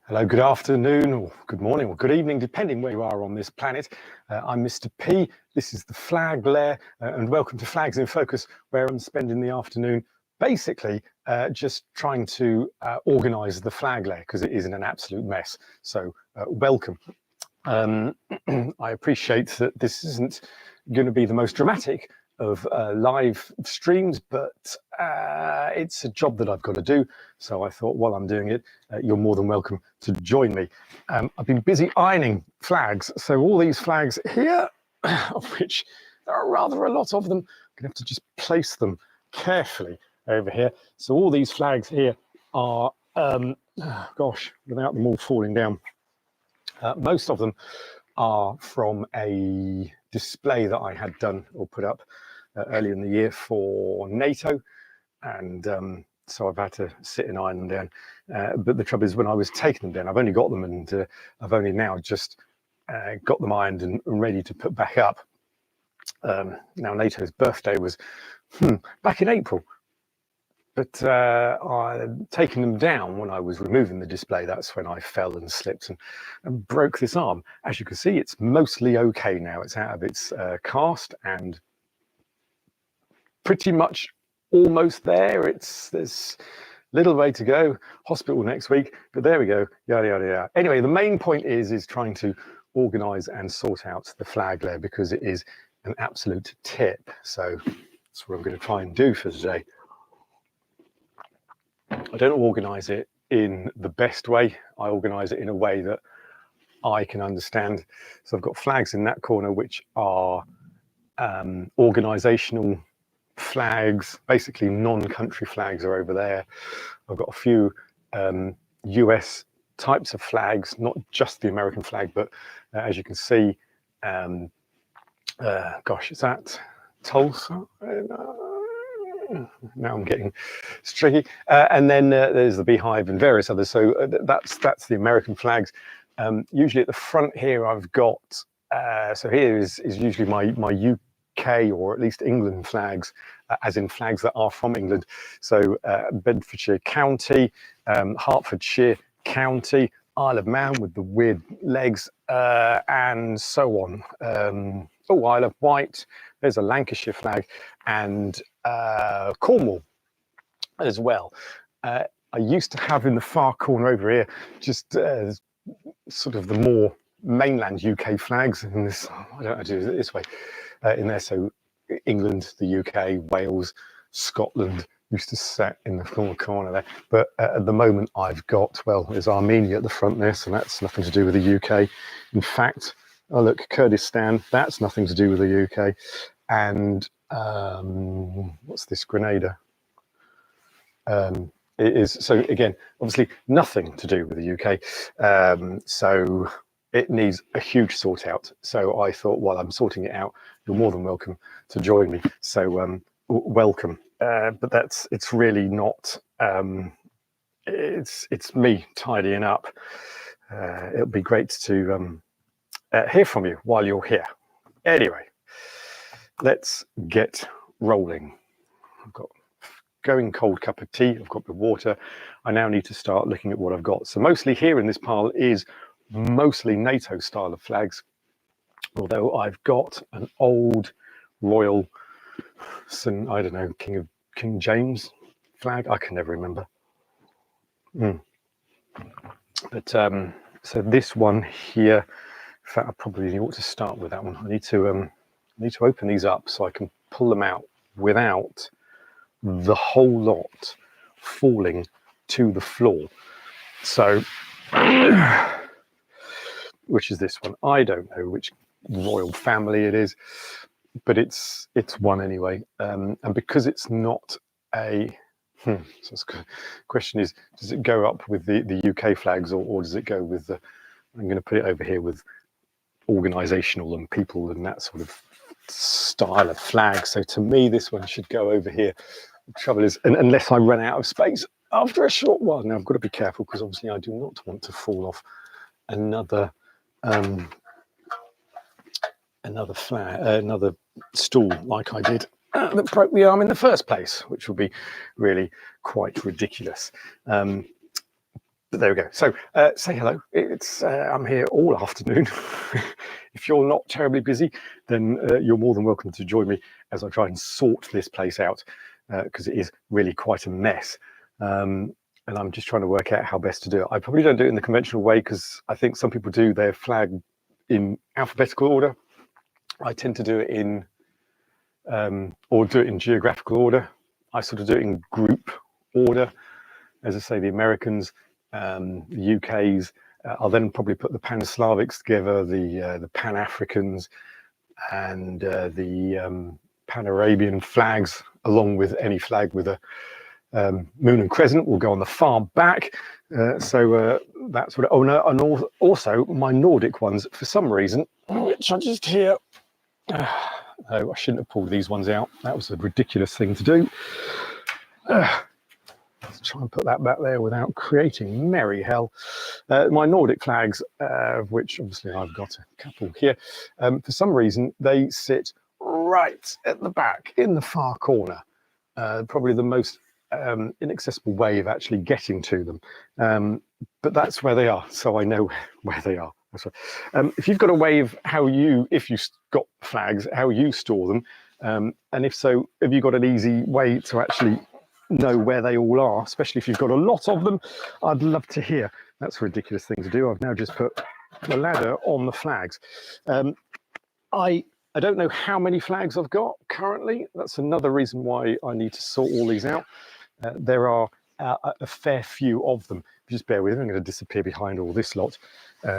Hello, good afternoon, or good morning, or good evening, depending where you are on this planet. I'm Mr. P. This is the Flag Lair, and welcome to Flags in Focus, where I'm spending the afternoon basically just trying to organise the Flag Lair because it is in an absolute mess. So welcome. I appreciate that this isn't going to be the most dramatic of live streams, but it's a job that I've got to do. So I thought while I'm doing it, you're more than welcome to join me. I've been busy ironing flags. So all these flags here, of which there are rather a lot of them, I'm gonna have to just place them carefully over here. So all these flags here are, gosh, without them all falling down, most of them are from a display that I had done or put up earlier in the year for NATO, and so I've had to sit and iron them down. But the trouble is, when I was taking them down, I've only got them, and I've only now just got them ironed and ready to put back up. Now NATO's birthday was back in April, but I'd taken them down when I was removing the display. That's when I fell and slipped and broke this arm. As you can see, it's mostly okay now. It's out of its cast and pretty much almost there. There's little way to go. Hospital next week, but there we go. Yada yada yada. Anyway, the main point is trying to organise and sort out the Flag Lair because it is an absolute tip. So that's what I'm going to try and do for today. I don't organise it in the best way. I organise it in a way that I can understand. So I've got flags in that corner, which are organisational flags, basically non-country flags are over there. I've got a few US types of flags, not just the American flag, but as you can see, gosh, is that Tulsa? Now I'm getting tricky. And then there's the Beehive and various others. So that's the American flags. Usually at the front here, I've got, so here is usually my UK or at least England flags, as in flags that are from England. So Bedfordshire County, Hertfordshire County, Isle of Man with the weird legs, and so on. Isle of Wight, there's a Lancashire flag, and Cornwall as well. I used to have in the far corner over here just sort of the more mainland UK flags, and this, I don't know how to do it this way, in there. So England, the UK, Wales, Scotland used to sit in the corner there. But at the moment I've got, well, there's Armenia at the front there, so that's nothing to do with the UK. In fact, oh look, Kurdistan, that's nothing to do with the UK. And what's this, Grenada? It is, so again, obviously nothing to do with the UK. So it needs a huge sort out. So I thought while I'm sorting it out, you're more than welcome to join me. So welcome. But it's really not, it's me tidying up. It'll be great to hear from you while you're here. Anyway, let's get rolling. I've got going cold cup of tea. I've got the water. I now need to start looking at what I've got. So mostly here in this pile is mostly NATO style of flags, although I've got an old royal, I don't know, King James flag. I can never remember. But so this one here, in fact, I probably ought to start with that one. I need to open these up so I can pull them out without the whole lot falling to the floor. So, which is this one? I don't know which royal family it is, but it's one anyway. And because it's not a, so the question is, does it go up with the UK flags, or does it go with the, I'm going to put it over here with organisational and people and that sort of style of flag. So to me, this one should go over here. The trouble is, unless I run out of space after a short while. Now I've got to be careful because obviously I do not want to fall off another flag, another stool like I did that broke the arm in the first place, which would be really quite ridiculous. But there we go. So say hello. It's I'm here all afternoon. If you're not terribly busy, then you're more than welcome to join me as I try and sort this place out, because it is really quite a mess. And I'm just trying to work out how best to do it. I probably don't do it in the conventional way, because I think some people do their flag in alphabetical order. I tend to do it in, or do it in geographical order. I sort of do it in group order. As I say, the Americans, the UKs, I'll then probably put the Pan-Slavics together, the Pan-Africans, and the Pan-Arabian flags, along with any flag with a moon and crescent will go on the far back. So that's what. Oh no, and also my Nordic ones, for some reason, which I just hear. Oh, I shouldn't have pulled these ones out. That was a ridiculous thing to do. Let's try and put that back there without creating merry hell. My Nordic flags, which obviously I've got a couple here, for some reason they sit right at the back in the far corner. Probably the most inaccessible way of actually getting to them. But that's where they are, so I know where they are. That's right. If you've got a way of if you've got flags, how you store them, and if so, have you got an easy way to actually know where they all are, especially if you've got a lot of them? I'd love to hear. That's a ridiculous thing to do. I've now just put the ladder on the flags. I don't know how many flags I've got currently. That's another reason why I need to sort all these out. There are a fair few of them. Just bear with me, I'm going to disappear behind all this lot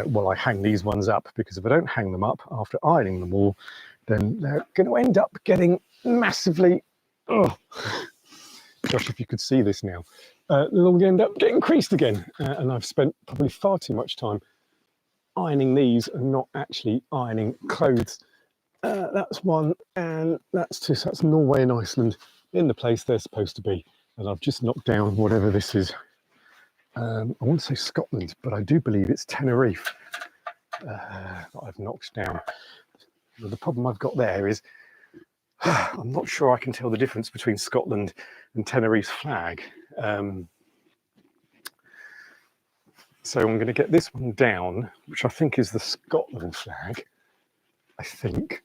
while I hang these ones up, because if I don't hang them up after ironing them all, then they're going to end up getting massively, gosh, if you could see this now, they'll end up getting creased again. And I've spent probably far too much time ironing these and not actually ironing clothes. That's one, and that's two. So that's Norway and Iceland in the place they're supposed to be. And I've just knocked down whatever this is. I want to say Scotland, but I do believe it's Tenerife that I've knocked down. The problem I've got there is I'm not sure I can tell the difference between Scotland and Tenerife's flag. So I'm going to get this one down, which I think is the Scotland flag, I think.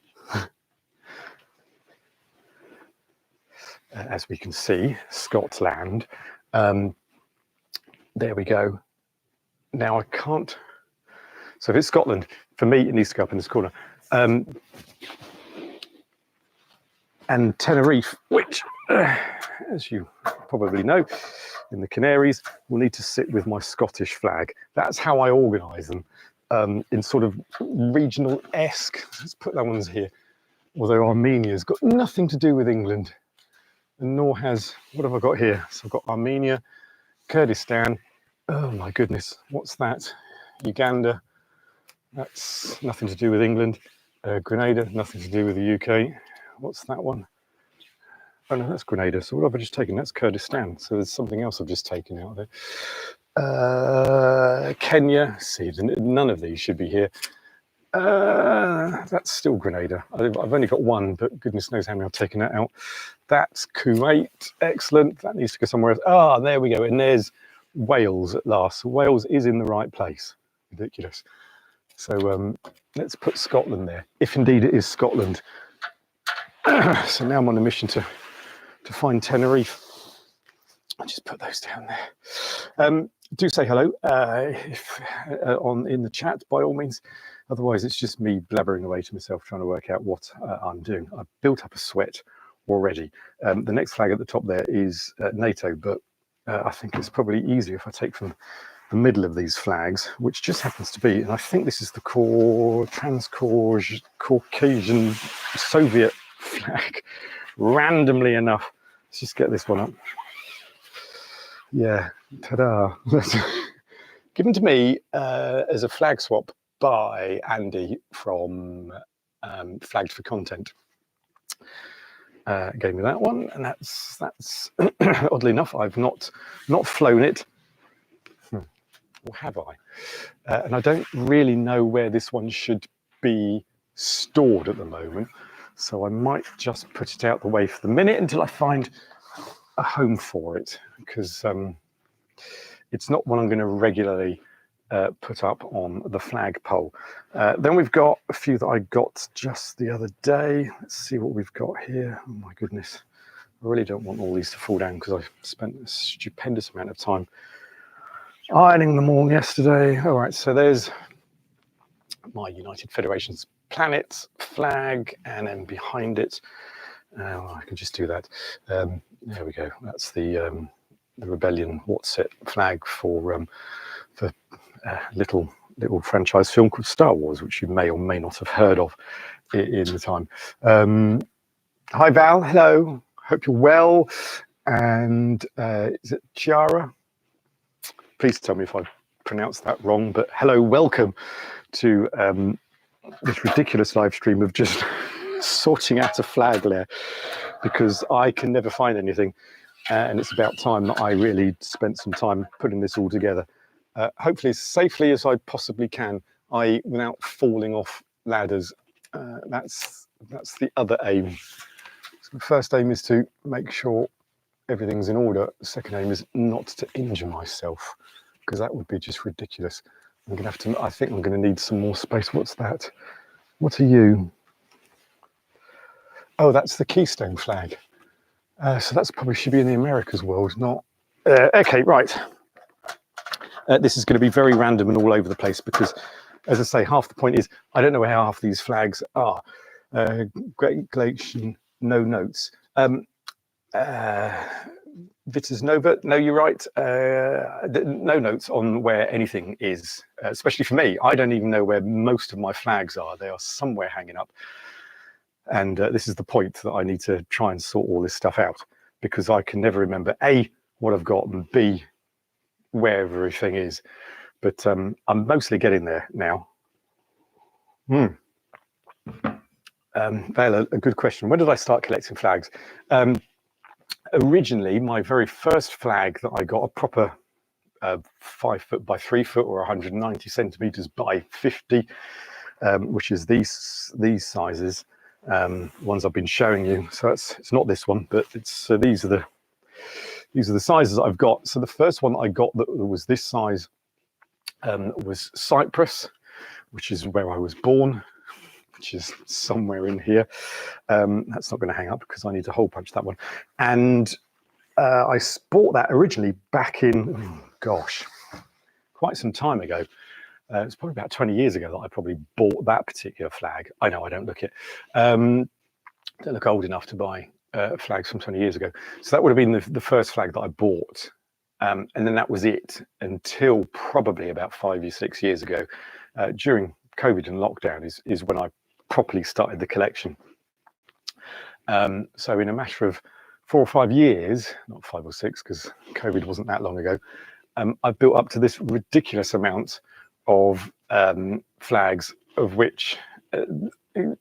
As we can see, Scotland. There we go. Now I can't. So if it's Scotland, for me, it needs to go up in this corner. And Tenerife, which, as you probably know, in the Canaries, will need to sit with my Scottish flag. That's how I organise them, in sort of regional-esque. Let's put that one's here. Although Armenia's got nothing to do with England, and nor has, what have I got here? So I've got Armenia, Kurdistan, oh my goodness, what's that? Uganda, that's nothing to do with England. Grenada, nothing to do with the UK. What's that one? Oh no, that's Grenada. So what have I just taken? That's Kurdistan. So there's something else I've just taken out there. Kenya, see, none of these should be here. That's still Grenada. I've only got one, but goodness knows how many I've taken that out. That's Kuwait, excellent. That needs to go somewhere else. Ah, there we go. And there's Wales at last. So Wales is in the right place. Ridiculous. So let's put Scotland there, if indeed it is Scotland. So now I'm on a mission to find Tenerife. I'll just put those down there. Do say hello in the chat, by all means. Otherwise, it's just me blabbering away to myself, trying to work out what I'm doing. I've built up a sweat already. The next flag at the top there is NATO, but I think it's probably easier if I take from the middle of these flags, which just happens to be, and I think this is the Caucasian Soviet flag, randomly enough. Let's just get this one up. Yeah, ta-da. Given to me as a flag swap by Andy from Flagged for Content. Gave me that one, and that's oddly enough, I've not flown it, or have I? And I don't really know where this one should be stored at the moment, so I might just put it out the way for the minute until I find a home for it, because it's not one I'm going to regularly put up on the flagpole. Then we've got a few that I got just the other day. Let's see what we've got here. Oh my goodness. I really don't want all these to fall down because I spent a stupendous amount of time ironing them all yesterday. All right, so there's my United Federation's planet flag, and then behind it, I can just do that. There we go. That's the Rebellion What's It flag for little franchise film called Star Wars, which you may or may not have heard of in the time. Hi Val, hello. Hope you're well. And is it Chiara? Please tell me if I pronounced that wrong, but hello, welcome to this ridiculous live stream of just sorting out a Flag Lair, because I can never find anything, and it's about time that I really spent some time putting this all together. Hopefully as safely as I possibly can, i.e. without falling off ladders. That's the other aim. So the first aim is to make sure everything's in order. The second aim is not to injure myself, because that would be just ridiculous. I'm gonna have to, I think I'm gonna need some more space. What's that? What are you? Oh, that's the Keystone flag. So that's probably should be in the Americas world, not... okay, right. This is going to be very random and all over the place because, as I say, half the point is I don't know where half these flags are. Great Galatian, no notes. Vitas Nova, no, you're right. No notes on where anything is, especially for me. I don't even know where most of my flags are. They are somewhere hanging up. And this is the point that I need to try and sort all this stuff out, because I can never remember A, what I've got, and B, where everything is. But I'm mostly getting there now. Vale, a good question. When did I start collecting flags? Originally, my very first flag that I got, a proper 5 foot by 3 foot or 190 centimeters by 50, which is these sizes, ones I've been showing you. So it's not this one, but it's these are the sizes I've got. So the first one I got that was this size was Cyprus, which is where I was born, which is somewhere in here. That's not going to hang up because I need to hole punch that one. And I bought that originally back in, oh gosh, quite some time ago. It's probably about 20 years ago that I probably bought that particular flag. I know I don't look it. Don't look old enough to buy flags from 20 years ago. So that would have been the first flag that I bought. And then that was it until probably about 5 or 6 years ago. During COVID and lockdown is when I properly started the collection. So in a matter of 4 or 5 years, not 5 or 6 because COVID wasn't that long ago, I've built up to this ridiculous amount of flags, of which,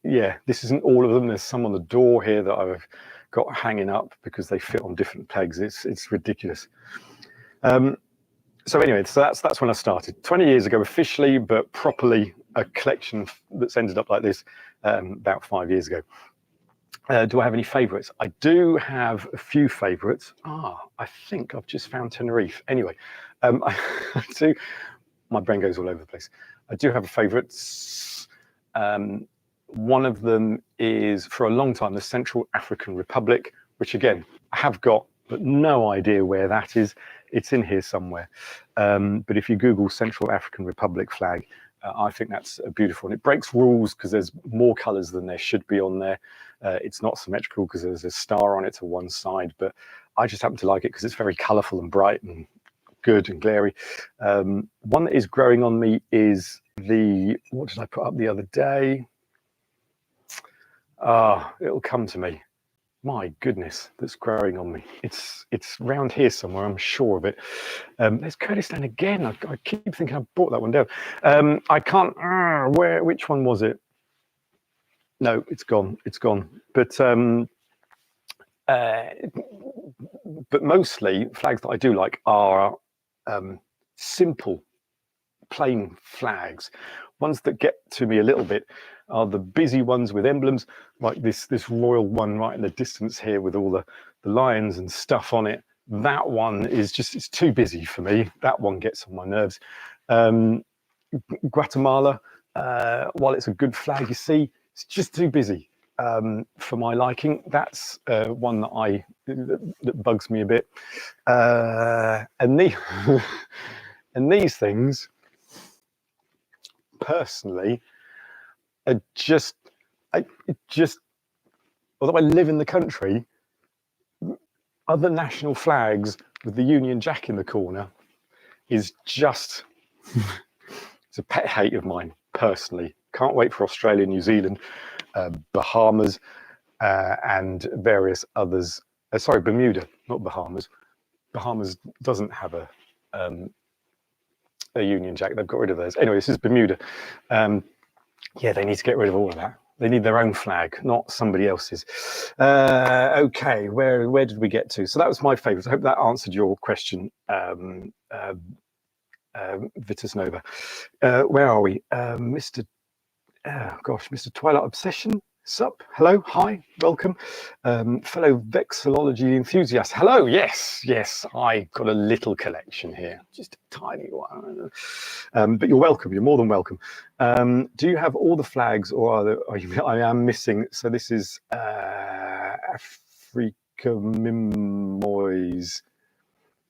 yeah, this isn't all of them. There's some on the door here that I've got hanging up because they fit on different pegs. It's ridiculous. So anyway, so that's when I started 20 years ago officially, but properly a collection that's ended up like this about 5 years ago. Do I have any favorites? I do have a few favorites. I think I've just found Tenerife. Anyway, I do. My brain goes all over the place. I do have favorites. One of them is, for a long time, the Central African Republic, which again, I have got, but no idea where that is. It's in here somewhere. But if you Google Central African Republic flag, I think that's beautiful. And it breaks rules because there's more colors than there should be on there. It's not symmetrical because there's a star on it to one side, but I just happen to like it because it's very colorful and bright and good and glary. One that is growing on me is what did I put up the other day? It'll come to me. My goodness, that's growing on me. It's round here somewhere, I'm sure of it. There's Kurdistan again. I keep thinking I brought that one down. I can't, which one was it? No, it's gone, But mostly flags that I do like are simple, plain flags. Ones that get to me a little bit are the busy ones with emblems, like this royal one right in the distance here with all the lions and stuff on it. That one is just, it's too busy for me. That one gets on my nerves. Guatemala, while it's a good flag, you see, it's just too busy for my liking. That's one that bugs me a bit. And these things, personally, are just, although I live in the country, other national flags with the Union Jack in the corner is just, it's a pet hate of mine, personally. Can't wait for Australia, New Zealand, Bahamas, and various others. Sorry, Bermuda, not Bahamas. Bahamas doesn't have a Union Jack. They've got rid of theirs. Anyway, this is Bermuda. Yeah, they need to get rid of all of that. They need their own flag, not somebody else's. Okay, where did we get to? So that was my favourite. I hope that answered your question, Vitus Nova. Where are we? Mr. Mr. Twilight Obsession. Sup? Hello, hi, welcome. Fellow vexillology enthusiast. Hello, yes, I got a little collection here, just a tiny one. But you're welcome, you're more than welcome. Do you have all the flags, or I am missing, so this is Africa Mimois,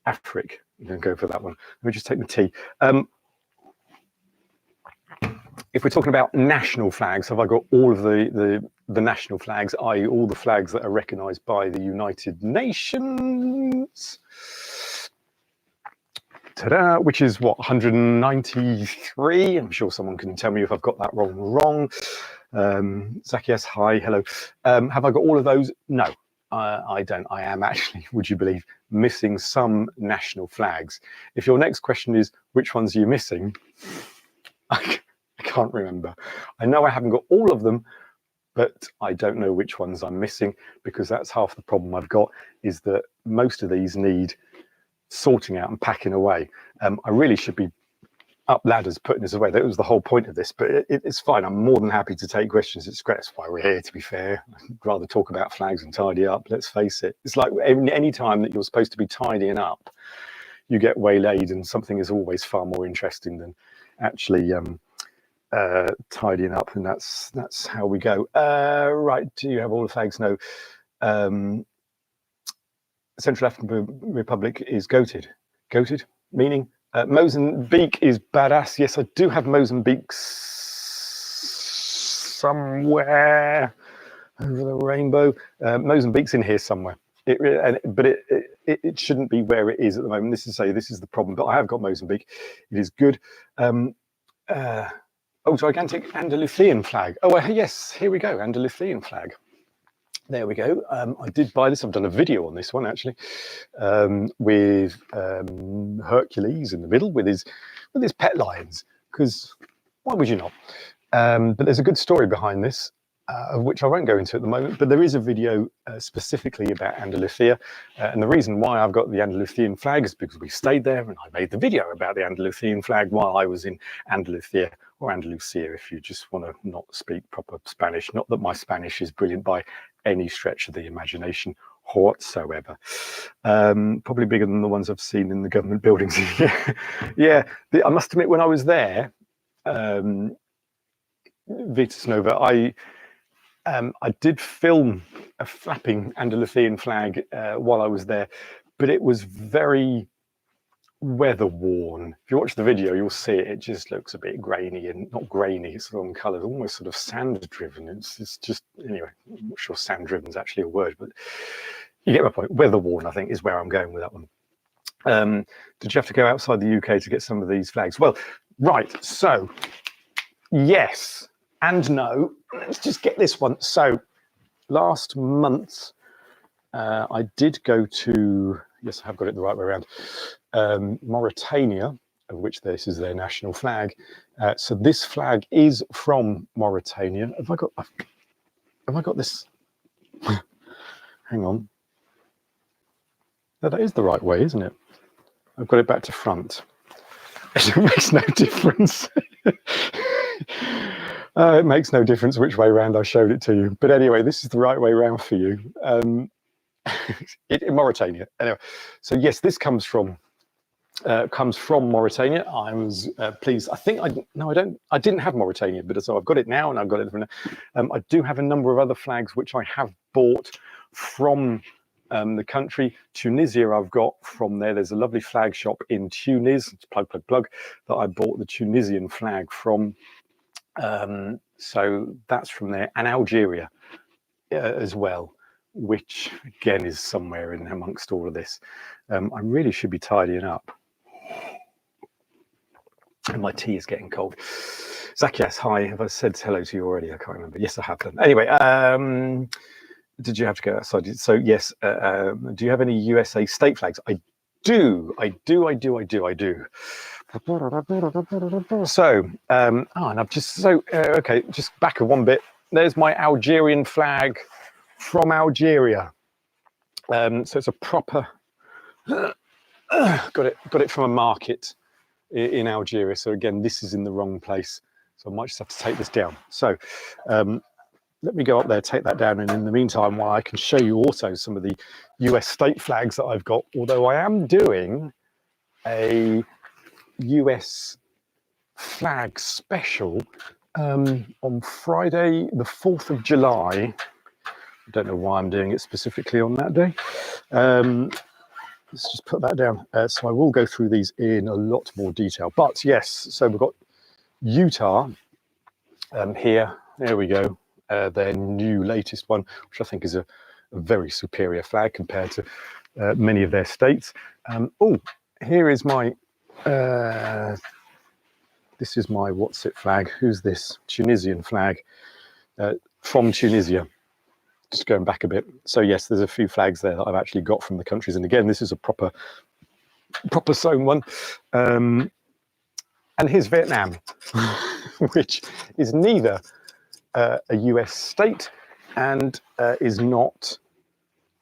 Afric. I'm going to go for that one. Let me just take the tea. If we're talking about national flags, have I got all of the national flags, i.e. all the flags that are recognised by the United Nations? Ta-da, which is what, 193? I'm sure someone can tell me if I've got that wrong. Zacchaeus, hi, hello. Have I got all of those? No, I don't. I am actually, would you believe, missing some national flags. If your next question is, which ones are you missing? I can't remember. I know I haven't got all of them, but I don't know which ones I'm missing, because that's half the problem I've got, is that most of these need sorting out and packing away. I really should be up ladders putting this away. That was the whole point of this, but it's fine. I'm more than happy to take questions. It's great. That's why we're here, to be fair. I'd rather talk about flags and tidy up, let's face it. It's like any time that you're supposed to be tidying up, you get waylaid, and something is always far more interesting than actually tidying up, and that's how we go. Right, do you have all the flags? No. Central African Republic is goated, meaning Mozambique is badass. Yes, I do have Mozambique somewhere over the rainbow. Mozambique's in here somewhere, but it shouldn't be where it is at the moment. This is the problem, but I have got Mozambique. It is good. Oh, gigantic Andalusian flag. Oh, yes, here we go, Andalusian flag. There we go. I did buy this. I've done a video on this one, actually, with Hercules in the middle with his pet lions, because why would you not? But there's a good story behind this, of which I won't go into at the moment, but there is a video specifically about Andalusia. And the reason why I've got the Andalusian flag is because we stayed there, and I made the video about the Andalusian flag while I was in Andalusia, or Andalusia if you just want to not speak proper Spanish. Not that my Spanish is brilliant by any stretch of the imagination whatsoever. Probably bigger than the ones I've seen in the government buildings. Yeah. I must admit, when I was there, Vitus Nova, I did film a flapping Andalusian flag while I was there, but it was very weather worn. If you watch the video, you'll see it just looks a bit grainy, and not grainy, it's wrong colours, almost sort of sand driven. It's just, anyway, I'm not sure sand driven is actually a word, but you get my point. Weather worn, I think, is where I'm going with that one. Did you have to go outside the UK to get some of these flags? Well, right, so yes and no. Let's just get this one. So last month, I did go to, yes, I have got it the right way around, Mauritania, of which this is their national flag. So this flag is from Mauritania. Have I got this? Hang on. No, that is the right way, isn't it? I've got it back to front. It makes no difference. It makes no difference which way around I showed it to you. But anyway, this is the right way around for you. in Mauritania. Anyway, so yes, this comes from Mauritania. I was pleased. I think I didn't have Mauritania, but so I've got it now, and I've got it from. I do have a number of other flags which I have bought from the country. Tunisia, I've got from there. There's a lovely flag shop in Tunis. Plug, plug, plug. That I bought the Tunisian flag from. So that's from there, and Algeria as well, which again is somewhere in amongst all of this. I really should be tidying up. And my tea is getting cold. Zacchaeus, hi. Have I said hello to you already? I can't remember. Yes, I have done. Anyway, did you have to go outside? So yes, do you have any USA state flags? I do. So, and I've just, okay, just back a one bit. There's my Algerian flag from Algeria. So it's a proper, got it from a market in Algeria. So again, this is in the wrong place. So I might just have to take this down. So let me go up there, take that down. And in the meantime, while I can show you also some of the US state flags that I've got, although I am doing a US flag special on Friday, the 4th of July. I don't know why I'm doing it specifically on that day. Let's just put that down. So I will go through these in a lot more detail. But yes, so we've got Utah here. There we go. Their new latest one, which I think is a very superior flag compared to many of their states. Oh, here is my, this is my what's it flag. Who's this? Tunisian flag from Tunisia. Just going back a bit. So yes, there's a few flags there that I've actually got from the countries. And again, this is a proper sewn one. And here's Vietnam, which is neither a US state and is not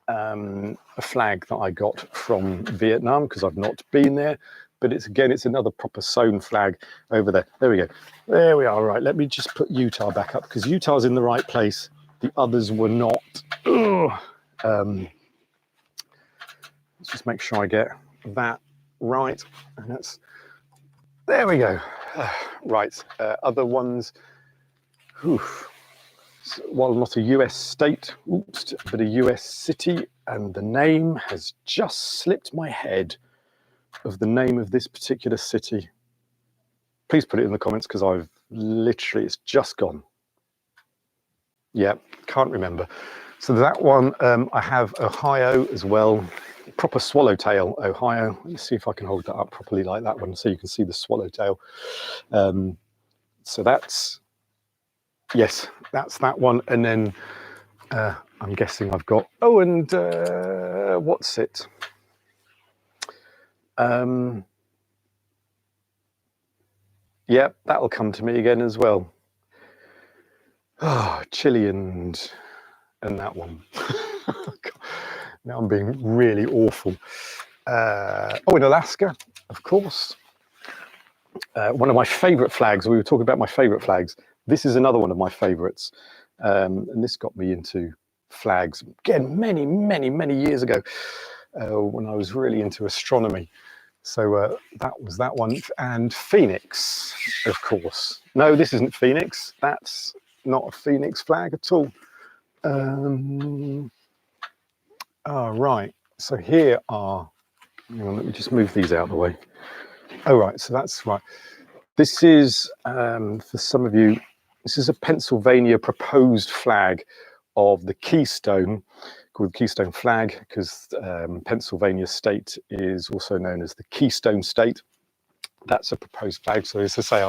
a flag that I got from Vietnam because I've not been there. But it's another proper sewn flag over there. There we go. There we are. Right. Let me just put Utah back up because Utah's in the right place. The others were not. Let's just make sure I get that right. And that's, there we go. Right, other ones. So, while not a US state, but a US city, and the name has just slipped my head of the name of this particular city. Please put it in the comments because I've literally, it's just gone. Yeah, can't remember. So that one, I have Ohio as well, proper swallowtail Ohio. Let's see if I can hold that up properly like that one so you can see the swallowtail. So that's, yes, that's that one. And then I'm guessing I've got, oh, and what's it? Yeah, that'll come to me again as well. Oh, Chile and that one. Now I'm being really awful. Oh, in Alaska, of course. One of my favorite flags. We were talking about my favorite flags. This is another one of my favorites. And this got me into flags again many years ago when I was really into astronomy. So that was that one. And Phoenix, of course. No, this isn't Phoenix. That's not a Phoenix flag at all. Right, so here are, hang on, let me just move these out of the way. Oh, right, so that's right. This is, for some of you, this is a Pennsylvania proposed flag of the Keystone, called the Keystone flag, because Pennsylvania state is also known as the Keystone State. That's a proposed flag. So as I say,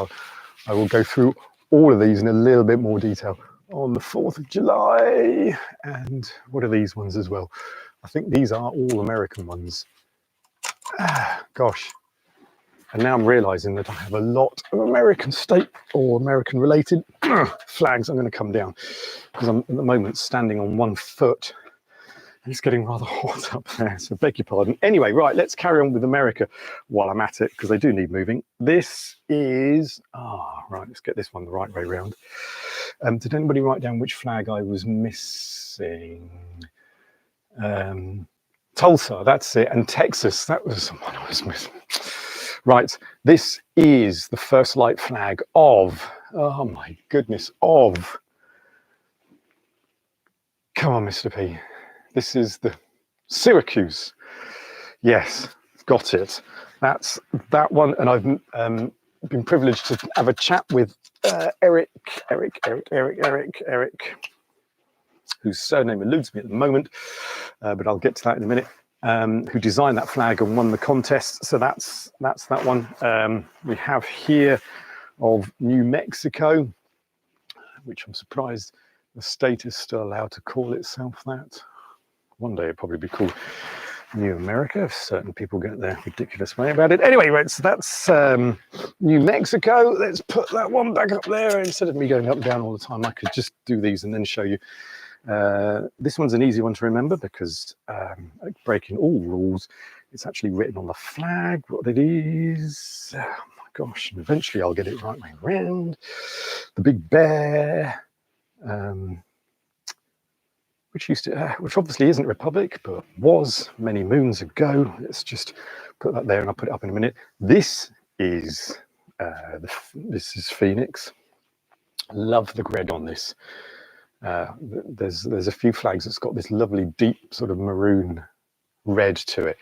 I will go through all of these in a little bit more detail on the 4th of July. And what are these ones as well? I think these are all American ones. Gosh. And now I'm realizing that I have a lot of American state or American related flags. I'm going to come down because I'm at the moment standing on one foot. And it's getting rather hot up there, so beg your pardon. Anyway, right, let's carry on with America while I'm at it, because they do need moving. This is, right, let's get this one the right way round. Did anybody write down which flag I was missing? Tulsa, that's it, and Texas, that was the one I was missing. Right, this is the first light flag of, oh my goodness, of, come on, Mr. P, this is the Syracuse. Yes, got it. That's that one, and I've been privileged to have a chat with Eric, whose surname eludes me at the moment, but I'll get to that in a minute. Who designed that flag and won the contest? So that's that one. We have here of New Mexico, which I'm surprised the state is still allowed to call itself that. One day it'll probably be called New America if certain people get their ridiculous way about it. Anyway, right, so that's New Mexico. Let's put that one back up there. Instead of me going up and down all the time, I could just do these and then show you. This one's an easy one to remember because breaking all rules, it's actually written on the flag what it is. Oh my gosh, and eventually I'll get it right way around. The big bear. Which obviously isn't Republic, but was many moons ago. Let's just put that there, and I'll put it up in a minute. This is Phoenix. Love the red on this. There's a few flags that's got this lovely deep sort of maroon red to it,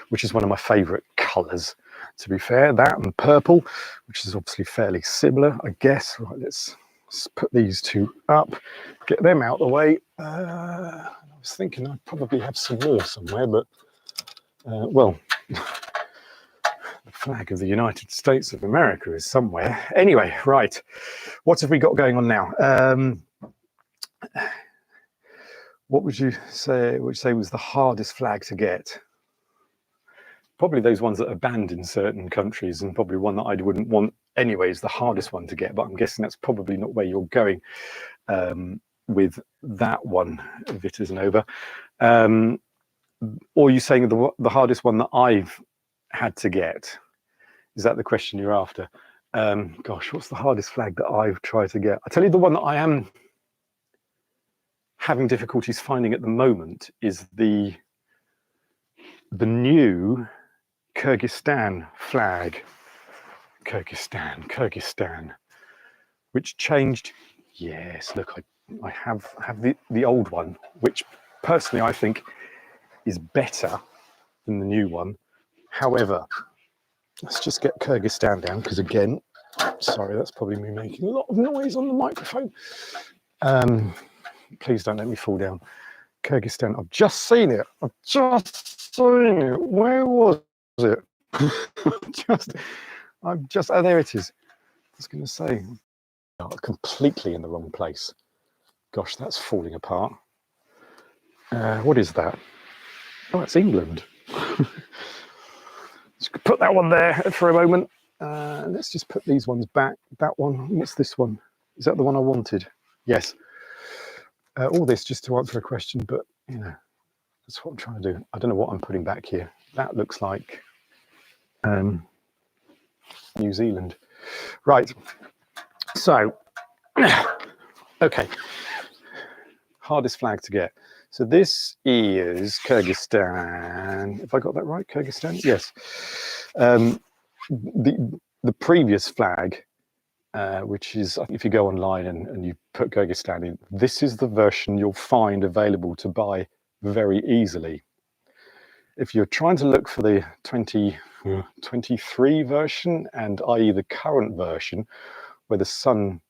which is one of my favourite colours. To be fair, that and purple, which is obviously fairly similar, I guess. Right, let's put these two up, get them out of the way. I was thinking I'd probably have some more somewhere, but well, the flag of the United States of America is somewhere. Anyway, right, what have we got going on now? What would you say was the hardest flag to get? Probably those ones that are banned in certain countries, and probably one that I wouldn't want anyway is the hardest one to get, but I'm guessing that's probably not where you're going with that one, Vitas Nova. Or are you saying the hardest one that I've had to get? Is that the question you're after? Gosh, what's the hardest flag that I've tried to get? I tell you, the one that I am having difficulties finding at the moment is the new Kyrgyzstan flag. Kyrgyzstan, which changed. Yes, look, I have the old one, which personally I think is better than the new one. However, let's just get Kyrgyzstan down, because again, sorry, that's probably me making a lot of noise on the microphone. Please don't let me fall down. Kyrgyzstan, I've just seen it. Where was it? Oh, there it is. I was going to say, completely in the wrong place. Gosh, that's falling apart. What is that? Oh, it's England. Let's put that one there for a moment. Let's just put these ones back. That one, what's this one? Is that the one I wanted? Yes. All this just to answer a question, but you know, that's what I'm trying to do. I don't know what I'm putting back here. That looks like New Zealand. Right. So, okay. Hardest flag to get. So this is Kyrgyzstan. Have I got that right? Kyrgyzstan? Yes. The previous flag, which is, if you go online and you put Kyrgyzstan in, this is the version you'll find available to buy very easily. If you're trying to look for the 2023 version, and i.e. the current version, where the sun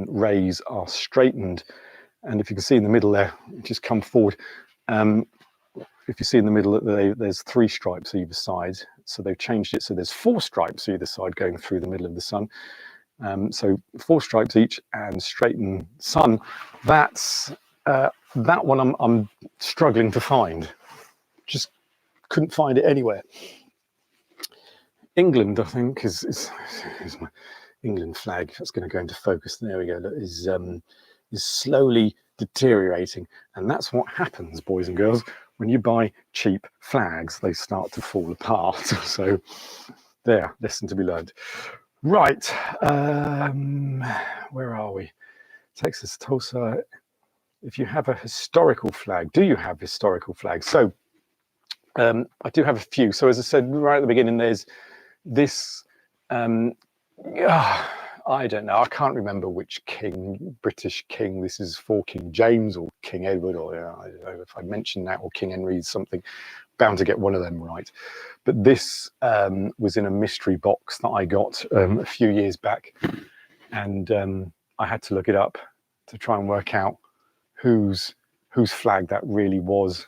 rays are straightened, and if you can see in the middle there, just come forward. If you see in the middle, there's 3 stripes either side. So they've changed it so there's 4 stripes either side going through the middle of the sun. So 4 stripes each and straighten sun. That's that one I'm struggling to find. Just couldn't find it anywhere. England, I think, is my England flag. That's going to go into focus. There we go. That is slowly deteriorating, and that's what happens, boys and girls, when you buy cheap flags. They start to fall apart. So there, lesson to be learned. Right, where are we? Texas, Tulsa, if you have a historical flag, do you have historical flags? So I do have a few. So as I said right at the beginning, there's this, I don't know, I can't remember which king, British king this is for, King James or King Edward, or I don't know if I mentioned that, or King Henry, something, bound to get one of them right. But this was in a mystery box that I got a few years back, and I had to look it up to try and work out whose flag that really was.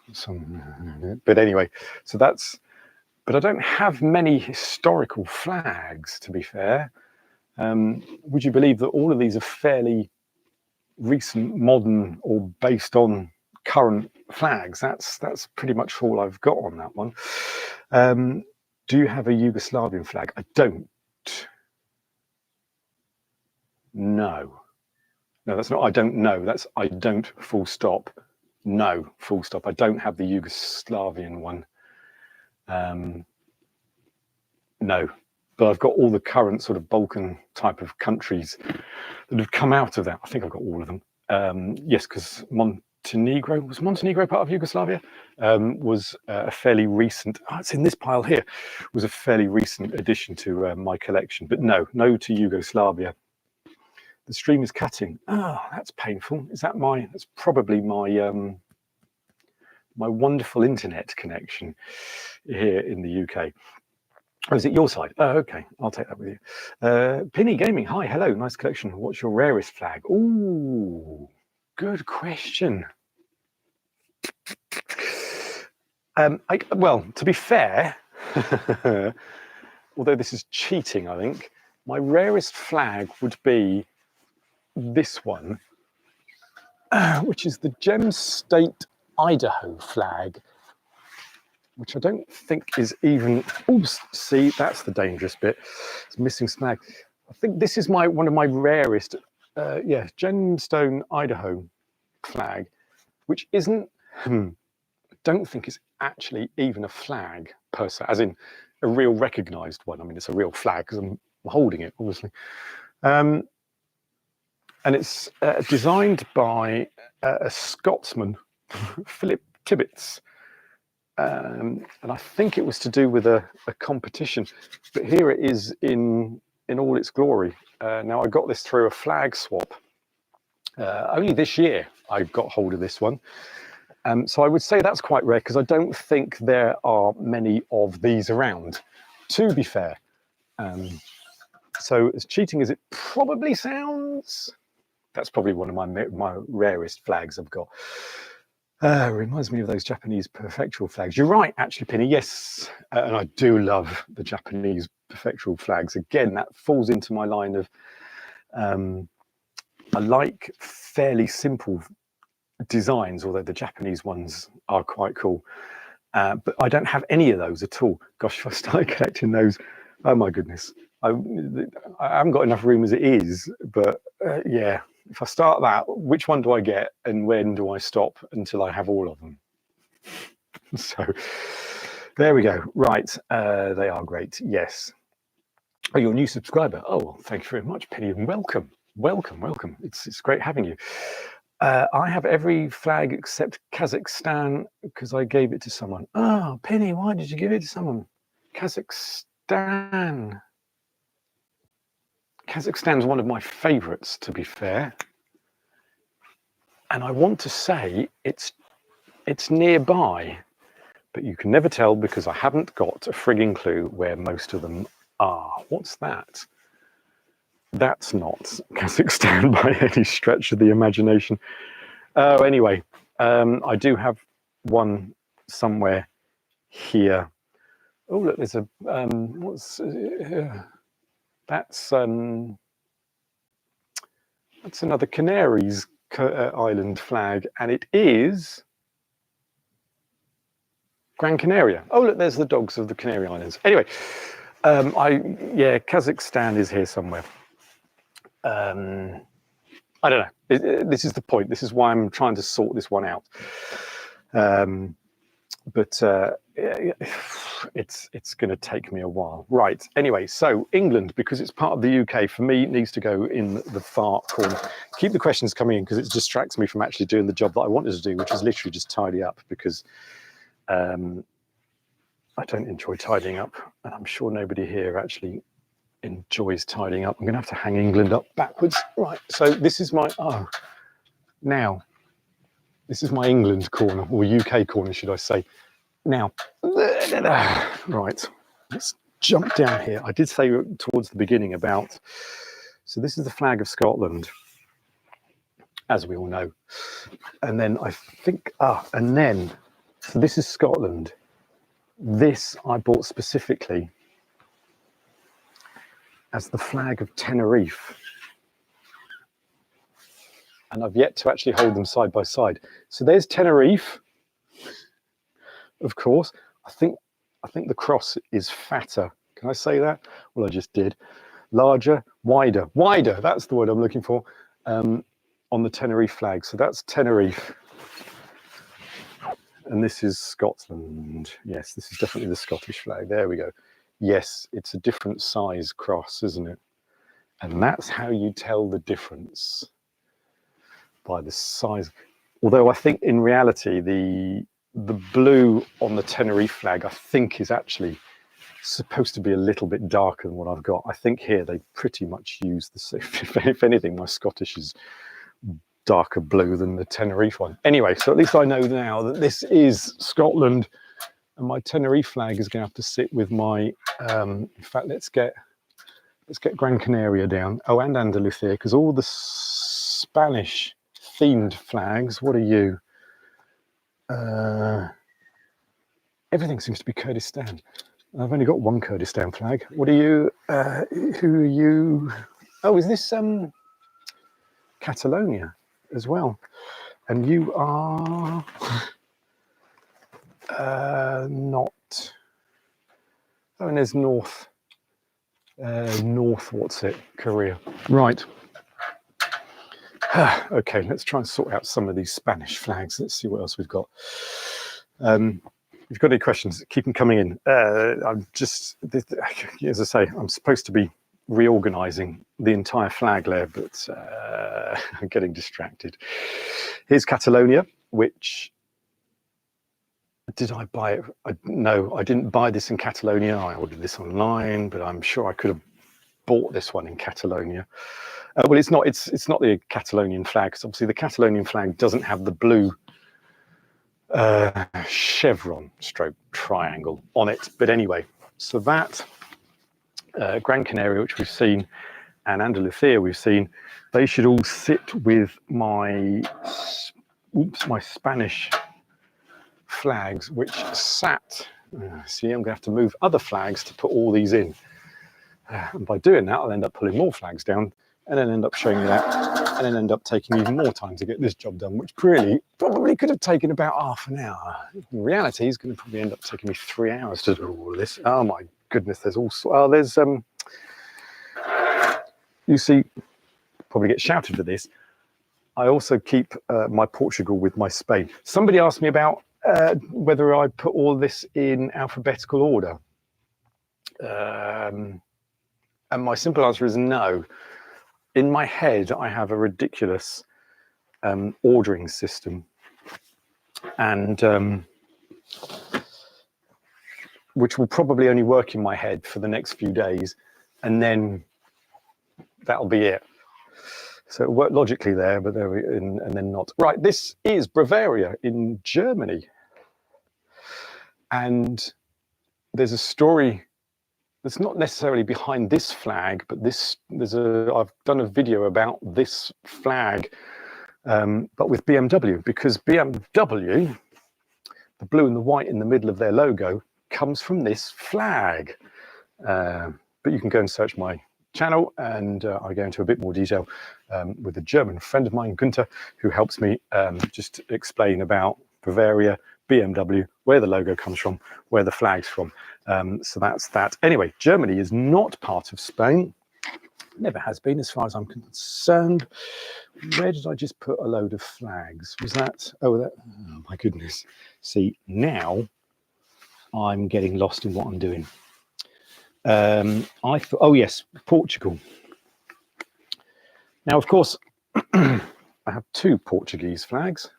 But anyway, so that's, but I don't have many historical flags, to be fair. Would you believe that all of these are fairly recent, modern, or based on current flags? That's pretty much all I've got on that one. Do you have a Yugoslavian flag? I don't. No, that's not I don't know. That's I don't, full stop. No, full stop. I don't have the Yugoslavian one. No, but I've got all the current sort of Balkan type of countries that have come out of that. I think I've got all of them. Yes, because Montenegro, was Montenegro part of Yugoslavia? Was a fairly recent, it's in this pile here, was a fairly recent addition to my collection. But no to Yugoslavia. The stream is cutting. Oh, that's painful. Is that that's probably my my wonderful internet connection here in the UK. Oh, is it your side? Oh, okay. I'll take that with you. Pinny Gaming. Hi, hello. Nice collection. What's your rarest flag? Ooh, good question. Well, to be fair, although this is cheating, I think, my rarest flag would be this one, which is the Gem State Idaho flag, which I don't think is even, oops, see, that's the dangerous bit. It's missing snag. I think this is one of my rarest, Gemstone Idaho flag, which isn't, I don't think it's actually even a flag per se, as in a real recognized one. I mean, it's a real flag because I'm holding it, obviously. And it's designed by a Scotsman, Philip Tibbets. And I think it was to do with a competition, but here it is in all its glory. Now I got this through a flag swap. Only this year I got hold of this one. So I would say that's quite rare because I don't think there are many of these around, to be fair. So as cheating as it probably sounds, that's probably one of my rarest flags I've got. Reminds me of those Japanese perfectural flags. You're right, actually, Penny. Yes, and I do love the Japanese perfectural flags. Again, that falls into my line of I like fairly simple designs, although the Japanese ones are quite cool. But I don't have any of those at all. Gosh, if I started collecting those, oh my goodness. I haven't got enough room as it is, but yeah. If I start that, which one do I get and when do I stop until I have all of them? So there we go. Right, they are great. Yes. Oh, you're a new subscriber. Oh, well, thank you very much, Penny, and welcome. Welcome. It's great having you. I have every flag except Kazakhstan because I gave it to someone. Oh, Penny, why did you give it to someone? Kazakhstan. Kazakhstan's one of my favorites, to be fair. And I want to say it's nearby, but you can never tell because I haven't got a frigging clue where most of them are. What's that? That's not Kazakhstan by any stretch of the imagination. Oh, anyway, I do have one somewhere here. Oh, look, there's a, that's another Canaries island flag, and it is Gran Canaria. Oh, look, there's the dogs of the Canary Islands. Anyway, Kazakhstan is here somewhere. I don't know. This is the point. This is why I'm trying to sort this one out. but it's going to take me a while. Right. Anyway, so England, because it's part of the UK, for me, needs to go in the far corner. Keep the questions coming in because it distracts me from actually doing the job that I wanted to do, which is literally just tidy up, because I don't enjoy tidying up, and I'm sure nobody here actually enjoys tidying up. I'm going to have to hang England up backwards. Right. So this is my now. This is my England corner, or UK corner, should I say. Now, right, let's jump down here. I did say towards the beginning about, so this is the flag of Scotland, as we all know. And then I think, and then, so this is Scotland. This I bought specifically as the flag of Tenerife. And I've yet to actually hold them side by side. So there's Tenerife, of course. I think the cross is fatter. Can I say that? Well, I just did. Larger, wider, that's the word I'm looking for, on the Tenerife flag. So that's Tenerife. And this is Scotland. Yes, this is definitely the Scottish flag. There we go. Yes, it's a different size cross, isn't it? And that's how you tell the difference. By the size, although I think in reality the blue on the Tenerife flag I think is actually supposed to be a little bit darker than what I've got. I think here they pretty much use the same. If anything, my Scottish is darker blue than the Tenerife one. Anyway, so at least I know now that this is Scotland, and my Tenerife flag is going to have to sit with my. In fact, let's get Gran Canaria down. Oh, and Andalusia, because all the Spanish themed flags. What are you? Everything seems to be Kurdistan. I've only got one Kurdistan flag. What are you? Who are you? Oh, is this Catalonia as well? And you are not. Oh, and there's North. What's it? Korea. Right. Okay, let's try and sort out some of these Spanish flags. Let's see what else we've got. If you've got any questions, keep them coming in. I'm just, as I say, I'm supposed to be reorganizing the entire flag layer, but I'm getting distracted. Here's Catalonia, which, did I buy it? No, I didn't buy this in Catalonia. I ordered this online, but I'm sure I could have bought this one in Catalonia. Well, it's not the Catalonian flag, because obviously the Catalonian flag doesn't have the blue chevron stroke triangle on it. But anyway, so that Gran Canaria, which we've seen, and Andalusia we've seen, they should all sit with my Spanish flags, which sat. See, I'm going to have to move other flags to put all these in. And by doing that, I'll end up pulling more flags down, and then end up showing you that, and then end up taking even more time to get this job done, which probably could have taken about half an hour. In reality, it's going to probably end up taking me 3 hours to do all of this. Oh my goodness, there's also, there's, you see, probably get shouted for this. I also keep my Portugal with my Spain. Somebody asked me about whether I put all this in alphabetical order. And my simple answer is no. In my head, I have a ridiculous ordering system, and which will probably only work in my head for the next few days, and then that'll be it. So it worked logically there, but and then not. Right, this is Bavaria in Germany, and there's a story. It's not necessarily behind this flag, but I've done a video about this flag, but with BMW, because BMW, the blue and the white in the middle of their logo, comes from this flag. But you can go and search my channel, and I go into a bit more detail with a German friend of mine, Günther, who helps me just explain about Bavaria, BMW, where the logo comes from, where the flag's from. So that's that. Anyway, Germany is not part of Spain. Never has been, as far as I'm concerned. Where did I just put a load of flags? Was that, oh my goodness. See, now I'm getting lost in what I'm doing. I thought, oh yes, Portugal. Now, of course, I have two Portuguese flags.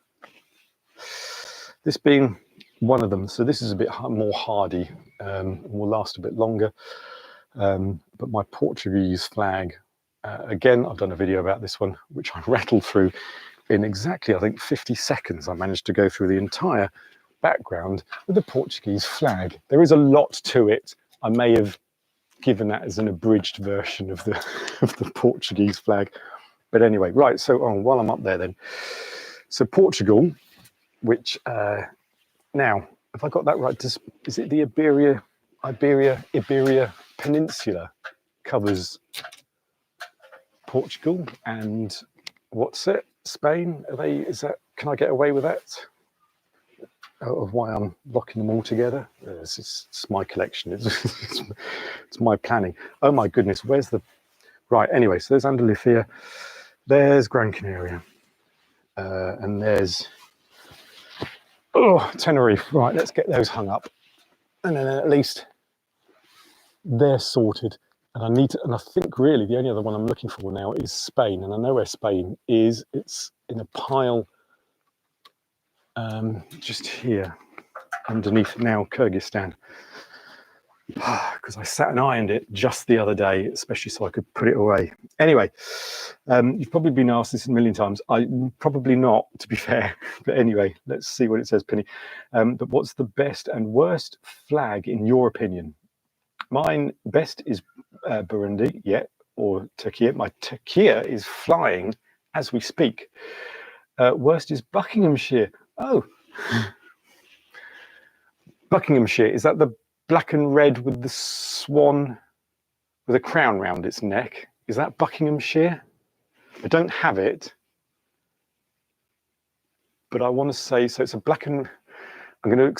This being one of them, so this is a bit more hardy, will last a bit longer. But my Portuguese flag, again, I've done a video about this one, which I rattled through in exactly, I think, 50 seconds. I managed to go through the entire background with the Portuguese flag. There is a lot to it. I may have given that as an abridged version of the Portuguese flag. But anyway, right, so while I'm up there then. So Portugal, which, now, if I got that right, is it the Iberia Peninsula covers Portugal and what's it? Spain? Can I get away with that? Of why I'm locking them all together? It's my collection. It's my planning. Oh my goodness, where's the... Right, anyway, so there's Andalusia, there's Gran Canaria, and there's Tenerife. Right, let's get those hung up. And then at least they're sorted. And I think really the only other one I'm looking for now is Spain. And I know where Spain is. It's in a pile just here underneath now Kyrgyzstan. Because I sat and ironed it just the other day, especially so I could put it away. Anyway, you've probably been asked this a million times. Probably not, to be fair. But anyway, let's see what it says, Penny. But what's the best and worst flag in your opinion? Mine best is Burundi, or Turkey. My Turkey is flying as we speak. Worst is Buckinghamshire. Oh, Buckinghamshire, is that the black and red with the swan with a crown round its neck? Is that Buckinghamshire? I don't have it, but I want to say, so it's a black and... I'm going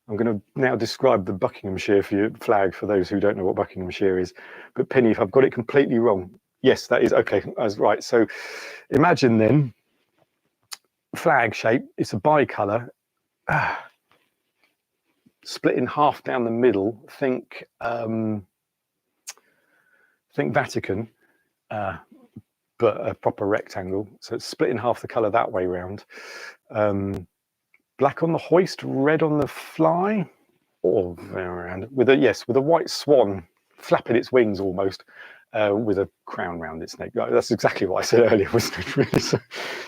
to now describe the Buckinghamshire flag for those who don't know what Buckinghamshire is. But Penny, if I've got it completely wrong, yes, that is okay. I was right. So imagine then, flag shape. It's a bicolour, split in half down the middle. Think Vatican, but a proper rectangle. So it's split in half the colour that way round. Black on the hoist, red on the fly, or around with a white swan flapping its wings almost, with a crown round its neck. That's exactly what I said earlier, wasn't it? Really? So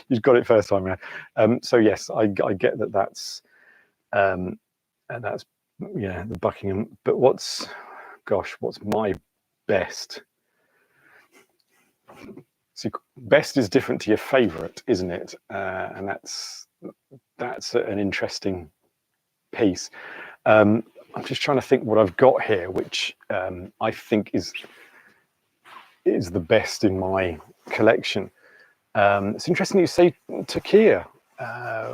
you've got it first time around. So yes, I get that. That's the Buckingham. But what's my best? See, best is different to your favourite, isn't it? And that's an interesting piece. I'm just trying to think what I've got here, which I think is the best in my collection. It's interesting you say Turkey,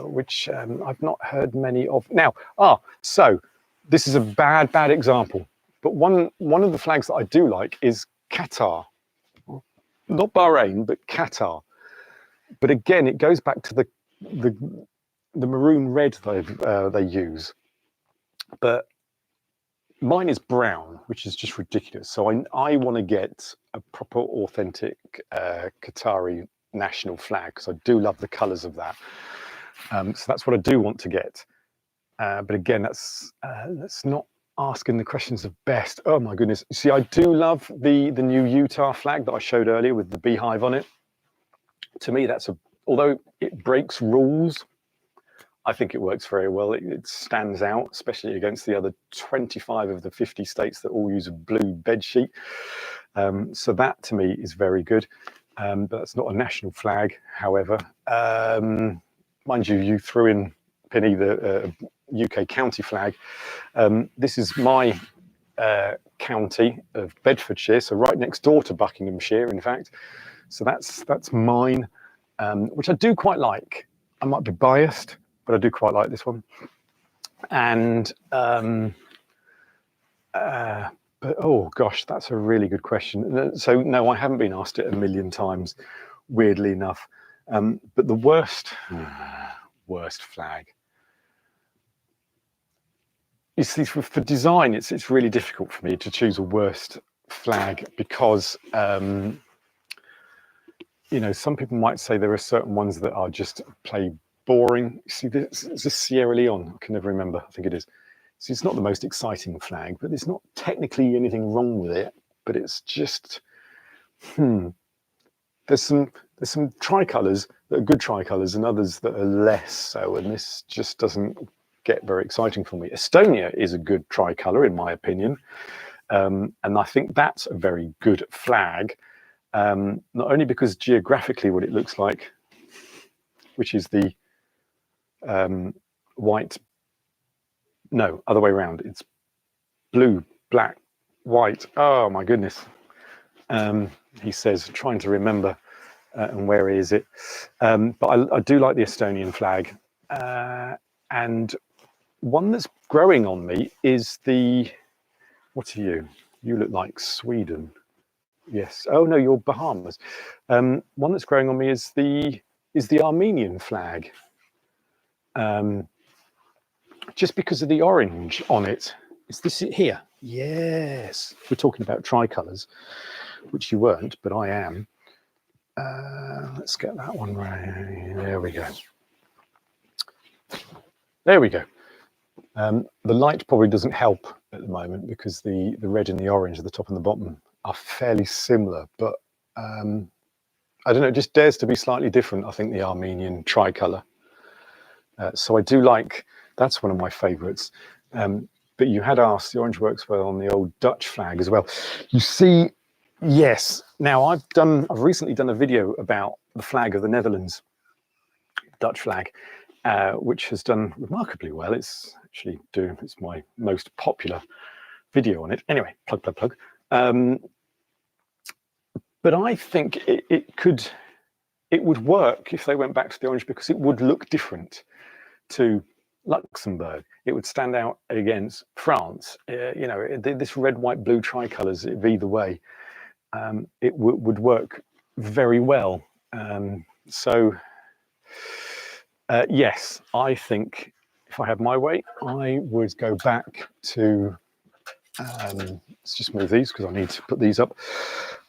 which I've not heard many of. Now, so this is a bad example, but one of the flags that I do like is Qatar. Not Bahrain, but Qatar. But again, it goes back to the maroon red they use. But mine is brown, which is just ridiculous. So I want to get a proper, authentic Qatari national flag, because I do love the colours of that. So that's what I do want to get. But again, that's not asking the questions of best. Oh my goodness. See, I do love the new Utah flag that I showed earlier with the beehive on it. To me, although it breaks rules, I think it works very well. It stands out, especially against the other 25 of the 50 states that all use a blue bedsheet. So that to me is very good. But that's not a national flag, however. Mind you threw in, Penny, the UK county flag. This is my county of Bedfordshire, so right next door to Buckinghamshire, in fact. So that's mine, which I do quite like. I might be biased, but I do quite like this one. And but But oh gosh, that's a really good question. So no, I haven't been asked it a million times, weirdly enough. But the worst flag. You see, for design, it's really difficult for me to choose a worst flag because you know, some people might say there are certain ones that are just plain boring. See, this is Sierra Leone. I can never remember. I think it is. So it's not the most exciting flag, but there's not technically anything wrong with it. But it's just, there's some tricolours that are good tricolours and others that are less so, and this just doesn't get very exciting for me. Estonia is a good tricolour in my opinion, and I think that's a very good flag, not only because geographically what it looks like, which is the white, no, other way around, it's blue, black, white. Oh my goodness. He says, trying to remember, and where is it? But I do like the Estonian flag. And one that's growing on me is the, what are you? You look like Sweden. Yes. Oh no, you're Bahamas. One that's growing on me is the Armenian flag. Just because of the orange on it. Is this it here? Yes. We're talking about tricolours, which you weren't, but I am. Let's get that one right. There we go. There we go. The light probably doesn't help at the moment because the red and the orange at the top and the bottom are fairly similar, but I don't know, it just dares to be slightly different, I think, the Armenian tricolour. So I do like, that's one of my favourites. But you had asked, the orange works well on the old Dutch flag as well. You see, yes. Now I've recently done a video about the flag of the Netherlands, Dutch flag, which has done remarkably well. It's actually it's my most popular video on it. Anyway, plug. But I think it would work if they went back to the orange because it would look different to Luxembourg. It would stand out against France. You know, this red, white, blue tricolours, either way, it would work very well. Yes, I think if I had my way, I would go back to, let's just move these because I need to put these up.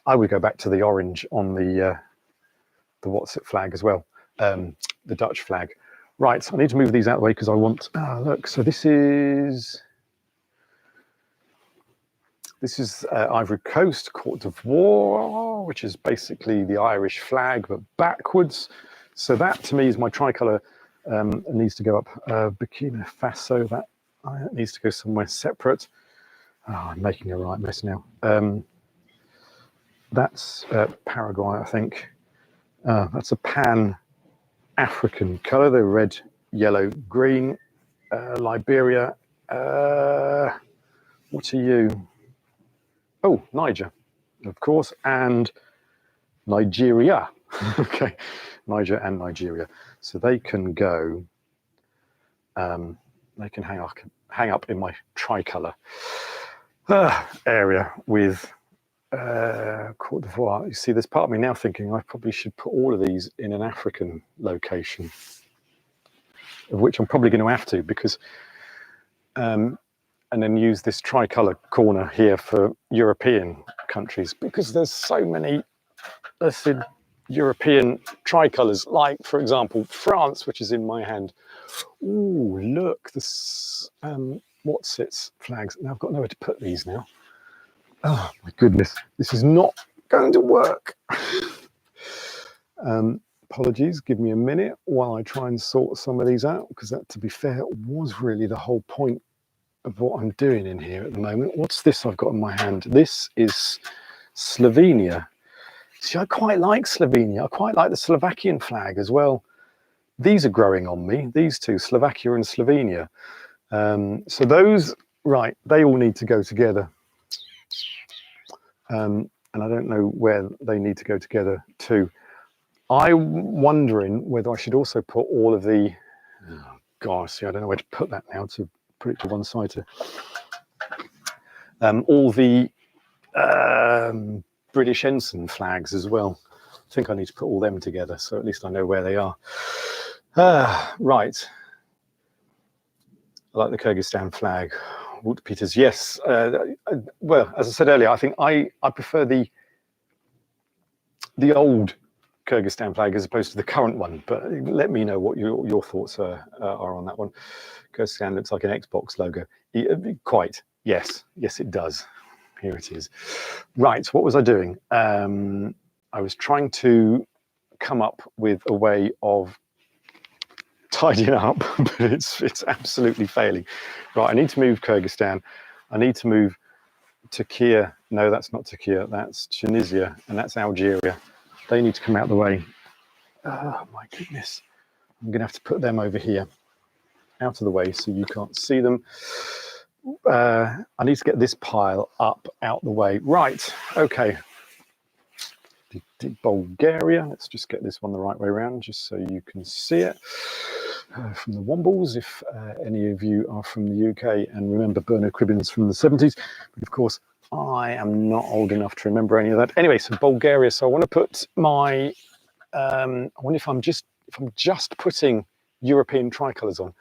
I would go back to the orange on the what's it flag as well, the Dutch flag. Right, I need to move these out of the way because I want, look, so this is Ivory Coast, Côte d'Ivoire, which is basically the Irish flag, but backwards. So that to me is my tricolour. It needs to go up. Burkina Faso, that needs to go somewhere separate. Oh, I'm making a right mess now. That's Paraguay, I think. That's a Pan-African colour. They're red, yellow, green. Liberia. What are you? Oh, Niger, of course, and Nigeria. Okay, Niger and Nigeria. So they can go. They can hang up in my tricolour area with Côte d'Ivoire. You see, there's part of me now thinking I probably should put all of these in an African location, of which I'm probably going to have to because, and then use this tricolour corner here for European countries because there's so many, let's say, European tricolours, like for example France, which is in my hand. Ooh, look, this what's its flags. Now I've got nowhere to put these now. Oh my goodness, this is not going to work. Apologies, give me a minute while I try and sort some of these out, because that, to be fair, was really the whole point of what I'm doing in here at the moment. What's this I've got in my hand? This is Slovenia. See, I quite like Slovenia. I quite like the Slovakian flag as well. These are growing on me, these two, Slovakia and Slovenia. So those, right, they all need to go together. And I don't know where they need to go together to. I'm wondering whether I should also put all of the, oh gosh, see, I don't know where to put that now, to put it to one side. All the British ensign flags as well. I think I need to put all them together, so at least I know where they are. Right. I like the Kyrgyzstan flag. Walt Peters, yes. Well, as I said earlier, I think I prefer the old Kyrgyzstan flag as opposed to the current one, but let me know what your thoughts are on that one. Kyrgyzstan looks like an Xbox logo. Quite, yes, it does. Here it is. Right, what was I doing? I was trying to come up with a way of tidying up, but it's absolutely failing. Right, I need to move Kyrgyzstan. I need to move Turkey. No, that's not Turkey. That's Tunisia, and that's Algeria. They need to come out of the way. Oh my goodness. I'm going to have to put them over here, out of the way, so you can't see them. I need to get this pile up, out the way. Right, okay. Bulgaria. Let's just get this one the right way around, just so you can see it. From the Wombles, if any of you are from the UK and remember Bernard Cribbins from the 70s. But of course, I am not old enough to remember any of that. Anyway, so Bulgaria. So I want to put my, I wonder if I'm just putting European tricolours on.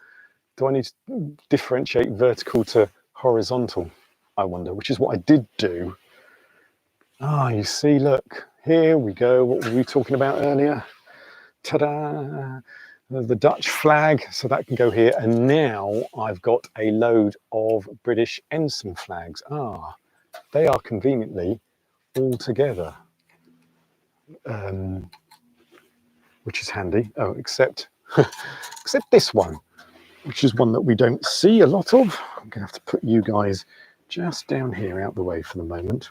Do I need to differentiate vertical to horizontal? I wonder, which is what I did do. Ah, you see, look, here we go. What were we talking about earlier? Ta-da! The Dutch flag, so that can go here. And now I've got a load of British ensign flags. Ah, they are conveniently all together, which is handy. Oh, except this one, which is one that we don't see a lot of. I'm going to have to put you guys just down here out the way for the moment.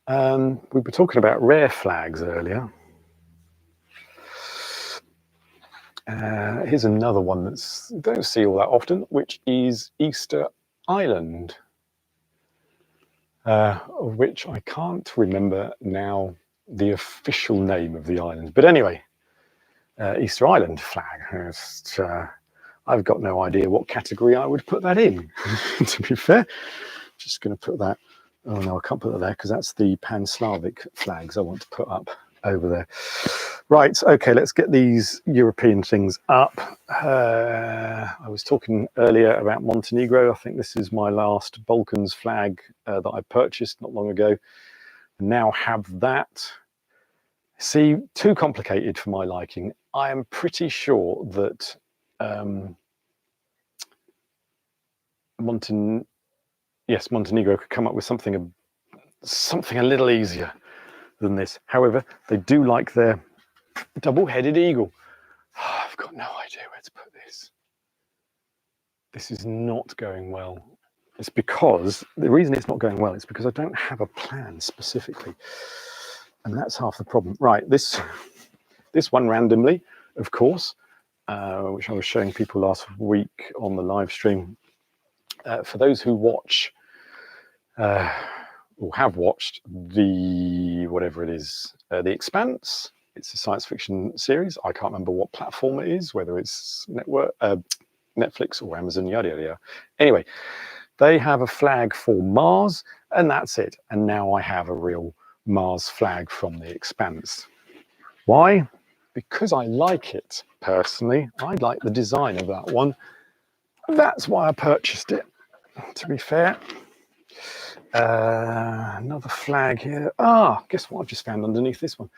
We were talking about rare flags earlier. Here's another one that's you don't see all that often, which is Easter Island, of which I can't remember now the official name of the island. But anyway, Easter Island flag. I've got no idea what category I would put that in, to be fair. Just going to put that. Oh no, I can't put that there because that's the Pan-Slavic flags I want to put up over there. Right, okay, let's get these European things up. I was talking earlier about Montenegro. I think this is my last Balkans flag that I purchased not long ago. Now have that. See, too complicated for my liking. I am pretty sure that Montenegro could come up with something a little easier than this. However, they do like their double-headed eagle. Oh, I've got no idea where to put this. This is not going well. It's because, the reason it's not going well is because I don't have a plan specifically. And that's half the problem. Right, this one randomly, of course, which I was showing people last week on the live stream. For those who watch, or have watched the, whatever it is, The Expanse. It's a science fiction series. I can't remember what platform it is, whether it's Netflix or Amazon, yada, yada, yada. Anyway, they have a flag for Mars, and that's it. And now I have a real Mars flag from The Expanse. Why? Because I like it, personally. I like the design of that one. That's why I purchased it, to be fair. Another flag here. Ah, guess what I've just found underneath this one?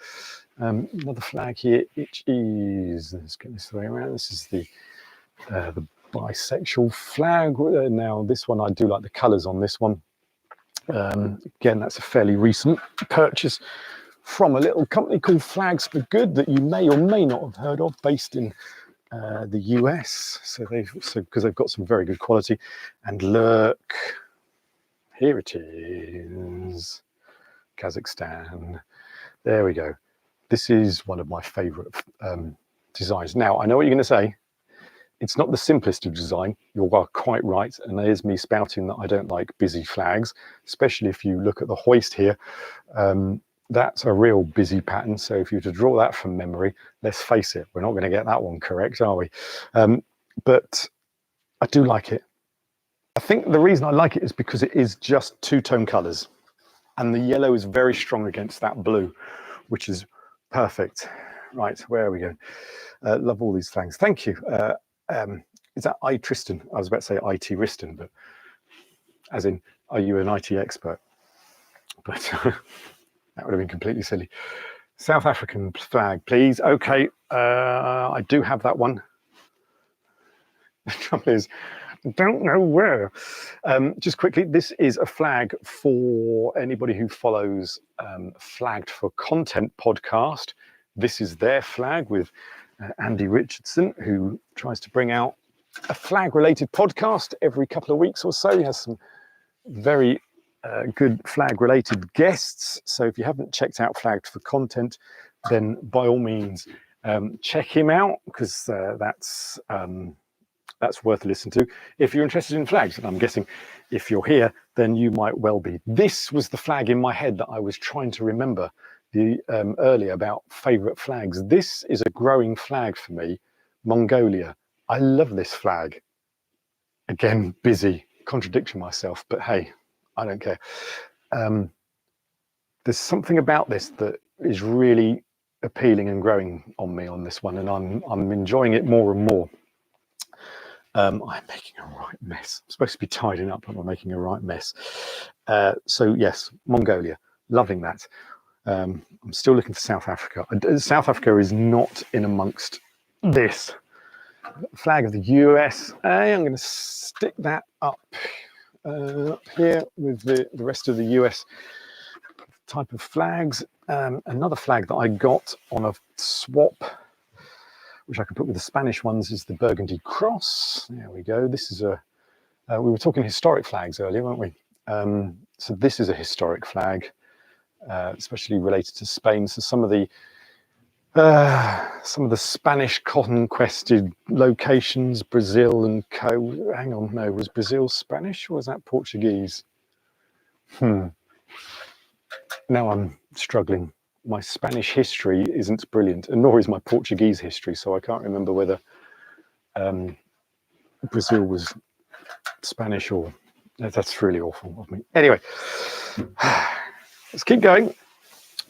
Another flag here, which is, let's get this the way around. This is the bisexual flag. Now, this one, I do like the colours on this one. Again, that's a fairly recent purchase from a little company called Flags for Good that you may or may not have heard of, based in the US. So because they've got some very good quality. And look, here it is, Kazakhstan. There we go. This is one of my favorite designs. Now, I know what you're going to say. It's not the simplest of design. You are quite right. And there's me spouting that I don't like busy flags, especially if you look at the hoist here. That's a real busy pattern. So if you were to draw that from memory, let's face it, we're not going to get that one correct, are we? But I do like it. I think the reason I like it is because it is just two-tone colours, and the yellow is very strong against that blue, which is perfect. Right, where are we going? Love all these flags. Thank you. Is that I Tristan? I was about to say IT Riston, but as in, are you an IT expert? But that would have been completely silly. South African flag, please. Okay, I do have that one. The trouble is, I don't know where. Just quickly, this is a flag for anybody who follows Flagged for Content podcast. This is their flag with Andy Richardson, who tries to bring out a flag-related podcast every couple of weeks or so. He has some very good flag-related guests. So if you haven't checked out Flagged for Content, then by all means check him out, because that's worth a listen to. If you're interested in flags, and I'm guessing if you're here, then you might well be. This was the flag in my head that I was trying to remember earlier about favourite flags. This is a growing flag for me, Mongolia. I love this flag. Again, busy, contradicting myself, but hey, I don't care. There's something about this that is really appealing and growing on me on this one, and I'm enjoying it more and more. I'm making a right mess. I'm supposed to be tidying up, but I'm making a right mess. So yes, Mongolia, loving that. I'm still looking for South Africa. South Africa is not in amongst this. Flag of the US. I'm going to stick that up here with the rest of the US type of flags. Another flag that I got on a swap, which I can put with the Spanish ones, is the Burgundy Cross. There we go. This is we were talking historic flags earlier, weren't we? So this is a historic flag, especially related to Spain. So some of the Spanish conquested locations, Brazil and co. Hang on, no, was Brazil Spanish or was that Portuguese? Now I'm struggling. My Spanish history isn't brilliant, and nor is my Portuguese history, so I can't remember whether Brazil was Spanish or... That's really awful of me. Anyway, let's keep going.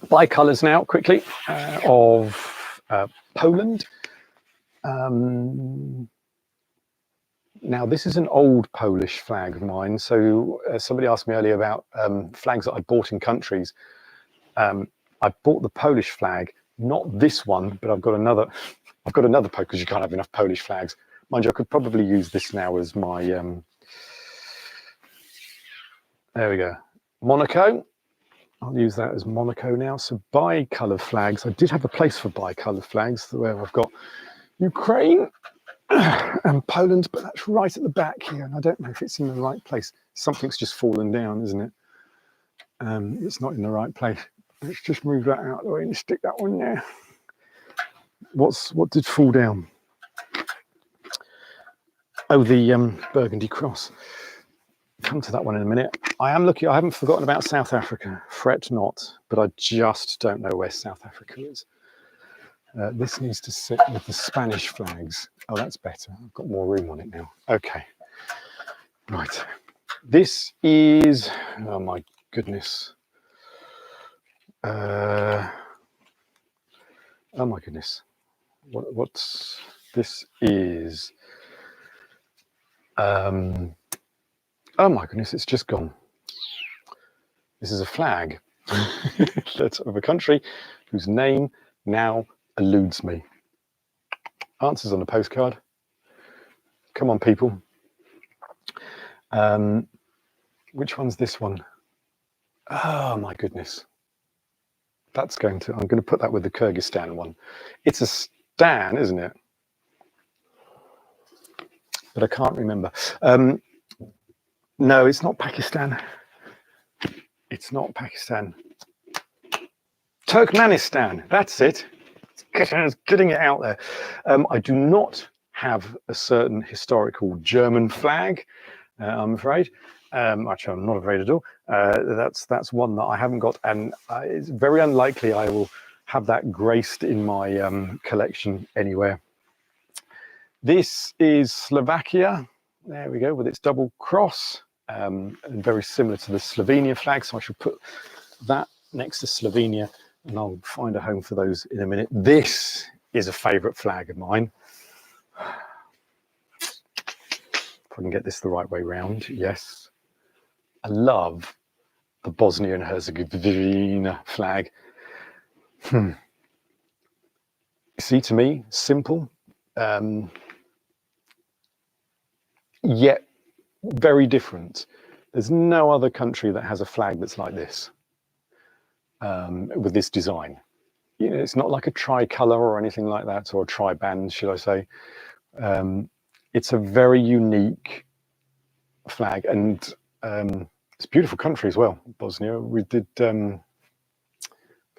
Bicolours now, quickly, of Poland. Now, this is an old Polish flag of mine. So somebody asked me earlier about flags that I bought in countries. I bought the Polish flag, not this one, but I've got another because you can't have enough Polish flags. Mind you, I could probably use this now as my, there we go, Monaco. I'll use that as Monaco now. So bicolour flags. I did have a place for bicolour flags where I've got Ukraine and Poland, but that's right at the back here, and I don't know if it's in the right place. Something's just fallen down, isn't it? It's not in the right place. Let's just move that out of the way and stick that one there. What did fall down? Oh, the Burgundy Cross. Come to that one in a minute. I haven't forgotten about South Africa. Fret not, but I just don't know where South Africa is. This needs to sit with the Spanish flags. Oh, that's better. I've got more room on it now. Okay. Right. This is, oh my goodness. Oh my goodness. What's this is? Oh my goodness, it's just gone. This is a flag that's of a country whose name now eludes me. Answers on a postcard. Come on, people. Which one's this one? Oh my goodness. I'm going to put that with the Kyrgyzstan one. It's a stan, isn't it? But I can't remember. No, it's not Pakistan. It's not Pakistan. Turkmenistan, that's it. It's getting it out there. I do not have a certain historical German flag, I'm afraid. Actually, I'm not afraid at all. That's one that I haven't got, and it's very unlikely I will have that graced in my collection anywhere. This is Slovakia. There we go, with its double cross, and very similar to the Slovenia flag. So I should put that next to Slovenia, and I'll find a home for those in a minute. This is a favourite flag of mine. If I can get this the right way round, yes. I love the Bosnia and Herzegovina flag. See, to me, simple, yet very different. There's no other country that has a flag that's like this, with this design. You know, it's not like a tricolour or anything like that, or a tri-band, should I say. It's a very unique flag, and it's a beautiful country as well, Bosnia. We did the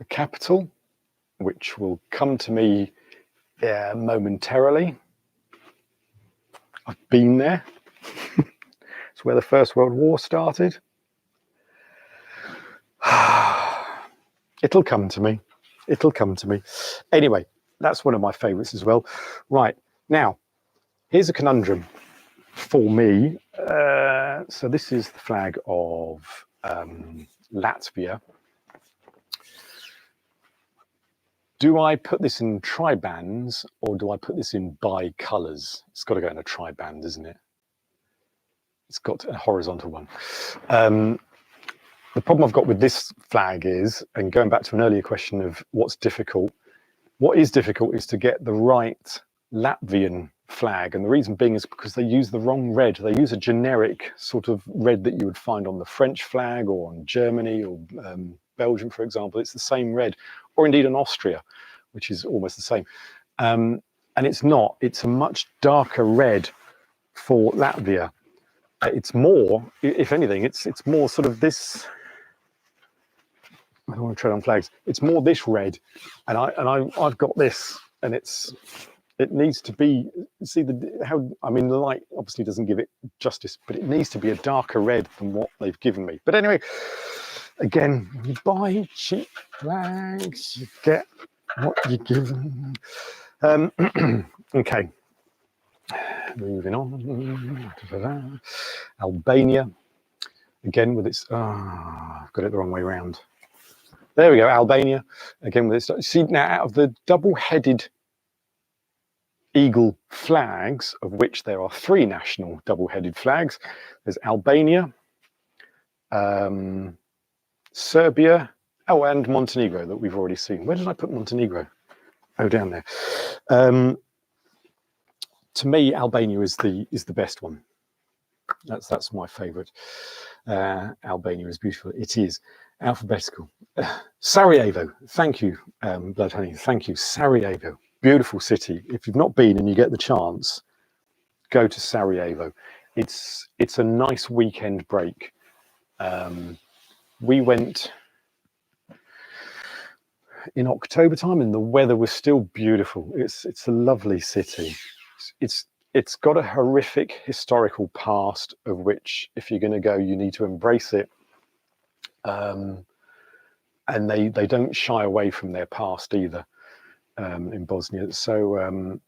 capital, which will come to me momentarily. I've been there. It's where the First World War started. It'll come to me. It'll come to me. Anyway, that's one of my favourites as well. Right, now, here's a conundrum for me. So this is the flag of Latvia. Do I put this in tri-bands, or do I put this in bi-colours? It's got to go in a tri-band, isn't it? It's got a horizontal one. The problem I've got with this flag is, and going back to an earlier question of what's difficult, what is difficult is to get the right Latvian flag. And the reason being is because they use the wrong red. They use a generic sort of red that you would find on the French flag or on Germany or Belgium, for example. It's the same red, or indeed in Austria, which is almost the same. And it's not. It's a much darker red for Latvia. It's more, if anything, it's more sort of this. I don't want to tread on flags. It's more this red, and I've got this, and it needs to be. See how I mean, the light obviously doesn't give it justice, but it needs to be a darker red than what they've given me. But anyway, again, when you buy cheap flags, you get what you're given. Okay, moving on. Albania, again with its. I've got it the wrong way around. There we go, Albania, again with its. See, now out of the double-headed eagle flags, of which there are 3 national double-headed flags, there's Albania, Serbia, and Montenegro that we've already seen. Where did I put Montenegro? Oh, down there. To me, Albania is the best one. That's my favourite. Albania is beautiful. It is alphabetical. Sarajevo. Thank you, Blood Honey. Thank you, Sarajevo. Beautiful city. If you've not been and you get the chance, go to Sarajevo. It's a nice weekend break. We went in October time, and the weather was still beautiful. It's a lovely city. It's got a horrific historical past, of which, if you're going to go, you need to embrace it. And they don't shy away from their past either in Bosnia. So,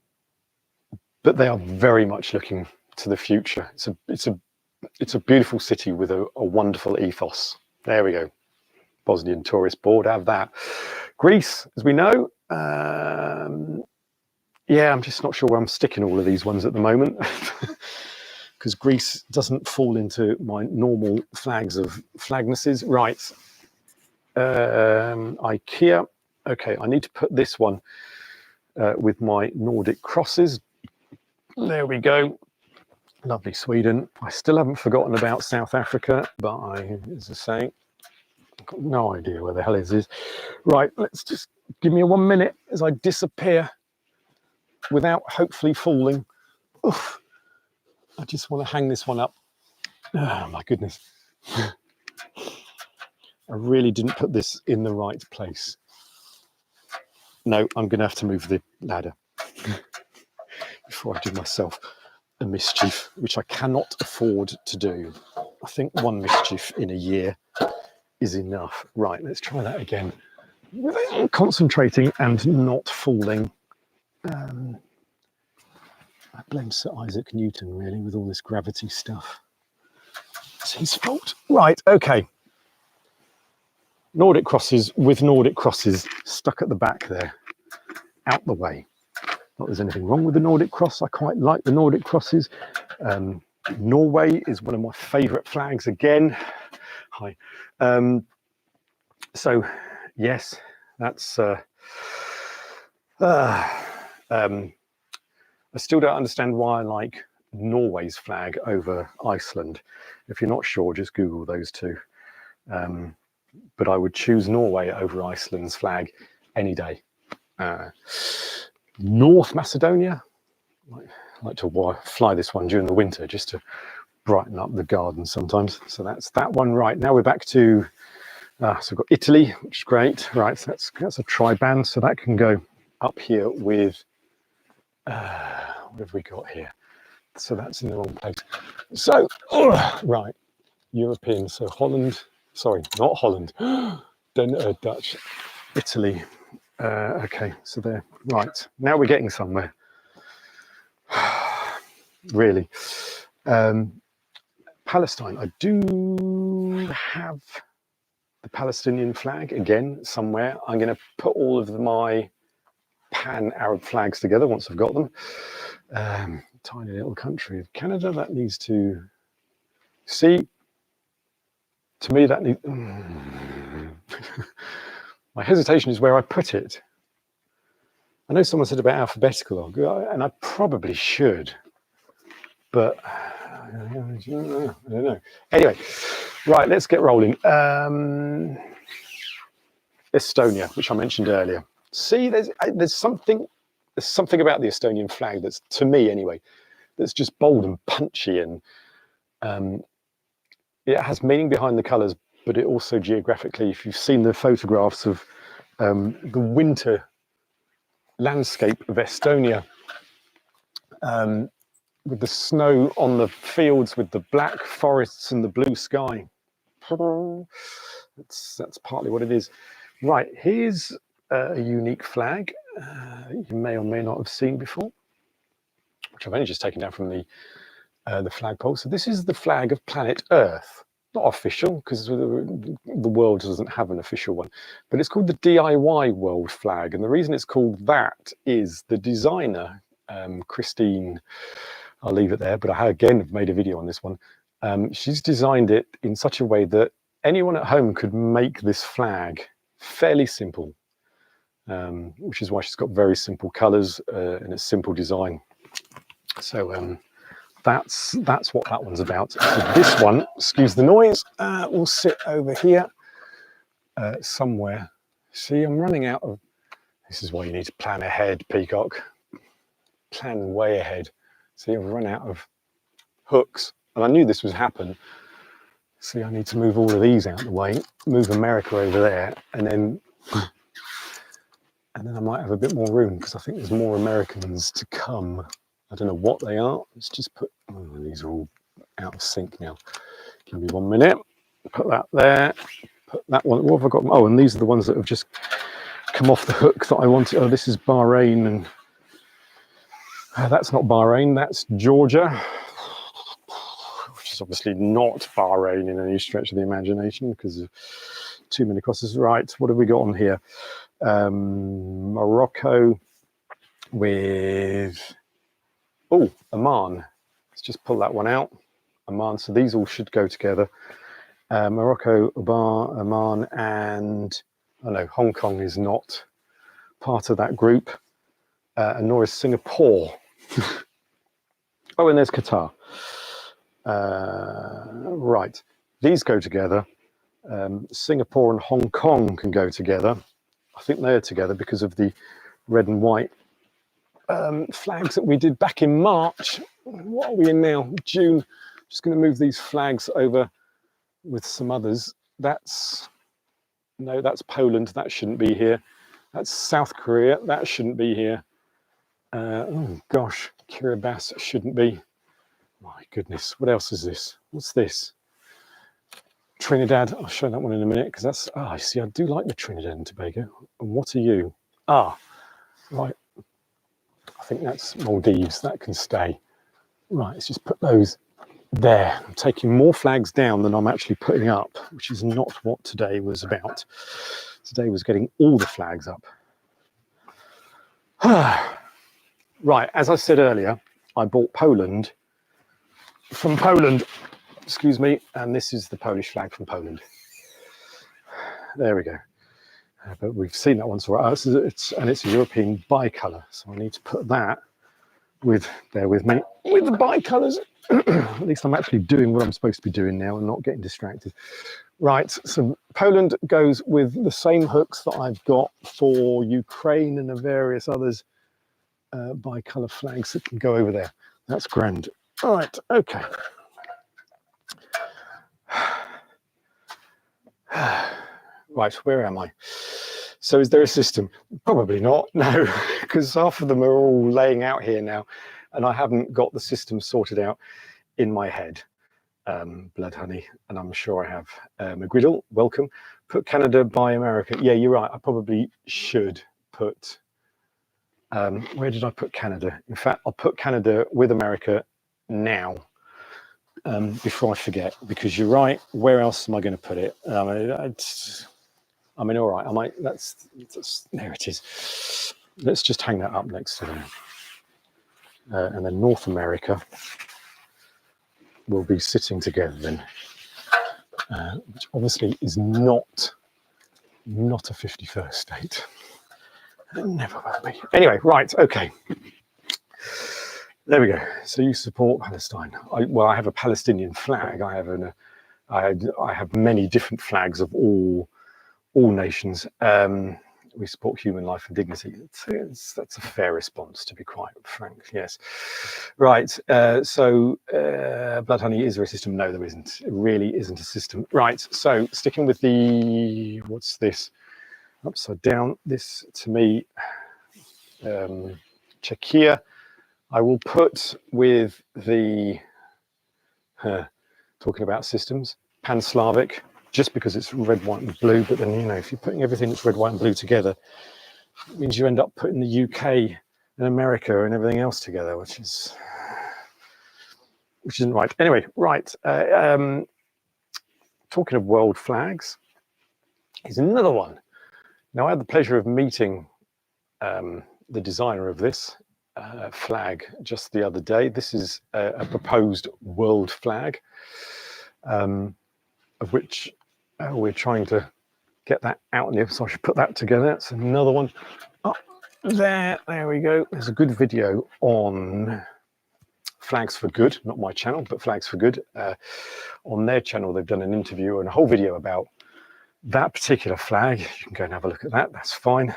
but they are very much looking to the future. It's a beautiful city with a wonderful ethos. There we go. Bosnian Tourist Board, have that. Greece, as we know. Yeah, I'm just not sure where I'm sticking all of these ones at the moment, because Greece doesn't fall into my normal flags of flagnesses. Right. IKEA. Okay, I need to put this one with my Nordic crosses. There we go. Lovely Sweden. I still haven't forgotten about South Africa, but as I say, I've got no idea where the hell it is. Right, let's just give me 1 minute as I disappear without hopefully falling. Oof. I just want to hang this one up. Oh my goodness. I really didn't put this in the right place. No, I'm going to have to move the ladder before I do myself a mischief, which I cannot afford to do. I think 1 mischief in a year is enough. Right, let's try that again. Concentrating and not falling. I blame Sir Isaac Newton, really, with all this gravity stuff. It's his fault. Right, okay. Nordic crosses with Nordic crosses stuck at the back there, out the way. Not there's anything wrong with the Nordic cross. I quite like the Nordic crosses. Norway is one of my favourite flags again. Hi. So, yes, that's... I still don't understand why I like Norway's flag over Iceland. If you're not sure, just Google those two. But I would choose Norway over Iceland's flag any day. North Macedonia, I like to fly this one during the winter just to brighten up the garden sometimes. So that's that one. Right, now we're back to, so we've got Italy, which is great. Right, so that's a tri-band, so that can go up here with, what have we got here? So that's in the wrong place. So, right, European, so Holland, sorry, not Holland, Dutch, Italy. Okay, so there, right, now we're getting somewhere. Really. Palestine, I do have the Palestinian flag again somewhere. I'm going to put all of my pan-Arab flags together once I've got them. Tiny little country of Canada, that needs to see. To me, that needs. My hesitation is where I put it. I know someone said about alphabetical, and I probably should, but I don't know. Anyway, right, let's get rolling. Estonia, which I mentioned earlier. See, there's something about the Estonian flag that's, to me anyway, that's just bold and punchy, and it has meaning behind the colours, but it also geographically, if you've seen the photographs of the winter landscape of Estonia, with the snow on the fields, with the black forests and the blue sky, that's partly what it is. Right, here's a unique flag you may or may not have seen before, which I've only just taken down from the flagpole. So this is the flag of planet Earth. Not official, because the world doesn't have an official one, but it's called the DIY world flag. And the reason it's called that is the designer, Christine, I'll leave it there, but I again have made a video on this one. She's designed it in such a way that anyone at home could make this flag fairly simple, which is why she's got very simple colors and a simple design. So that's what that one's about. So this one, excuse the noise, will sit over here somewhere. See, I'm running out of, this is why you need to plan ahead, Peacock. Plan way ahead. See, I've run out of hooks, and I knew this would happen. See, I need to move all of these out of the way, move America over there, and then I might have a bit more room, because I think there's more Americans to come. I don't know what they are. Let's just put, oh, these are all out of sync now. Give me 1 minute. Put that there. Put that one. What have I got? Oh, and these are the ones that have just come off the hook that I wanted. Oh, this is Bahrain, and that's not Bahrain. That's Georgia, which is obviously not Bahrain in any stretch of the imagination because of too many crosses. Right. What have we got on here? Morocco with. Oh, Oman. Let's just pull that one out. Oman. So these all should go together. Morocco, Oman, and I know Hong Kong is not part of that group, and nor is Singapore. Oh, and there's Qatar. Right. These go together. Singapore and Hong Kong can go together. I think they're together because of the red and white flags that we did back in March. What are we in now? June. Just going to move these flags over with some others. That's Poland. That shouldn't be here. That's South Korea. That shouldn't be here. Oh gosh, Kiribati shouldn't be. My goodness, what else is this? What's this? Trinidad. I'll show that one in a minute because that's. Ah, I see. I do like the Trinidad and Tobago. And what are you? Ah, right. I think that's Maldives, that can stay. Right, let's just put those there. I'm taking more flags down than I'm actually putting up, which is not what today was about. Today was getting all the flags up. Right, as I said earlier, I bought Poland from Poland, excuse me, and this is the Polish flag from Poland. There we go. But we've seen that one, so it's a European bicolour, so I need to put that with, bear with me, with the bicolours. At least I'm actually doing what I'm supposed to be doing now and not getting distracted. Right, so Poland goes with the same hooks that I've got for Ukraine and the various others bicolour flags that can go over there. That's grand. All right, okay. Right, where am I? So is there a system? Probably not, no, because half of them are all laying out here now and I haven't got the system sorted out in my head. Blood honey, and I'm sure I have. McGriddle, welcome. Put Canada by America. Yeah, you're right, I probably should put, where did I put Canada? In fact, I'll put Canada with America now. Before I forget, because you're right, where else am I going to put it? I mean, all right, I might, that's there it is. Let's just hang that up next to them. And then North America will be sitting together then, which obviously is not a 51st state. It never will be. Anyway, right, okay. There we go. So you support Palestine. Well, I have a Palestinian flag. I have many different flags of all nations. We support human life and dignity. That's a fair response, to be quite frank. Yes. Right. So blood honey, is there a system? No, there isn't. It really isn't a system. Right. So sticking with the, what's this? Upside down. This to me, Czechia. I will put with the, talking about systems, Pan-Slavic, just because it's red, white and blue, but then, you know, if you're putting everything that's red, white and blue together, it means you end up putting the UK and America and everything else together, which isn't right. Anyway, right, talking of world flags, here's another one. Now, I had the pleasure of meeting the designer of this, flag just the other day. This is a proposed world flag, of which we're trying to get that out there, so I should put that together. That's another one up there. There we go. There's a good video on Flags for Good, not my channel, but Flags for Good. On their channel, they've done an interview and a whole video about that particular flag. You can go and have a look at that. That's fine.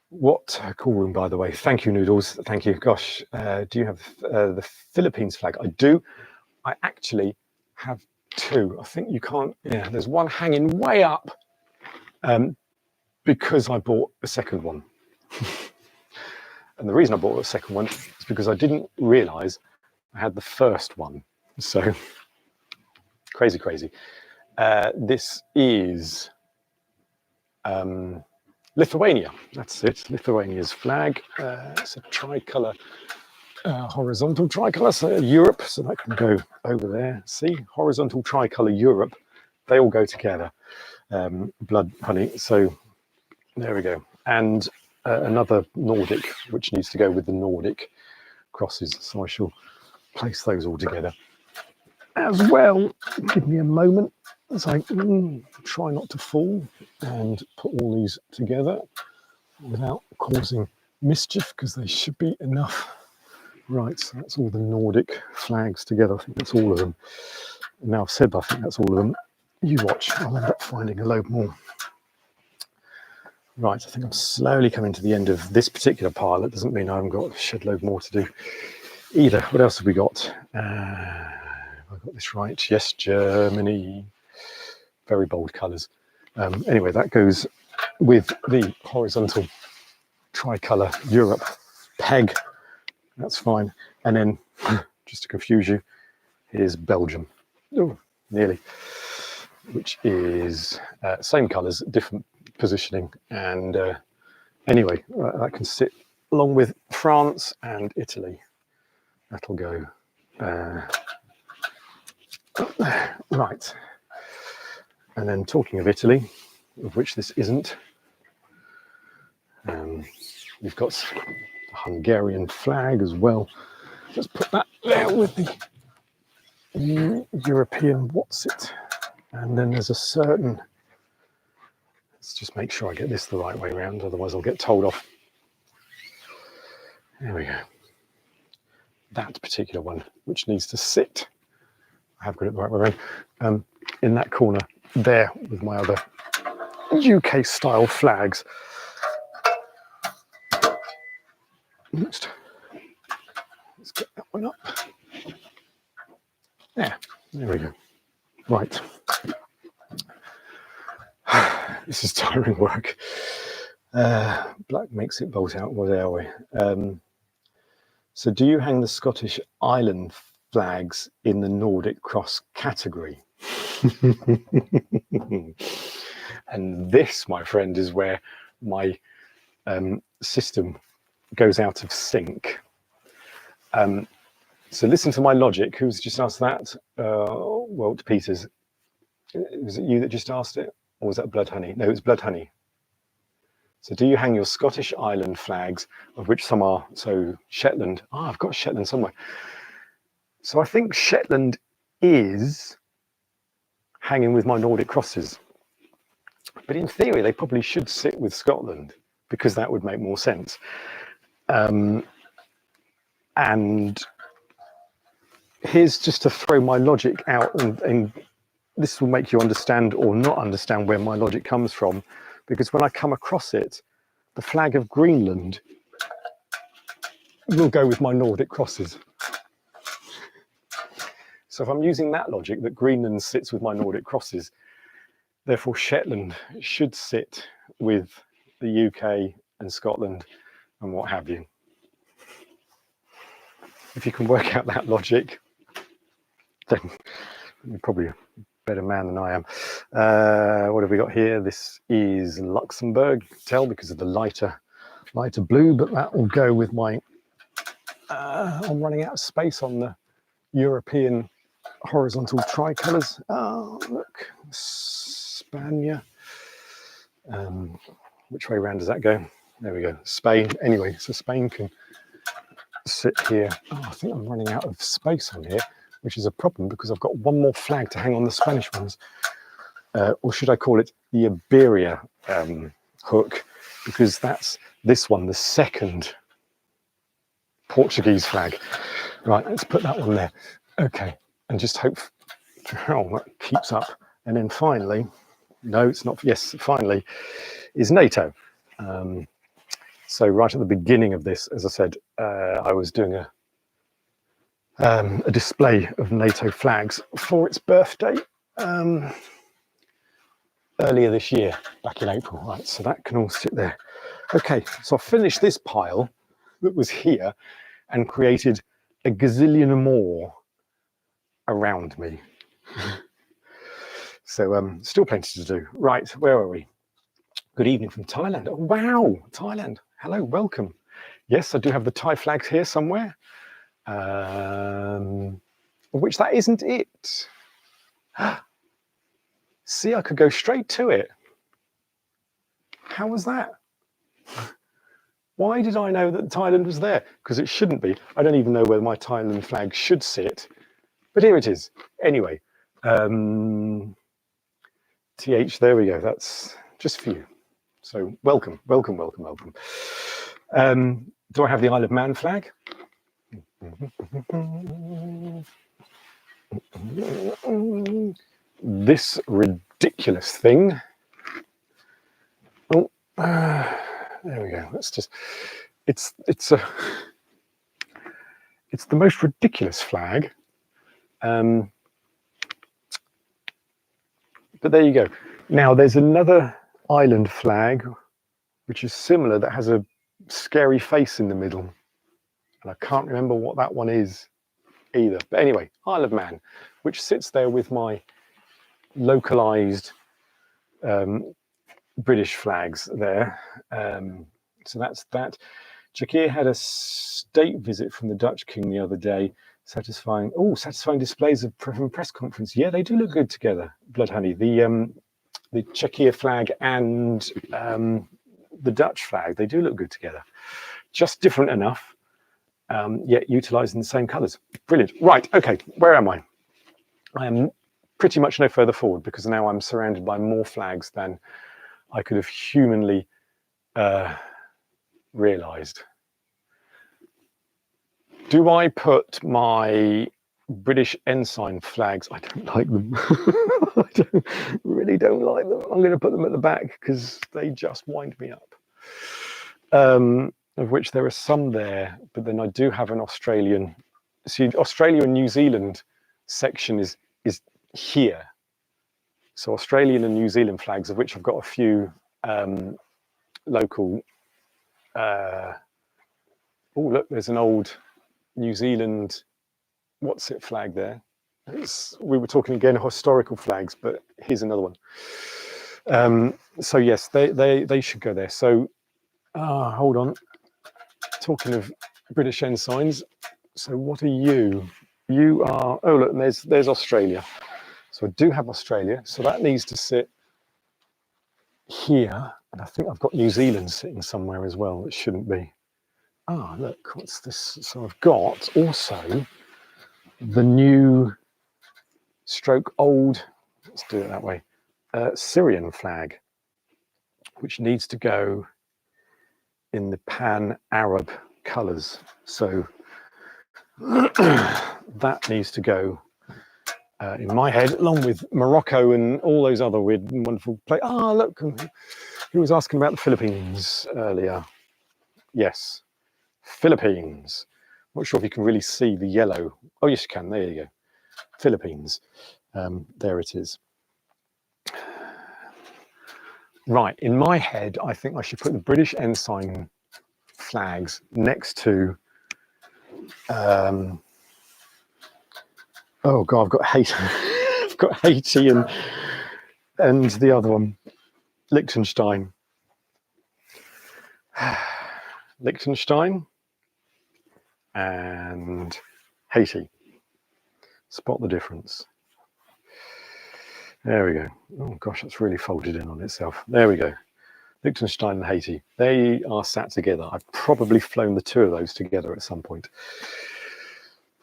What cool room, by the way. Thank you, Noodles. Thank you. Gosh, do you have the Philippines flag? I do. I actually have two. I think you can't. Yeah, there's one hanging way up because I bought a second one. And the reason I bought a second one is because I didn't realize I had the first one. So crazy. This is Lithuania, that's it, Lithuania's flag. It's a tricolour, horizontal tricolour, so Europe, so that can go over there. See, horizontal tricolour Europe, they all go together, blood honey, so there we go. And another Nordic, which needs to go with the Nordic crosses, so I shall place those all together. As well, give me a moment as I try not to fall and put all these together without causing mischief, because they should be enough. Right, so that's all the Nordic flags together. I think that's all of them. Now I've said I think that's all of them. You watch, I'll end up finding a load more. Right, I think I'm slowly coming to the end of this particular pile. That doesn't mean I haven't got a shed load more to do either. What else have we got? I got this right. Yes, Germany. Very bold colours. Anyway, that goes with the horizontal tricolour Europe peg. That's fine. And then, just to confuse you, here's Belgium. Oh, nearly. Which is same colours, different positioning and Anyway, that can sit along with France and Italy. That'll go. Right. And then talking of Italy, of which this isn't, we've got the Hungarian flag as well. Let's put that there with the European what's it. And then there's a certain, let's just make sure I get this the right way around, otherwise I'll get told off. There we go. That particular one, which needs to sit, I have got it the right way around, in that corner there with my other UK style flags. Next, let's get that one up. Yeah, there we go. Right. This is tiring work. Black makes it bolt out, what are we? So do you hang the Scottish Island flags in the Nordic cross category? And this, my friend, is where my system goes out of sync. So listen to my logic. Who's just asked that? Well, to Peters. Was it you that just asked it? Or was that Blood Honey? No, it's Blood Honey. So do you hang your Scottish Island flags, of which some are, so Shetland. Ah, I've got Shetland somewhere. So I think Shetland is hanging with my Nordic crosses. But in theory, they probably should sit with Scotland, because that would make more sense. And here's just to throw my logic out, and this will make you understand or not understand where my logic comes from, because when I come across it, the flag of Greenland will go with my Nordic crosses. So if I'm using that logic, that Greenland sits with my Nordic crosses, therefore Shetland should sit with the UK and Scotland and what have you. If you can work out that logic, then you're probably a better man than I am. What have we got here? This is Luxembourg, you can tell because of the lighter blue, but that will go with my, I'm running out of space on the European horizontal tricolours. Oh, look, Spania. Which way around does that go? There we go, Spain. Anyway, so Spain can sit here. Oh, I think I'm running out of space on here, which is a problem because I've got one more flag to hang on the Spanish ones. Or should I call it the Iberia hook, because that's this one, the second Portuguese flag. Right, let's put that one there. Okay, and just hope that keeps up. And then finally, no, it's not, yes, finally, is NATO. So right at the beginning of this, as I said, I was doing a display of NATO flags for its birthday earlier this year, back in April. Right, so that can all sit there. Okay, so I finished this pile that was here and created a gazillion more around me. So still plenty to do. Right, where are we? Good evening from Thailand. Oh, wow, Thailand. Hello, welcome. Yes, I do have the Thai flags here somewhere. Which that isn't it. See, I could go straight to it. How was that? Why did I know that Thailand was there? Because it shouldn't be. I don't even know where my Thailand flag should sit. But here it is. Anyway, TH, there we go. That's just for you. So welcome, welcome, welcome, welcome. Do I have the Isle of Man flag? This ridiculous thing. Oh, there we go. Let's just. It's the most ridiculous flag. But there you go. Now there's another island flag which is similar, that has a scary face in the middle, and I can't remember what that one is either. But anyway, Isle of Man, which sits there with my localized British flags there. So that's that. Czechia had a state visit from the Dutch king the other day, satisfying displays from a press conference. Yeah, they do look good together, Bloodhoney. The Czechia flag and the Dutch flag, they do look good together. Just different enough, yet utilising the same colours. Brilliant. Right, okay, where am I? I am pretty much no further forward because now I'm surrounded by more flags than I could have humanly realised. Do I put my British ensign flags? I don't like them. I really don't like them. I'm going to put them at the back because they just wind me up. Of which there are some there, but then I do have an Australian. See, Australia and New Zealand section is here. So Australian and New Zealand flags, of which I've got a few local. Oh, look, there's an old New Zealand, what's it flag there? We were talking again historical flags, but here's another one. So yes, they should go there. So hold on. Talking of British ensigns, so what are you? You are, oh look, there's Australia. So I do have Australia, so that needs to sit here. And I think I've got New Zealand sitting somewhere as well. It shouldn't be. Ah, look, what's this? So I've got also the new stroke old, let's do it that way, Syrian flag, which needs to go in the pan-Arab colours. So that needs to go in my head, along with Morocco and all those other weird and wonderful places. Ah, look, who was asking about the Philippines earlier? Yes, Philippines. Not sure if you can really see the yellow. Oh, yes, you can. There you go. Philippines. There it is. Right, in my head, I think I should put the British ensign flags next to, oh God, I've got Haiti, I've got Haiti and the other one, Liechtenstein. Liechtenstein and Haiti. Spot the difference. There we go. Oh gosh, that's really folded in on itself. There we go. Liechtenstein and Haiti. They are sat together. I've probably flown the two of those together at some point.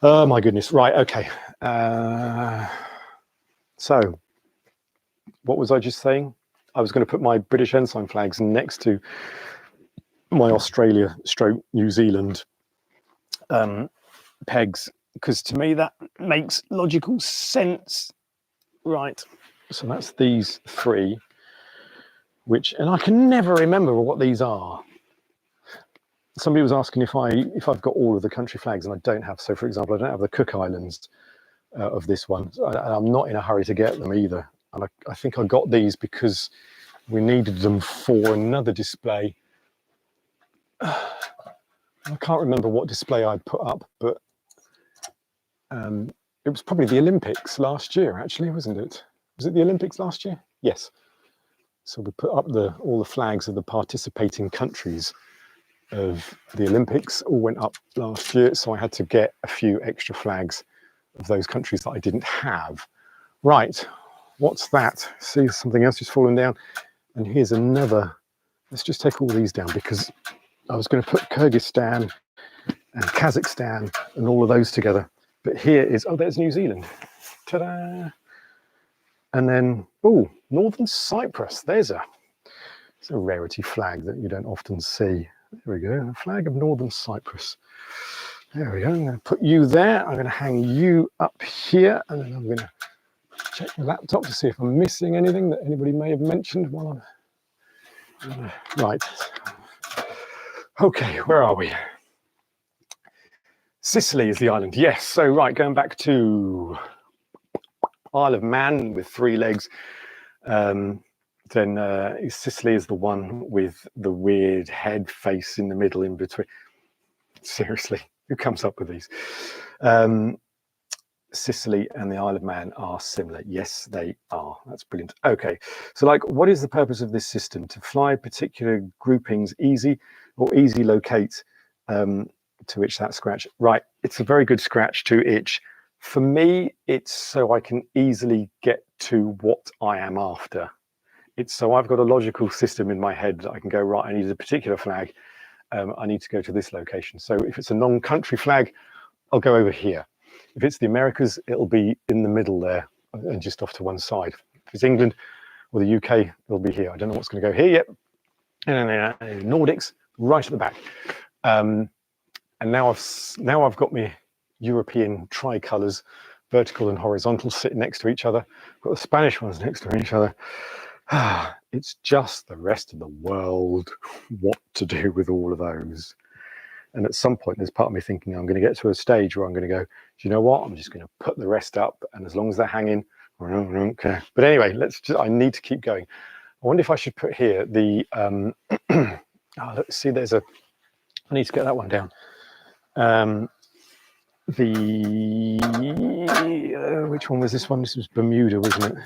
Oh my goodness. Right, okay. So, what was I just saying? I was going to put my British ensign flags next to my Australia / New Zealand pegs, because to me that makes logical sense. Right. So that's these three, and I can never remember what these are. Somebody was asking if I've got all of the country flags, and I don't have. So, for example, I don't have the Cook Islands of this one. I'm not in a hurry to get them either. And I think I got these because we needed them for another display. I can't remember what display I put up, but it was probably the Olympics last year, actually, wasn't it? Was it the Olympics last year? Yes. So we put up all the flags of the participating countries of the Olympics, all went up last year. So I had to get a few extra flags of those countries that I didn't have. Right, what's that? See, something else just fallen down. And here's another. Let's just take all these down because I was going to put Kyrgyzstan and Kazakhstan and all of those together. But here is, oh, there's New Zealand. Ta-da! And then, oh, Northern Cyprus. It's a rarity flag that you don't often see. There we go, a flag of Northern Cyprus. There we go, I'm going to put you there. I'm going to hang you up here, and then I'm going to check the laptop to see if I'm missing anything that anybody may have mentioned while I'm... Right. Okay, where are we? Sicily is the island, yes. So, right, going back to Isle of Man with 3 legs. Then Sicily is the one with the weird head face in the middle in between. Seriously, who comes up with these? Sicily and the Isle of Man are similar. Yes, they are. That's brilliant. Okay, so like, what is the purpose of this system? To fly particular groupings easy or easy locate to itch that scratch? Right, it's a very good scratch to itch. For me, it's so I can easily get to what I am after. It's so I've got a logical system in my head that I can go, right, I need a particular flag. I need to go to this location. So if it's a non-country flag, I'll go over here. If it's the Americas, it'll be in the middle there and just off to one side. If it's England or the UK, it'll be here. I don't know what's going to go here yet. Nordics, right at the back. And now I've got my European tricolours, vertical and horizontal, sitting next to each other. I've got the Spanish ones next to each other. It's just the rest of the world what to do with all of those. And at some point, there's part of me thinking I'm going to get to a stage where I'm going to go, do you know what? I'm just going to put the rest up, and as long as they're hanging, I don't care. But anyway, I need to keep going. I wonder if I should put here the, let's see, I need to get that one down. Which one was this one? This was Bermuda, wasn't it?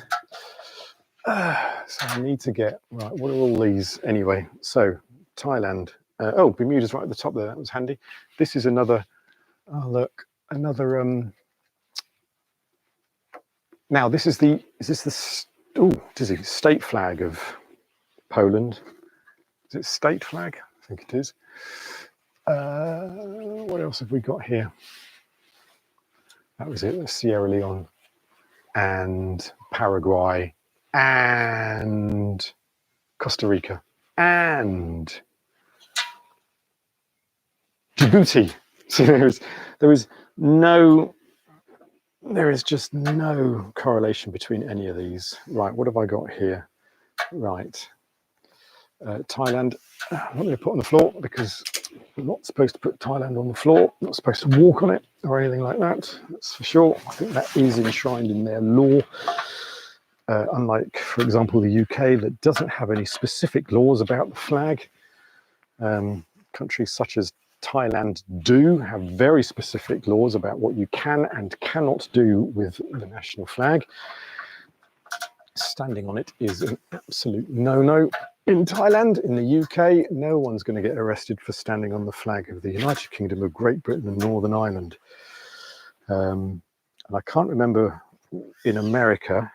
So I need to get, right, what are all these anyway? So Thailand. Bermuda's right at the top there. That was handy. This is another, now this is the state flag of Poland. Is it state flag? I think it is. What else have we got here? That was it, Sierra Leone and Paraguay and Costa Rica and Djibouti. So there is just no correlation between any of these. Right, what have I got here? Right, Thailand. I'm not going to put on the floor because I'm not supposed to put Thailand on the floor. I'm not supposed to walk on it or anything like that. That's for sure. I think that is enshrined in their law. Unlike, for example, the UK, that doesn't have any specific laws about the flag. Countries such as Thailand do have very specific laws about what you can and cannot do with the national flag. Standing on it is an absolute no-no. In Thailand, in the UK, no one's going to get arrested for standing on the flag of the United Kingdom of Great Britain and Northern Ireland. And I can't remember in America,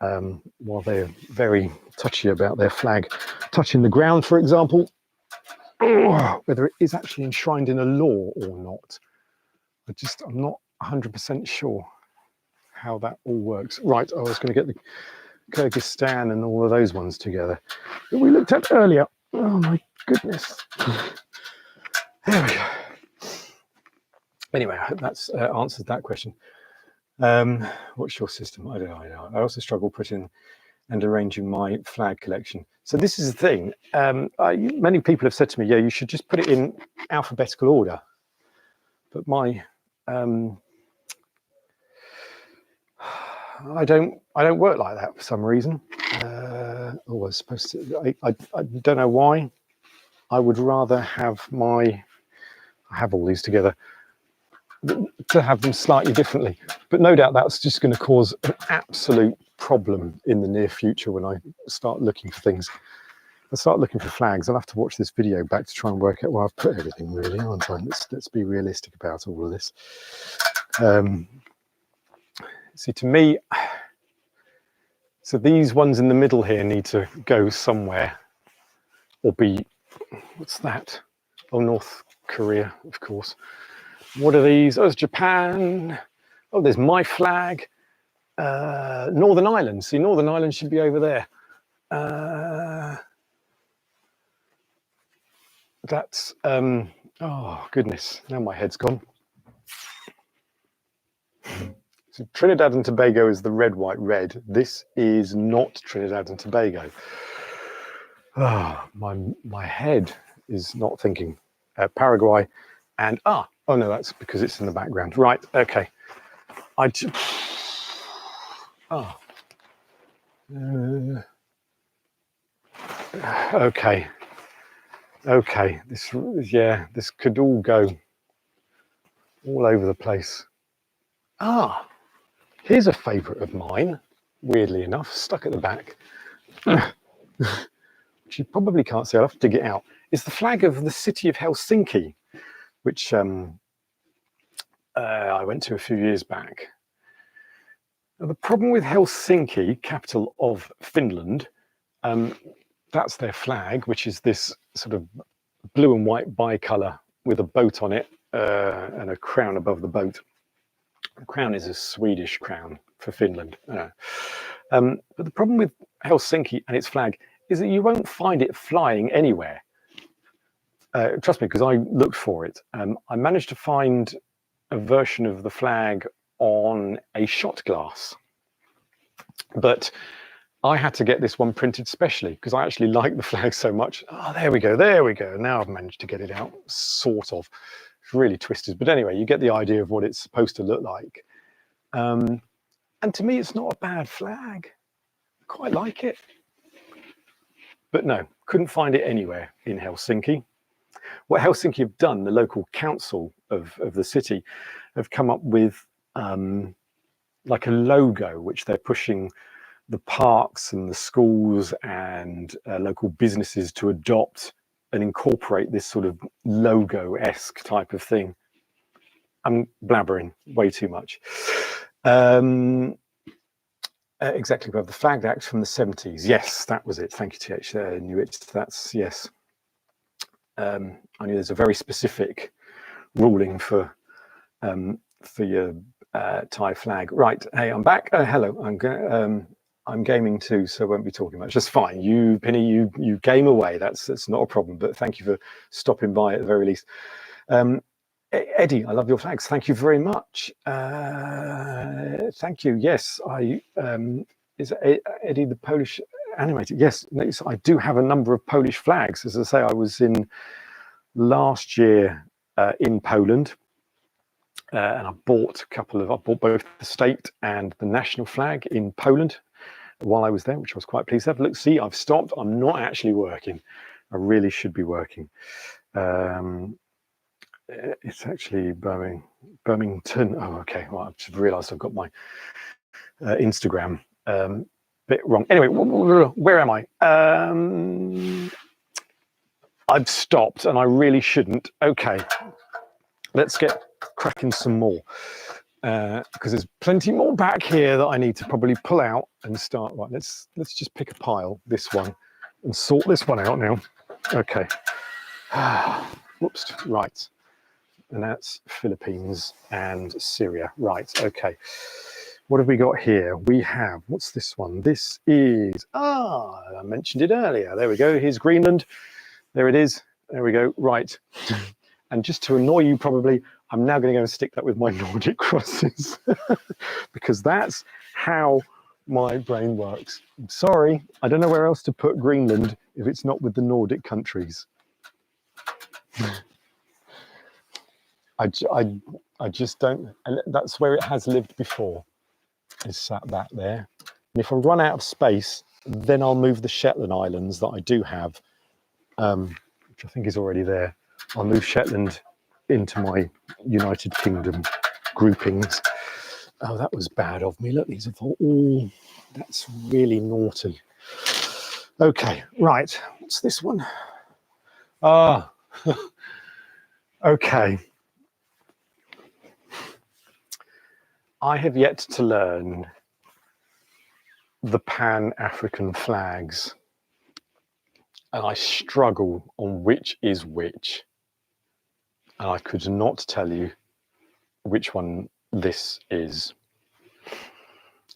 while they're very touchy about their flag touching the ground, for example, whether it is actually enshrined in a law or not. I'm not 100% sure how that all works. Right, I was going to get the Kyrgyzstan and all of those ones together that we looked at earlier. Oh my goodness. There we go. Anyway, I hope that's answered that question. What's your system? I don't know. I also struggle putting and arranging my flag collection. So this is the thing. Many people have said to me, yeah, you should just put it in alphabetical order. But I don't work like that for some reason. I was supposed to. I don't know why. I would rather have I have all these together, to have them slightly differently. But no doubt that's just going to cause an absolute problem in the near future when I start looking for things. I start looking for flags. I'll have to watch this video back to try and work out where I've put everything, really, aren't I? Let's be realistic about all of this. See, to me, so these ones in the middle here need to go somewhere or be, what's that? Oh, North Korea, of course. What are these? Oh, it's Japan. Oh, there's my flag. Northern Ireland. See, Northern Ireland should be over there. That's, oh, goodness. Now my head's gone. So Trinidad and Tobago is the red, white, red. This is not Trinidad and Tobago. Oh, my head is not thinking. Paraguay and, oh no, that's because it's in the background. Right, okay. Okay. This could all go all over the place. Ah, here's a favourite of mine, weirdly enough, stuck at the back, which you probably can't see. I'll have to dig it out. It's the flag of the city of Helsinki, which I went to a few years back. Now, the problem with Helsinki, capital of Finland, that's their flag, which is this sort of blue and white bicolour with a boat on it and a crown above the boat. The crown is a Swedish crown for Finland. But the problem with Helsinki and its flag is that you won't find it flying anywhere. Trust me, because I looked for it. I managed to find a version of the flag on a shot glass, but I had to get this one printed specially because I actually like the flag so much. Oh, there we go, there we go. Now I've managed to get it out, sort of. It's really twisted, but anyway, you get the idea of what it's supposed to look like. And to me, it's not a bad flag. I quite like it. But no, couldn't find it anywhere in Helsinki. What Helsinki have done, the local council of the city, have come up with like a logo, which they're pushing the parks and the schools and local businesses to adopt and incorporate this sort of logo-esque type of thing. I'm blabbering way too much. Exactly, above the Flag Act from the 70s. Yes, that was it. Thank you, TH. I knew it. That's, yes. I knew there's a very specific ruling for your Thai flag. Right. Hey, I'm back. Hello. I'm gaming too, so I won't be talking much. That's fine. You, Penny, you game away. That's not a problem. But thank you for stopping by at the very least. Eddie, I love your flags. Thank you very much. Thank you. Yes, is Eddie the Polish animator? Yes, I do have a number of Polish flags. As I say, I was in last year in Poland, and I bought both the state and the national flag in Poland while I was there, which I was quite pleased to have. Look, see, I've stopped. I'm not actually working. I really should be working. It's actually Birmingham. Oh, okay. Well, I've just realised I've got my Instagram bit wrong. Anyway, where am I? I've stopped, and I really shouldn't. Okay, let's get cracking some more because there's plenty more back here that I need to probably pull out and start. Right, let's just pick a pile, this one, and sort this one out now. Okay. Whoops. Right. And that's Philippines and Syria. Right, okay. What have we got here? We have, what's this one? This is, I mentioned it earlier. There we go, here's Greenland. There it is, there we go, right. And just to annoy you probably, I'm now gonna go and stick that with my Nordic crosses because that's how my brain works. I'm sorry, I don't know where else to put Greenland if it's not with the Nordic countries. I just don't, and that's where it has lived before, is sat back there. And if I run out of space, then I'll move the Shetland Islands that I do have, which I think is already there. I'll move Shetland into my United Kingdom groupings. Oh, that was bad of me. Look, these are all, that's really naughty. Okay, right, what's this one? Okay. I have yet to learn the Pan-African flags, and I struggle on which is which. And I could not tell you which one this is.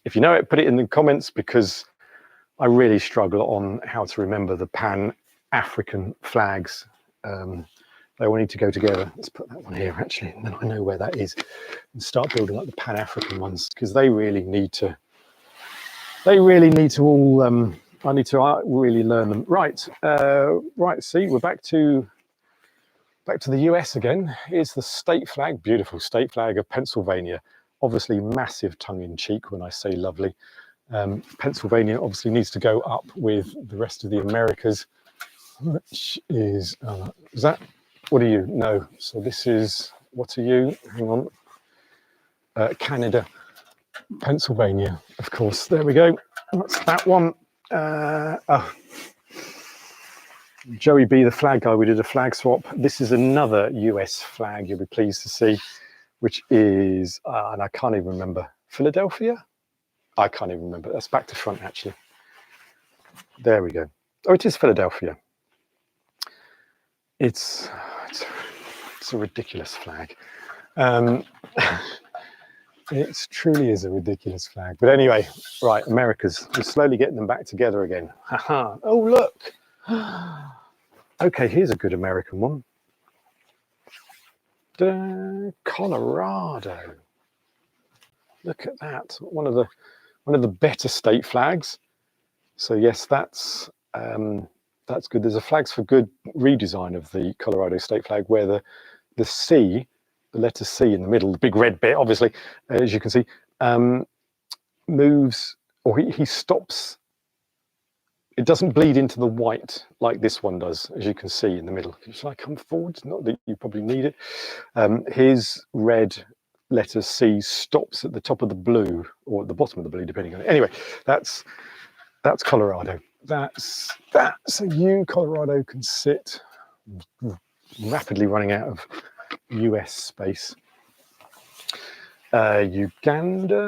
If you know it, put it in the comments because I really struggle on how to remember the Pan-African flags. They all need to go together. Let's put that one here actually, and then I know where that is, and start building up the Pan-African ones because they really need to all. I need to really learn them. Right, right. See, we're back to the US again. Here's the state flag, beautiful state flag of Pennsylvania. Obviously, massive tongue-in-cheek when I say lovely. Pennsylvania obviously needs to go up with the rest of the Americas, which is that. What do you know? So this is What are you? Hang on. Canada, Pennsylvania, of course. There we go. That's that one. Oh. Joey B, the flag guy, we did a flag swap. This is another US flag, you'll be pleased to see, which is, and I can't even remember, Philadelphia? I can't even remember. That's back to front, actually. There we go. Oh, it is Philadelphia. It's a ridiculous flag. It truly is a ridiculous flag. But anyway, right, Americas. We're slowly getting them back together again. Haha. Oh, look. Okay, here's a good American one. Colorado. Look at that. One of the better state flags. So yes, that's good. There's a Flags for Good redesign of the Colorado state flag where the C, the letter C in the middle, the big red bit, obviously, as you can see, moves, or he stops. It doesn't bleed into the white like this one does, as you can see in the middle. Shall I come forward? Not that you probably need it. His red letter C stops at the top of the blue, or at the bottom of the blue, depending on it. Anyway, that's Colorado. That's a U. Colorado can sit. Rapidly running out of US space. Uganda,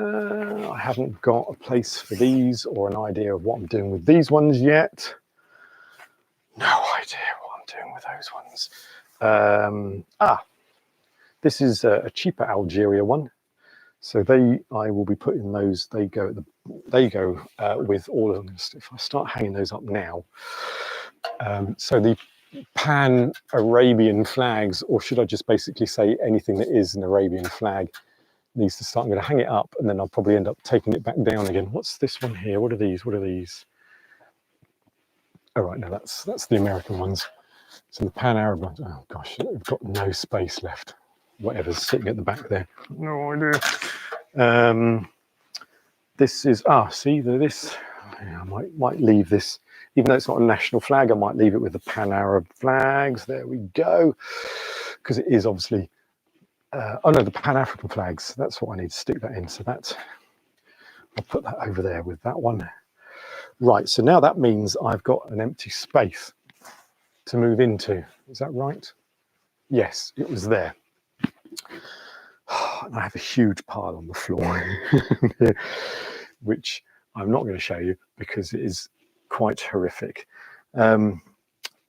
I haven't got a place for these or an idea of what I'm doing with these ones yet. No idea what I'm doing with those ones. This is a cheaper Algeria one. So I will be putting those, they go with all of them. If I start hanging those up now. So the Pan-Arabian flags, or should I just basically say anything that is an Arabian flag, needs to start. I'm going to hang it up and then I'll probably end up taking it back down again. What's this one here? What are these? What are these? Oh, right, no, that's the American ones. So the Pan-Arab ones, oh gosh, they've got no space left. Whatever's sitting at the back there. No idea. This is, see, this, I might leave this, even though it's not a national flag, I might leave it with the Pan-Arab flags. There we go. Because it is obviously, oh no, the Pan-African flags. That's what I need to stick that in. So I'll put that over there with that one. Right, so now that means I've got an empty space to move into. Is that right? Yes, it was there. And I have a huge pile on the floor, which I'm not going to show you because it is quite horrific.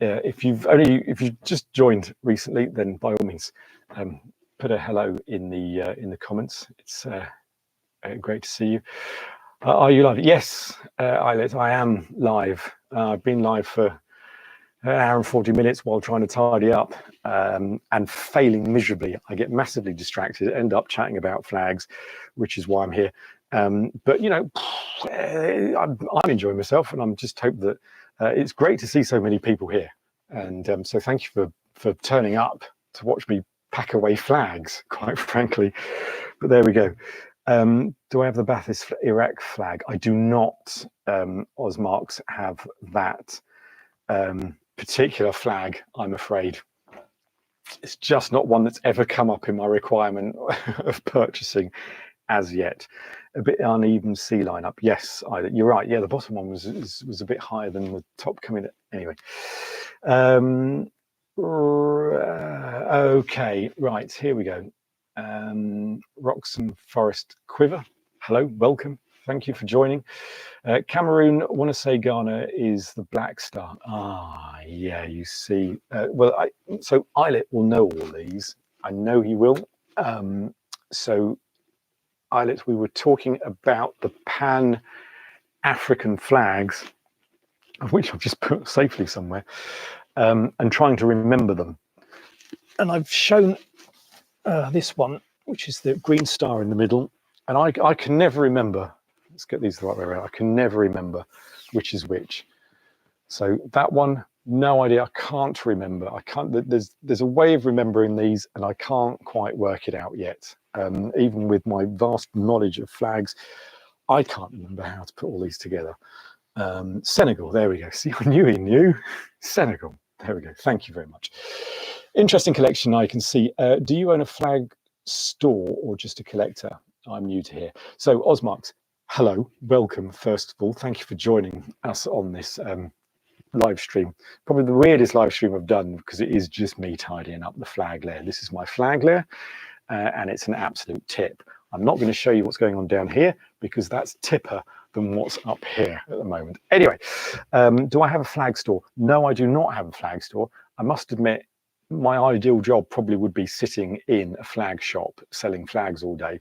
If you've just joined recently, then by all means, put a hello in the comments. It's great to see you. Are you live? Yes, Eilert, I am live. I've been live for an hour and 40 minutes while trying to tidy up and failing miserably. I get massively distracted, end up chatting about flags, which is why I'm here. But you know, I'm enjoying myself, and I'm just hope that it's great to see so many people here. And so thank you for turning up to watch me pack away flags, quite frankly. But there we go. Do I have the Ba'athist Iraq flag? I do not. Osmarks have that particular flag, I'm afraid. It's just not one that's ever come up in my requirement of purchasing as yet. A bit uneven C lineup. Yes, you're right. Yeah, the bottom one was a bit higher than the top coming. Anyway. Okay, right, here we go. Roxham Forest Quiver. Hello, welcome. Thank you for joining. Cameroon, want to say Ghana is the Black Star. Yeah, you see. So Eilert will know all these. I know he will. So Eilert, we were talking about the Pan-African flags, of which I've just put safely somewhere, and trying to remember them. And I've shown this one, which is the green star in the middle. And I can never remember. Let's get these the right way around. I can never remember which is which. So that one, no idea. I can't remember. I can't. There's a way of remembering these, and I can't quite work it out yet. Even with my vast knowledge of flags, I can't remember how to put all these together. Senegal. There we go. See, I knew he knew. Senegal. There we go. Thank you very much. Interesting collection, I can see. Do you own a flag store or just a collector? I'm new to here. So Osmarks, hello, welcome first of all. Thank you for joining us on this live stream. Probably the weirdest live stream I've done because it is just me tidying up the Flag Lair. This is my Flag Lair and it's an absolute tip. I'm not going to show you what's going on down here because that's tipper than what's up here at the moment. Anyway, do I have a flag store? No, I do not have a flag store. I must admit, my ideal job probably would be sitting in a flag shop selling flags all day.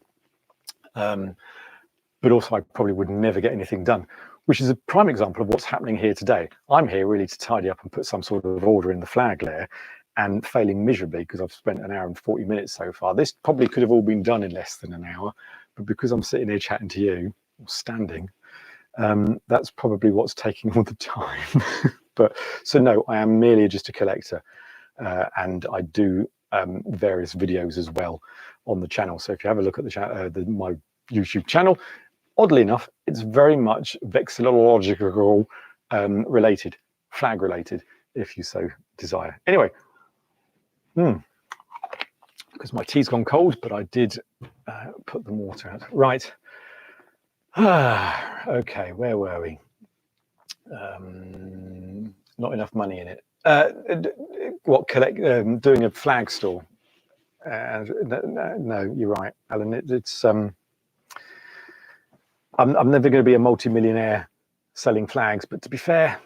But also I probably would never get anything done, which is a prime example of what's happening here today. I'm here really to tidy up and put some sort of order in the Flag Lair and failing miserably because I've spent an hour and 40 minutes so far. This probably could have all been done in less than an hour, but because I'm sitting here chatting to you, or standing, that's probably what's taking all the time. But so no, I am merely just a collector, and I do various videos as well on the channel. So if you have a look at the my YouTube channel, oddly enough, it's very much vexillological related, flag related, if you so desire. Anyway, because my tea's gone cold, but I did put the water out. Right. Okay, where were we? Not enough money in it. Doing a flag store? No, you're right, Alan. It's I'm never going to be a multi-millionaire selling flags, but to be fair,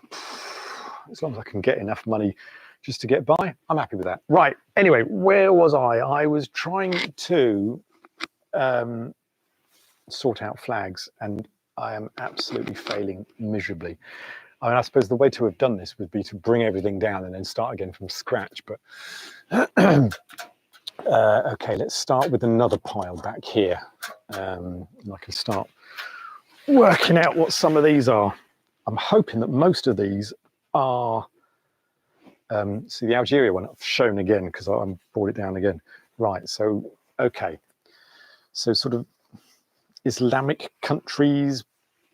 as long as I can get enough money just to get by, I'm happy with that. Right. Anyway, where was I? I was trying to sort out flags, and I am absolutely failing miserably. I mean, I suppose the way to have done this would be to bring everything down and then start again from scratch. But okay, let's start with another pile back here. And I can start working out what some of these are. I'm hoping that most of these are, see the Algeria one I've shown again because I brought it down again. Right, so, okay. So sort of Islamic countries,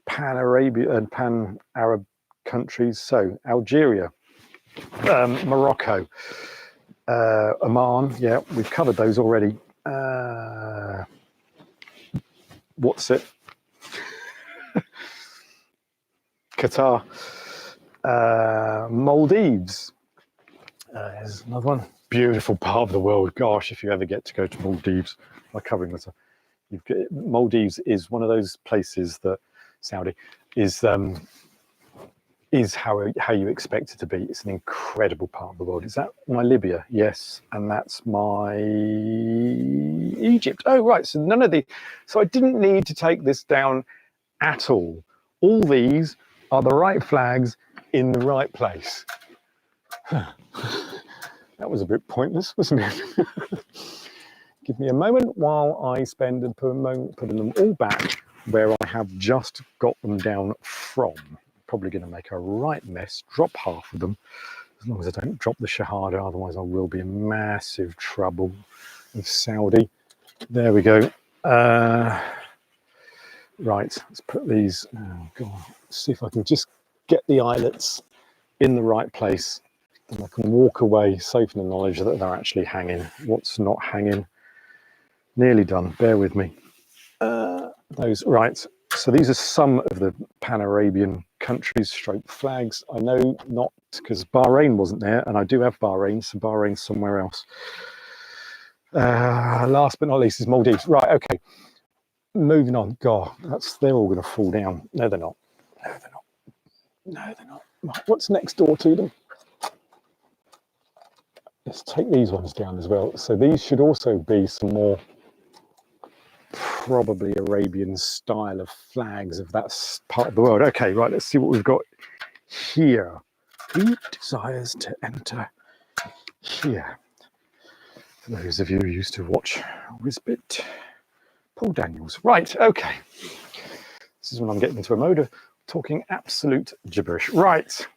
Pan-Arabia and Pan-Arab countries. So Algeria, Morocco, Oman, yeah, we've covered those already. What's it? Qatar, Maldives. Here's another one. Beautiful part of the world. Gosh, if you ever get to go to Maldives, by covering this up, Maldives is one of those places that Saudi is how you expect it to be. It's an incredible part of the world. Is that my Libya? Yes, and that's my Egypt. Oh, right. So none of the. So I didn't need to take this down at all. All these are the right flags in the right place. That was a bit pointless, wasn't it? Give me a moment while I spend and putting them all back where I have just got them down from. Probably going to make a right mess, drop half of them, as long as I don't drop the Shahada, otherwise I will be in massive trouble with Saudi. There we go. Right, let's put these, oh God, see if I can just get the eyelets in the right place. And I can walk away safe in the knowledge that they're actually hanging. What's not hanging? Nearly done, bear with me. Those, right, so these are some of the Pan-Arabian countries, stroke flags. I know not, because Bahrain wasn't there, and I do have Bahrain, so Bahrain's somewhere else. Last but not least is Maldives. Right, okay. Moving on. God, they're all going to fall down. No, they're not. No, they're not. No, they're not. Right, what's next door to them? Let's take these ones down as well. So these should also be some more probably Arabian style of flags of that part of the world. Okay, right, let's see what we've got here. Who desires to enter here? For those of you who used to watch Wisbit, Paul Daniels. Right, okay. This is when I'm getting into a mode of talking absolute gibberish. Right.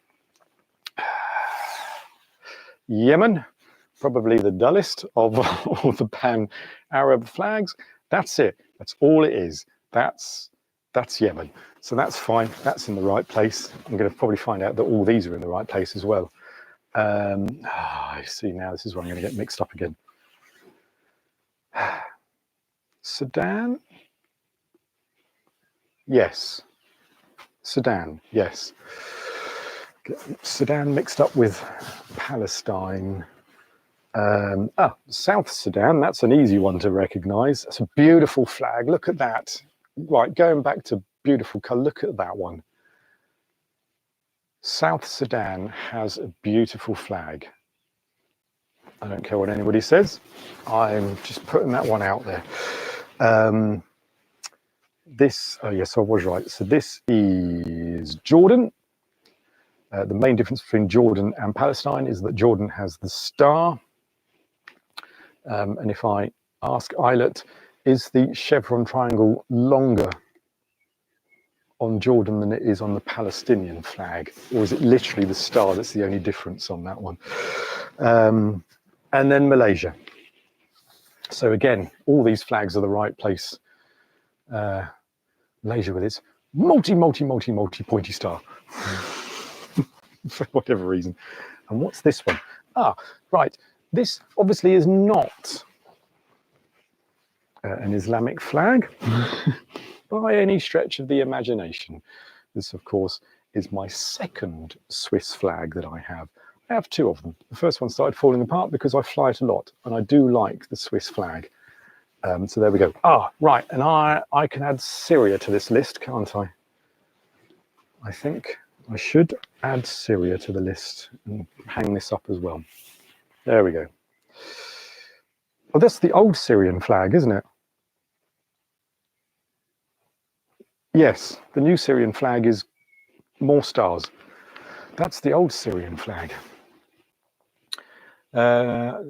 Yemen, probably the dullest of all the Pan-Arab flags. That's it. That's all it is. That's Yemen. So that's fine. That's in the right place. I'm going to probably find out that all these are in the right place as well. I see now, this is where I'm going to get mixed up again. Sudan? Yes. Sudan, yes. Get Sudan mixed up with Palestine. South Sudan, that's an easy one to recognize. That's a beautiful flag. Look at that. Right, going back to beautiful colour, look at that one. South Sudan has a beautiful flag. I don't care what anybody says. I'm just putting that one out there. Oh yes, I was right. So this is Jordan. The main difference between Jordan and Palestine is that Jordan has the star. And if I ask Eilert, is the chevron triangle longer on Jordan than it is on the Palestinian flag? Or is it literally the star that's the only difference on that one? And then Malaysia. So again, all these flags are the right place. Malaysia with its multi pointy star. For whatever reason. And what's this one? Right. This obviously is not an Islamic flag by any stretch of the imagination. This, of course, is my second Swiss flag that I have. I have two of them. The first one started falling apart because I fly it a lot, and I do like the Swiss flag. So there we go. Right, and I can add Syria to this list, can't I? I think I should add Syria to the list and hang this up as well. There we go. Well, that's the old Syrian flag, isn't it? Yes, the new Syrian flag is more stars. That's the old Syrian flag. Now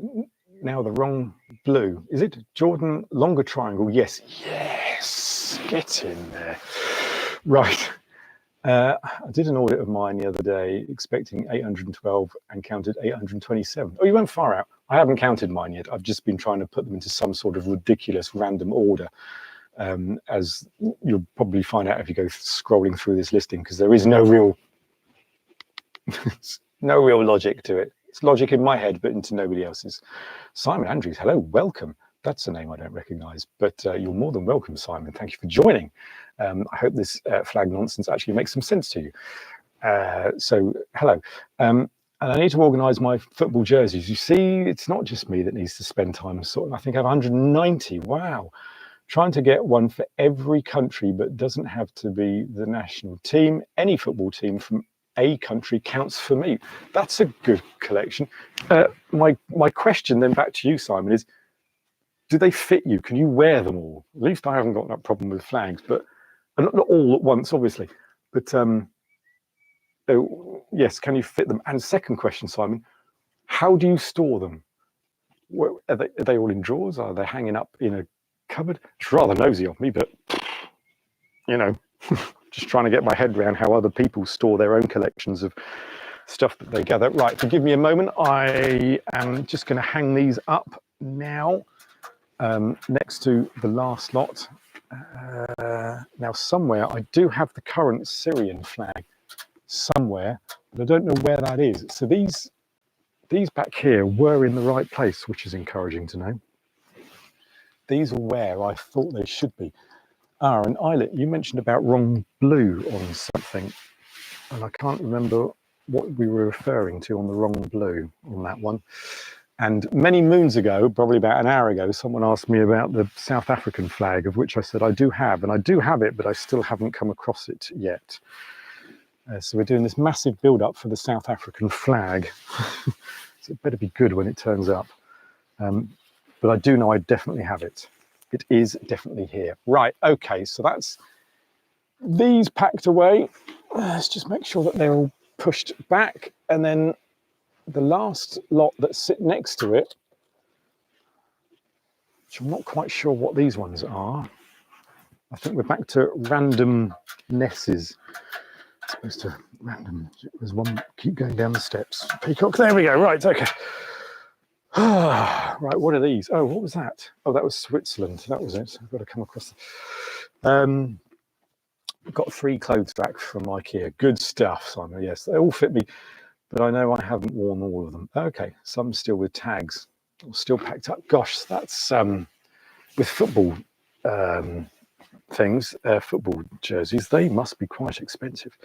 the wrong blue. Is it Jordan longer triangle? Yes. Yes. Get in there. Right. I did an audit of mine the other day, expecting 812 and counted 827. Oh, you went far out. I haven't counted mine yet. I've just been trying to put them into some sort of ridiculous random order, as you'll probably find out if you go scrolling through this listing, because there is no real logic to it. It's logic in my head, but into nobody else's. Simon Andrews, hello, welcome. That's a name I don't recognize, but you're more than welcome, Simon. Thank you for joining. I hope this flag nonsense actually makes some sense to you. So, hello. And I need to organise my football jerseys. You see, it's not just me that needs to spend time sorting. I think I have 190. Wow. Trying to get one for every country, but doesn't have to be the national team. Any football team from a country counts for me. That's a good collection. My question then back to you, Simon, is, do they fit you? Can you wear them all? At least I haven't got that problem with flags, but not all at once, obviously. But yes, can you fit them? And second question, Simon, how do you store them? Are they all in drawers? Are they hanging up in a cupboard? It's rather nosy of me, but you know, just trying to get my head around how other people store their own collections of stuff that they gather. Right, forgive me a moment. I am just going to hang these up now. Next to the last lot. Now somewhere I do have the current Syrian flag somewhere, but I don't know where that is. So these back here were in the right place, which is encouraging to know. These are where I thought they should be. And Eilert, you mentioned about wrong blue on something, and I can't remember what we were referring to on the wrong blue on that one. And many moons ago, probably about an hour ago, someone asked me about the South African flag, of which I said I do have, and I do have it, but I still haven't come across it yet. So we're doing this massive build-up for the South African flag. So it better be good when it turns up. But I do know I definitely have it. It is definitely here. Right, okay, so that's these packed away. Let's just make sure that they're all pushed back, and then the last lot that sit next to it, which I'm not quite sure what these ones are. I think we're back to random nesses. It's supposed to random. There's one, keep going down the steps. Peacock, there we go. Right, okay. Right, what are these? Oh, what was that? Oh, that was Switzerland. That was it. I've got to come across. Got 3 clothes back from IKEA. Good stuff, Simon. Yes, they all fit me but I know I haven't worn all of them. Okay, some still with tags, or still packed up. Gosh, that's with football things, football jerseys, they must be quite expensive.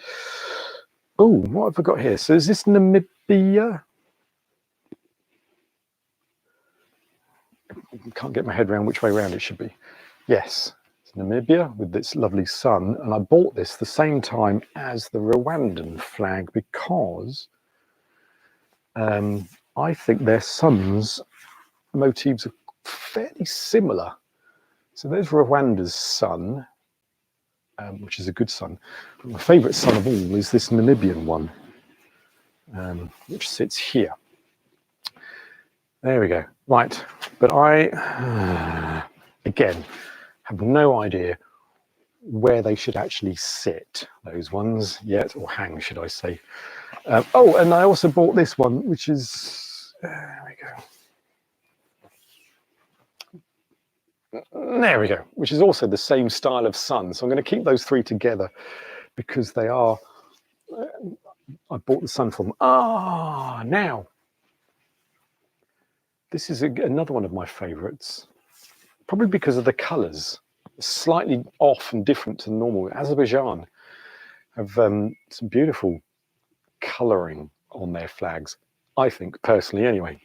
Oh, what have I got here? So is this Namibia? Can't get my head around which way around it should be. Yes, it's Namibia with its lovely sun. And I bought this the same time as the Rwandan flag because I think their sun's motifs are fairly similar. So there's Rwanda's sun, which is a good sun. But my favourite sun of all is this Namibian one, which sits here. There we go. Right, but I, again, have no idea where they should actually sit, those ones, yet, or hang, should I say. Oh, and I also bought this one, which is, there we go. There we go, which is also the same style of sun. So I'm going to keep those three together because they are, I bought the sun from, now, this is another one of my favorites, probably because of the colors, slightly off and different to normal. Azerbaijan have some beautiful coloring on their flags, I think, personally anyway.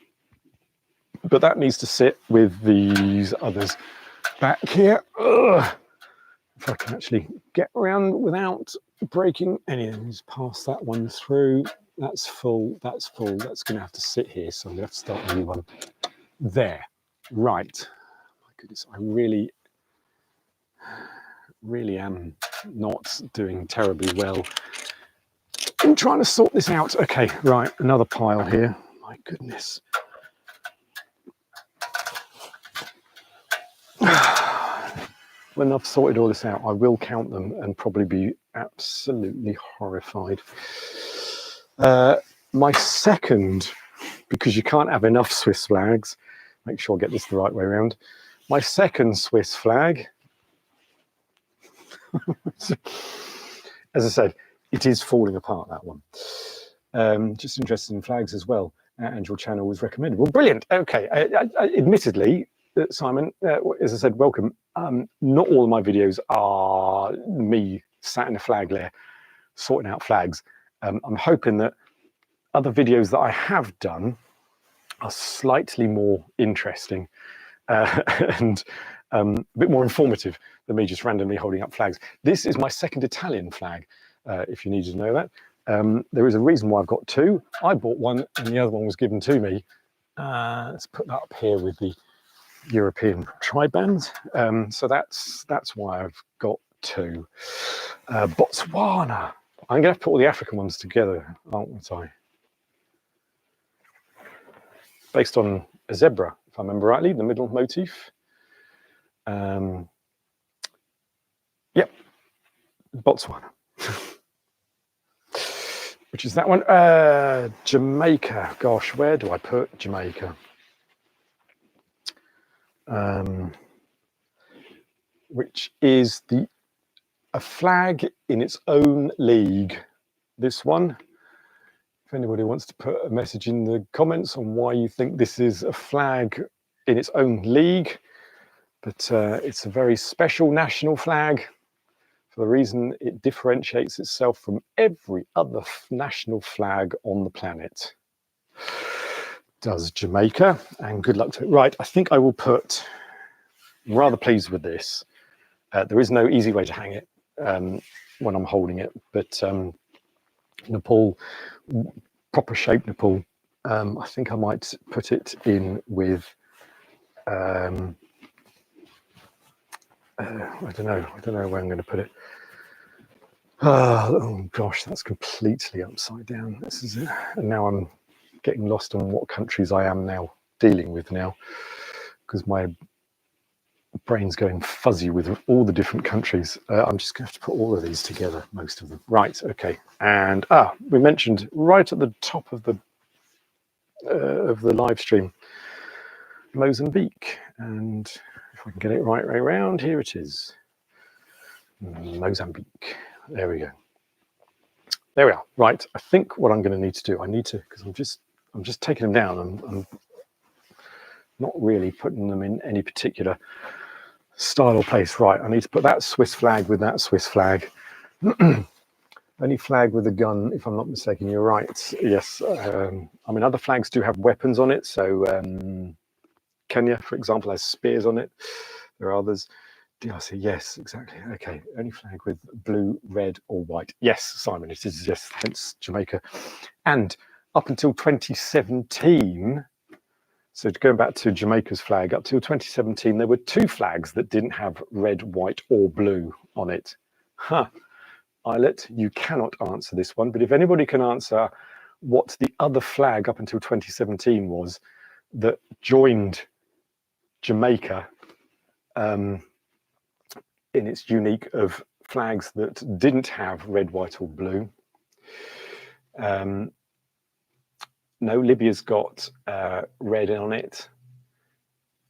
But that needs to sit with these others back here. Ugh. If I can actually get around without breaking anything, just pass that one through. That's full, that's full. That's going to have to sit here, so I'm going to have to start a new one. There. Right. My goodness, I really am not doing terribly well in trying to sort this out. Okay, right, another pile here. My goodness. When I've sorted all this out, I will count them and probably be absolutely horrified. My second, because you can't have enough Swiss flags, make sure I get this the right way around. My second Swiss flag, as I said, it is falling apart, that one. Just interested in flags as well, and your channel was recommended. Well, brilliant. Okay, admittedly, Simon, as I said, welcome. Not all of my videos are me sat in a flag lair sorting out flags. I'm hoping that other videos that I have done are slightly more interesting and a bit more informative than me just randomly holding up flags. This is my second Italian flag, if you needed to know that. There is a reason why I've got two. I bought one and the other one was given to me. Let's put that up here with the European tribands. So that's why I've got two. Botswana. I'm going to have to put all the African ones together, aren't I? Based on a zebra, if I remember rightly, the middle motif. Yep, Botswana. Which is that one. Jamaica. Gosh, where do I put Jamaica? Which is a flag in its own league. This one. If anybody wants to put a message in the comments on why you think this is a flag in its own league, but it's a very special national flag for the reason it differentiates itself from every other national flag on the planet. Does Jamaica, and good luck to it. Right, I think I will put, I'm rather pleased with this. There is no easy way to hang it when I'm holding it, but Nepal, proper shape Nepal. I think I might put it in with, I don't know where I'm going to put it. Oh gosh, that's completely upside down. This is it. And now I'm getting lost on what countries I am now dealing with now, because my brain's going fuzzy with all the different countries. I'm just going to have to put all of these together, most of them. Right, okay. And we mentioned right at the top of the live stream, Mozambique. And if I can get it right way around, here it is. Mozambique. There we go. There we are. Right. I think what I'm going to need to do, because I'm just taking them down. I'm not really putting them in any particular style or place. Right. I need to put that Swiss flag with that Swiss flag. Any flag with a gun, if I'm not mistaken. You're right. Yes. I mean, other flags do have weapons on it. So Kenya, for example, has spears on it. There are others. DRC, yes, exactly. Okay, only flag with blue, red, or white. Yes, Simon, it is, yes, hence Jamaica. And up until 2017, so going back to Jamaica's flag, up till 2017, there were 2 flags that didn't have red, white, or blue on it. Huh. Islet, you cannot answer this one, but if anybody can answer what the other flag up until 2017 was that joined Jamaica, in its unique of flags that didn't have red, white, or blue. No, Libya's got red on it.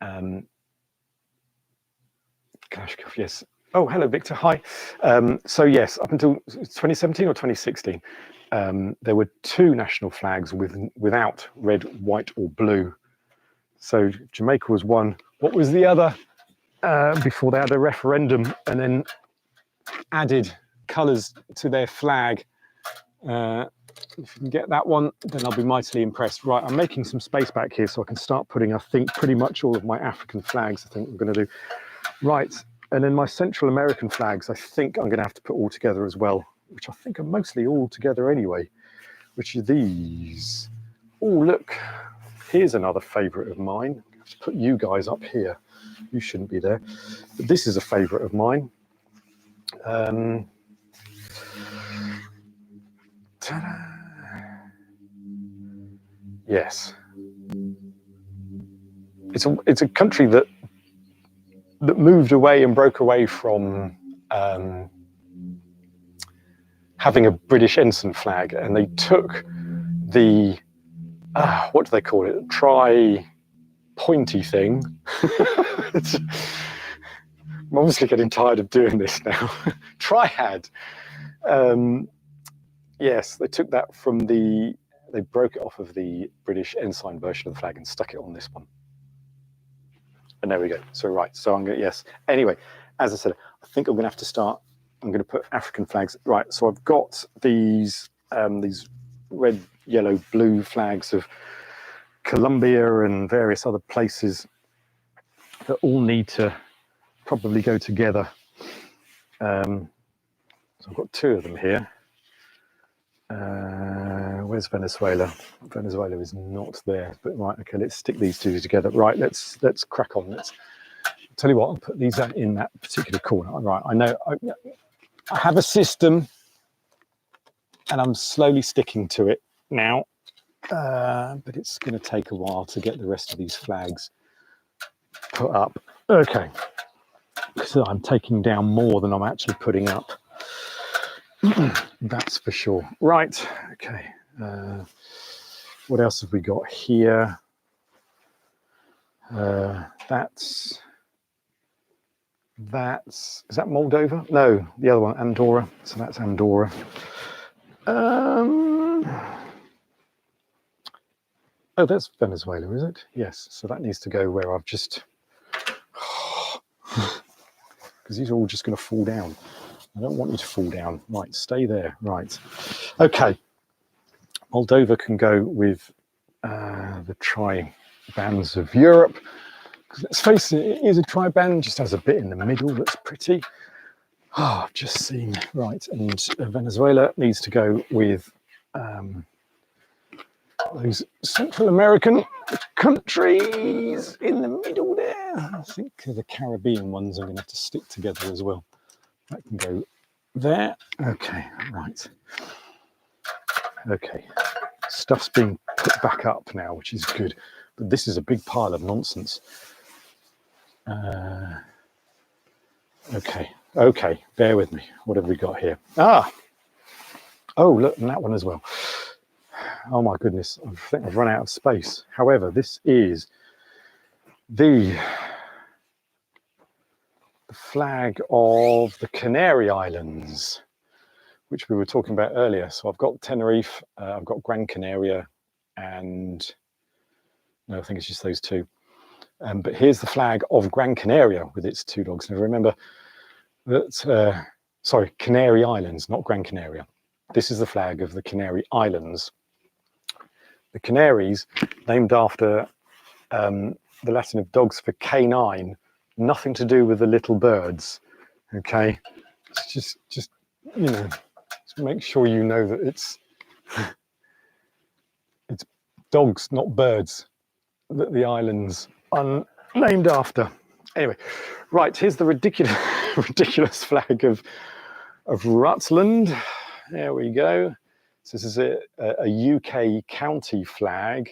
Kalashnikov, yes. Oh, hello, Victor. Hi. So yes, up until 2017 or 2016, there were 2 national flags without red, white, or blue. So Jamaica was one. What was the other? Before they had a referendum and then added colours to their flag. If you can get that one, then I'll be mightily impressed. Right, I'm making some space back here so I can start putting, I think, pretty much all of my African flags, I think I'm going to do. Right, and then my Central American flags, I think I'm going to have to put all together as well, which I think are mostly all together anyway, which are these. Oh, look, here's another favourite of mine. Let's put you guys up here. You shouldn't be there. But this is a favourite of mine. Yes. It's a country that moved away and broke away from having a British ensign flag, and they took the what do they call it? Pointy thing. I'm obviously getting tired of doing this now. Triad. Yes, they took that from they broke it off of the British ensign version of the flag and stuck it on this one. And there we go. So right, so I'm going to, yes. Anyway, as I said, I think I'm going to have to start. I'm going to put African flags. Right, so I've got these red, yellow, blue flags of Colombia and various other places that all need to probably go together. So I've got 2 of them here. Where's Venezuela? Venezuela is not there, but right, okay, let's stick these 2 together. Right, let's crack on. Let's tell you what, I'll put these in that particular corner. Right, I know I have a system and I'm slowly sticking to it now, but it's going to take a while to get the rest of these flags put up. Okay, so I'm taking down more than I'm actually putting up. That's for sure. Right, okay. What else have we got here? Is that Moldova? No, the other one, Andorra. So that's Andorra. Oh, that's Venezuela, is it? Yes. So that needs to go where I've just, because these are all just going to fall down. I don't want you to fall down. Right, stay there. Right. Okay. Moldova can go with the tri-bands of Europe. Let's face it, it is a tri-band, just has a bit in the middle that's pretty. Oh, I've just seen. Right, and Venezuela needs to go with those Central American countries in the middle there. I think the Caribbean ones are going to have to stick together as well. That can go there. Okay, right. Okay, stuff's being put back up now, which is good. But this is a big pile of nonsense. Okay, bear with me. What have we got here? Oh, look, and that one as well. Oh my goodness, I think I've run out of space. However, this is the flag of the Canary Islands, which we were talking about earlier. So I've got Tenerife, I've got Gran Canaria, and no, I think it's just those two. But here's the flag of Gran Canaria with its two dogs. Now remember that, sorry, Canary Islands, not Gran Canaria. This is the flag of the Canary Islands. The Canaries, named after the Latin of dogs for canine, nothing to do with the little birds. Okay, it's just you know, just make sure you know that it's dogs, not birds, that the islands are named after. Anyway, right, here's the ridiculous flag of Rutland. There we go. So this is a UK county flag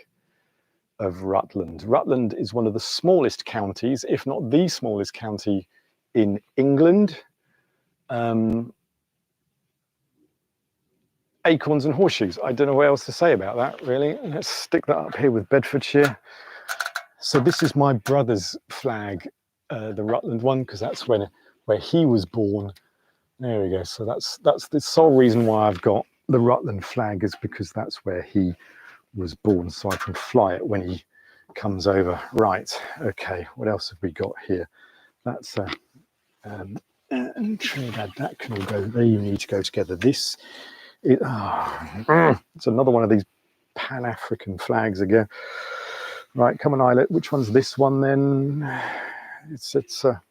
of Rutland. Rutland is one of the smallest counties, if not the smallest county in England. Acorns and horseshoes. I don't know what else to say about that, really. Let's stick that up here with Bedfordshire. So this is my brother's flag, the Rutland one, because that's where he was born. There we go. So that's the sole reason why I've got the Rutland flag, is because that's where he was born, so I can fly it when he comes over. Right. Okay. What else have we got here? That's and Trinidad. That can all go. They need to go together. This. It's another one of these Pan-African flags again. Right, come on, Islet. Which one's this one then? It's a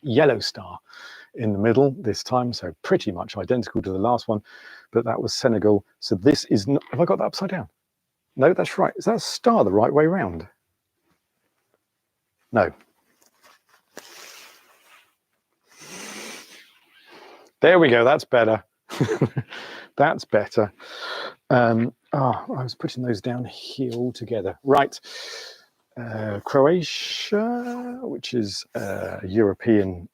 yellow star in the middle this time, so pretty much identical to the last one, but that was Senegal. So this is not, have I got that upside down? No, that's right. Is that a star the right way round? No. There we go. That's better. That's better. I was putting those down here all together. Right. Croatia, which is European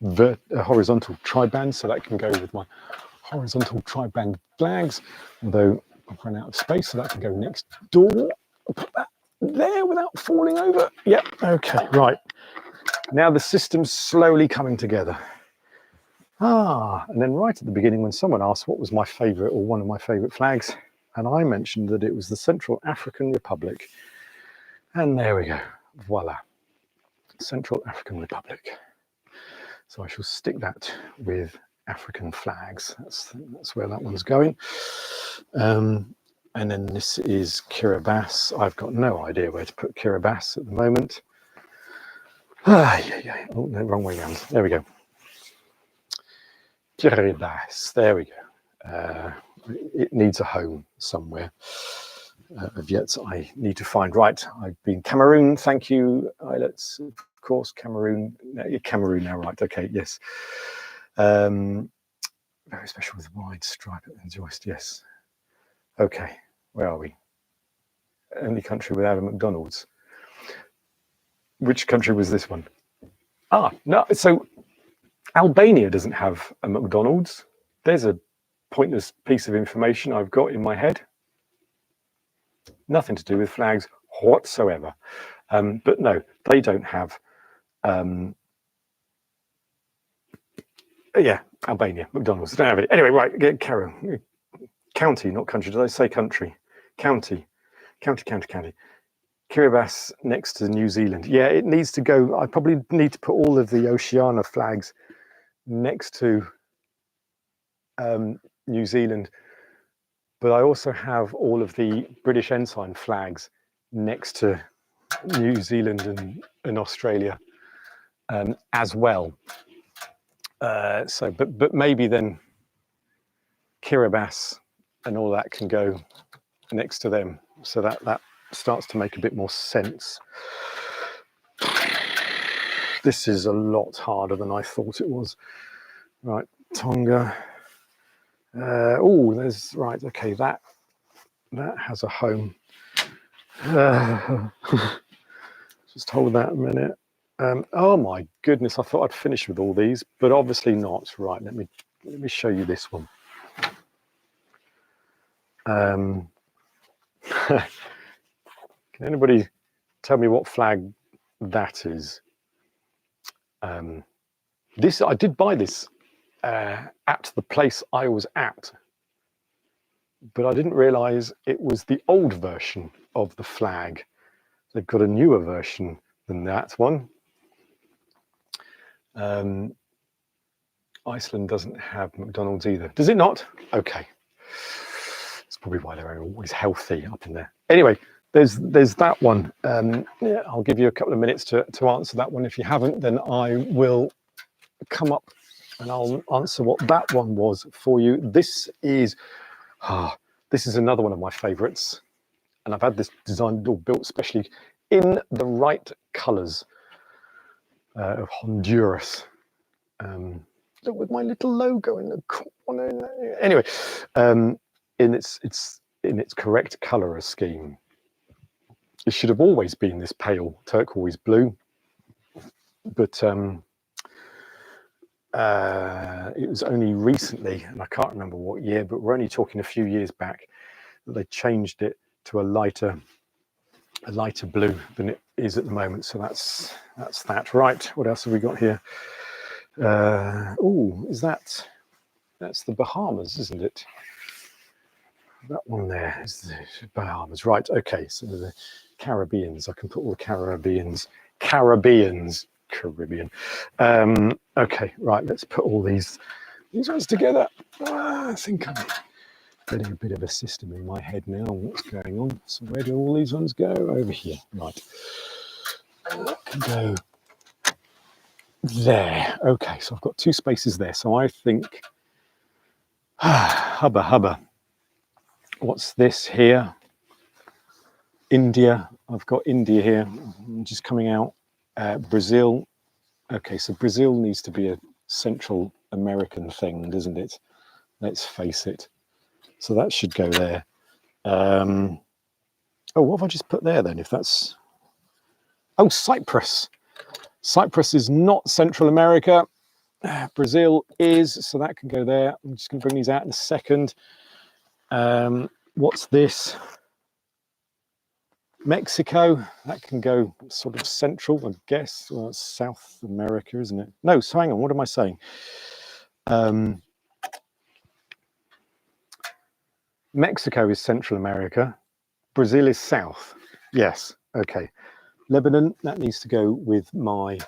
horizontal triband, so that can go with my horizontal triband flags, although I've run out of space, so that can go next door. I'll put that there without falling over. Yep. Okay. Right. Now the system's slowly coming together. And then right at the beginning, when someone asked what was my favourite or one of my favourite flags, and I mentioned that it was the Central African Republic. And there we go. Voila. Central African Republic. So I shall stick that with African flags. That's where that one's going. And then this is Kiribati. I've got no idea where to put Kiribati at the moment. Oh, no, wrong way around. There we go. Kiribati. There we go. It needs a home somewhere. Of yet I need to find. Right, I've been Cameroon. Thank you, Islets. Of course, Cameroon. Cameroon now, right? Okay, yes. Very special with wide stripe and joist. Yes. Okay, where are we? Only country without a McDonald's. Which country was this one? No. So Albania doesn't have a McDonald's. There's a pointless piece of information I've got in my head. Nothing to do with flags whatsoever. But no, they don't have. Albania, McDonald's. Don't have it. Anyway, right, get Caro. County, not country. Did I say country? County. Kiribati next to New Zealand. Yeah, it needs to go. I probably need to put all of the Oceania flags next to New Zealand. But I also have all of the British ensign flags next to New Zealand and Australia as well. But maybe then Kiribati and all that can go next to them. So that starts to make a bit more sense. This is a lot harder than I thought it was. Right, Tonga. There's right. Okay, that has a home. Just hold that a minute. Oh my goodness! I thought I'd finished with all these, but obviously not. Right. Let me show you this one. Can anybody tell me what flag that is? This I did buy this at the place I was at, but I didn't realize it was the old version of the flag. They've got a newer version than that one. Iceland doesn't have McDonald's either. Does it not? Okay. That's probably why they're always healthy up in there. Anyway, there's that one. Yeah, I'll give you a couple of minutes to answer that one. If you haven't, then I will come up and I'll answer what that one was for you. This is another one of my favorites. And I've had this designed or built especially in the right colors of Honduras. With my little logo in the corner. Anyway, in its correct color scheme. It should have always been this pale turquoise blue, but it was only recently, and I can't remember what year, but we're only talking a few years back, that they changed it to a lighter blue than it is at the moment. So that's that. Right, what else have we got here? That's the Bahamas, isn't it? That one there is the Bahamas. Right, okay, so the Caribbeans. I can put all the Caribbean. Okay, right, let's put all these ones together. I think I'm getting a bit of a system in my head now on what's going on. So where do all these ones go? Over here, right. That can go there. Okay, so I've got 2 spaces there. So I think, hubba. What's this here? India. I've got India here, just coming out. Brazil. Okay, so Brazil needs to be a Central American thing, doesn't it? Let's face it. So that should go there. Oh, what have I just put there then? If that's... Oh, Cyprus. Cyprus is not Central America. Brazil is, so that can go there. I'm just going to bring these out in a second. What's this? Mexico. That can go sort of central, I guess. Well, it's South America, isn't it? No, so hang on. What am I saying? Mexico is Central America. Brazil is South. Yes. Okay. Lebanon, that needs to go with my...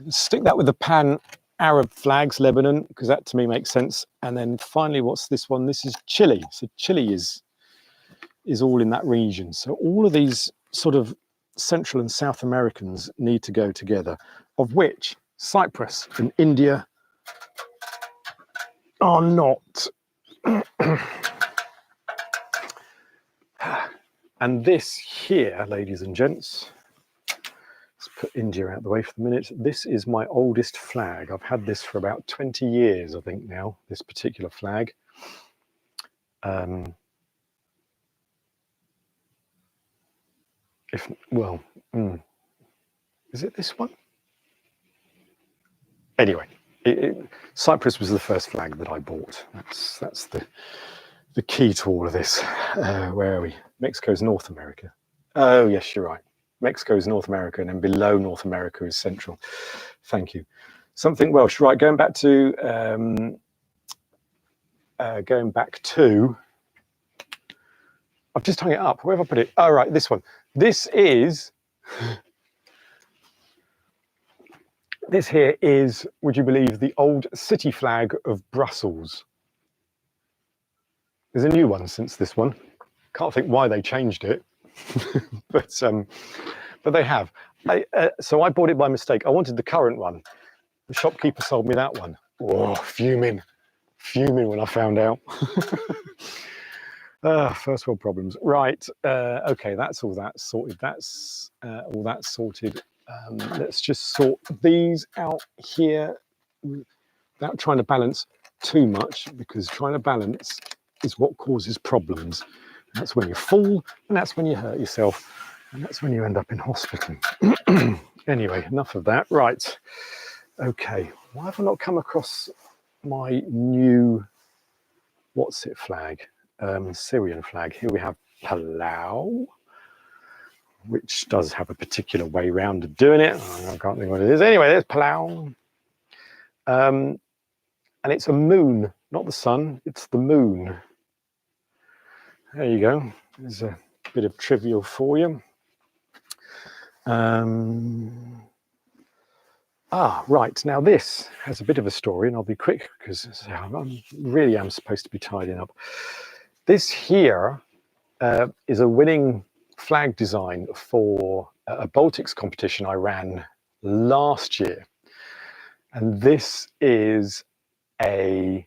stick that with the pan-Arab flags, Lebanon, because that to me makes sense. And then finally, what's this one? This is Chile. So Chile is all in that region. So all of these sort of Central and South Americans need to go together, of which Cyprus and India are not. And this here, ladies and gents, let's put India out of the way for the minute. This is my oldest flag. I've had this for about 20 years, I think now, this particular flag. Is it this one? Anyway, Cyprus was the first flag that I bought. That's the key to all of this. Where are we? Mexico's North America. Oh, yes, you're right. Mexico is North America, and then below North America is Central. Thank you. Something Welsh. Right, going back to I've just hung it up. Where have I put it? Oh, right, this one. This here is, would you believe, the old city flag of Brussels. There's a new one since this one. Can't think why they changed it, but they have. So I bought it by mistake. I wanted the current one. The shopkeeper sold me that one. Oh, fuming when I found out. First world problems. Right. Okay, that's all that sorted. That's all that sorted. Let's just sort these out here without trying to balance too much, because trying to balance is what causes problems. That's when you fall, and that's when you hurt yourself, and that's when you end up in hospital. Anyway, enough of that. Right. Okay. Why have I not come across my new what's it flag? Syrian flag. Here we have Palau, which does have a particular way round of doing it. I can't think what it is. Anyway, there's Palau. and it's a moon, not the sun, it's the moon. There you go. There's a bit of trivial for you. Right, now this has a bit of a story, and I'll be quick because I really am supposed to be tidying up. This here is a winning flag design for a Baltics competition I ran last year. And this is a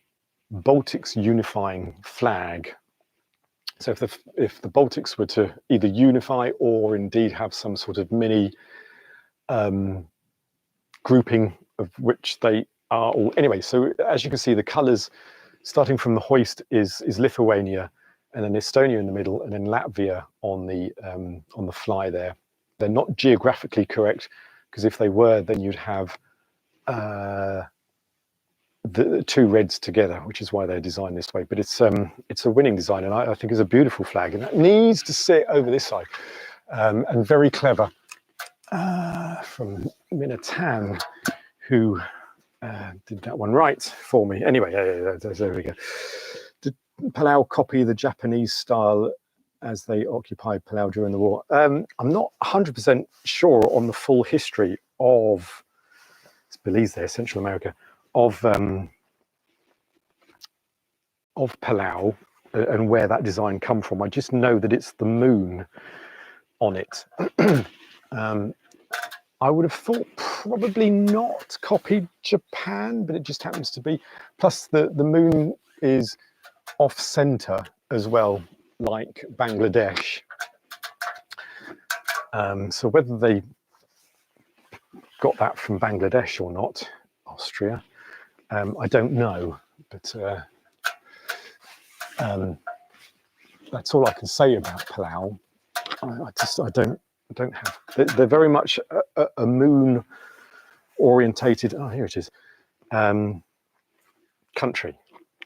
Baltics unifying flag. So if the Baltics were to either unify or indeed have some sort of mini grouping of which they are all, anyway, so as you can see, the colors starting from the hoist is Lithuania, and then Estonia in the middle, and then Latvia on the fly there. They're not geographically correct, because if they were, then you'd have the two reds together, which is why they're designed this way. But it's a winning design, and I think it's a beautiful flag, and it needs to sit over this side. And very clever from Minatan, who did that one right for me. Anyway, there we go. Did Palau copy the Japanese style as they occupied Palau during the war? I'm not 100% sure on the full history of, it's Belize there, Central America, of Palau and where that design come from. I just know that it's the moon on it. I would have thought probably not copied Japan, but it just happens to be. Plus the moon is off center as well, like Bangladesh. So whether they got that from Bangladesh or not, Austria, I don't know, but that's all I can say about Palau. I don't have. They're very much a moon orientated. Oh, here it is. Country.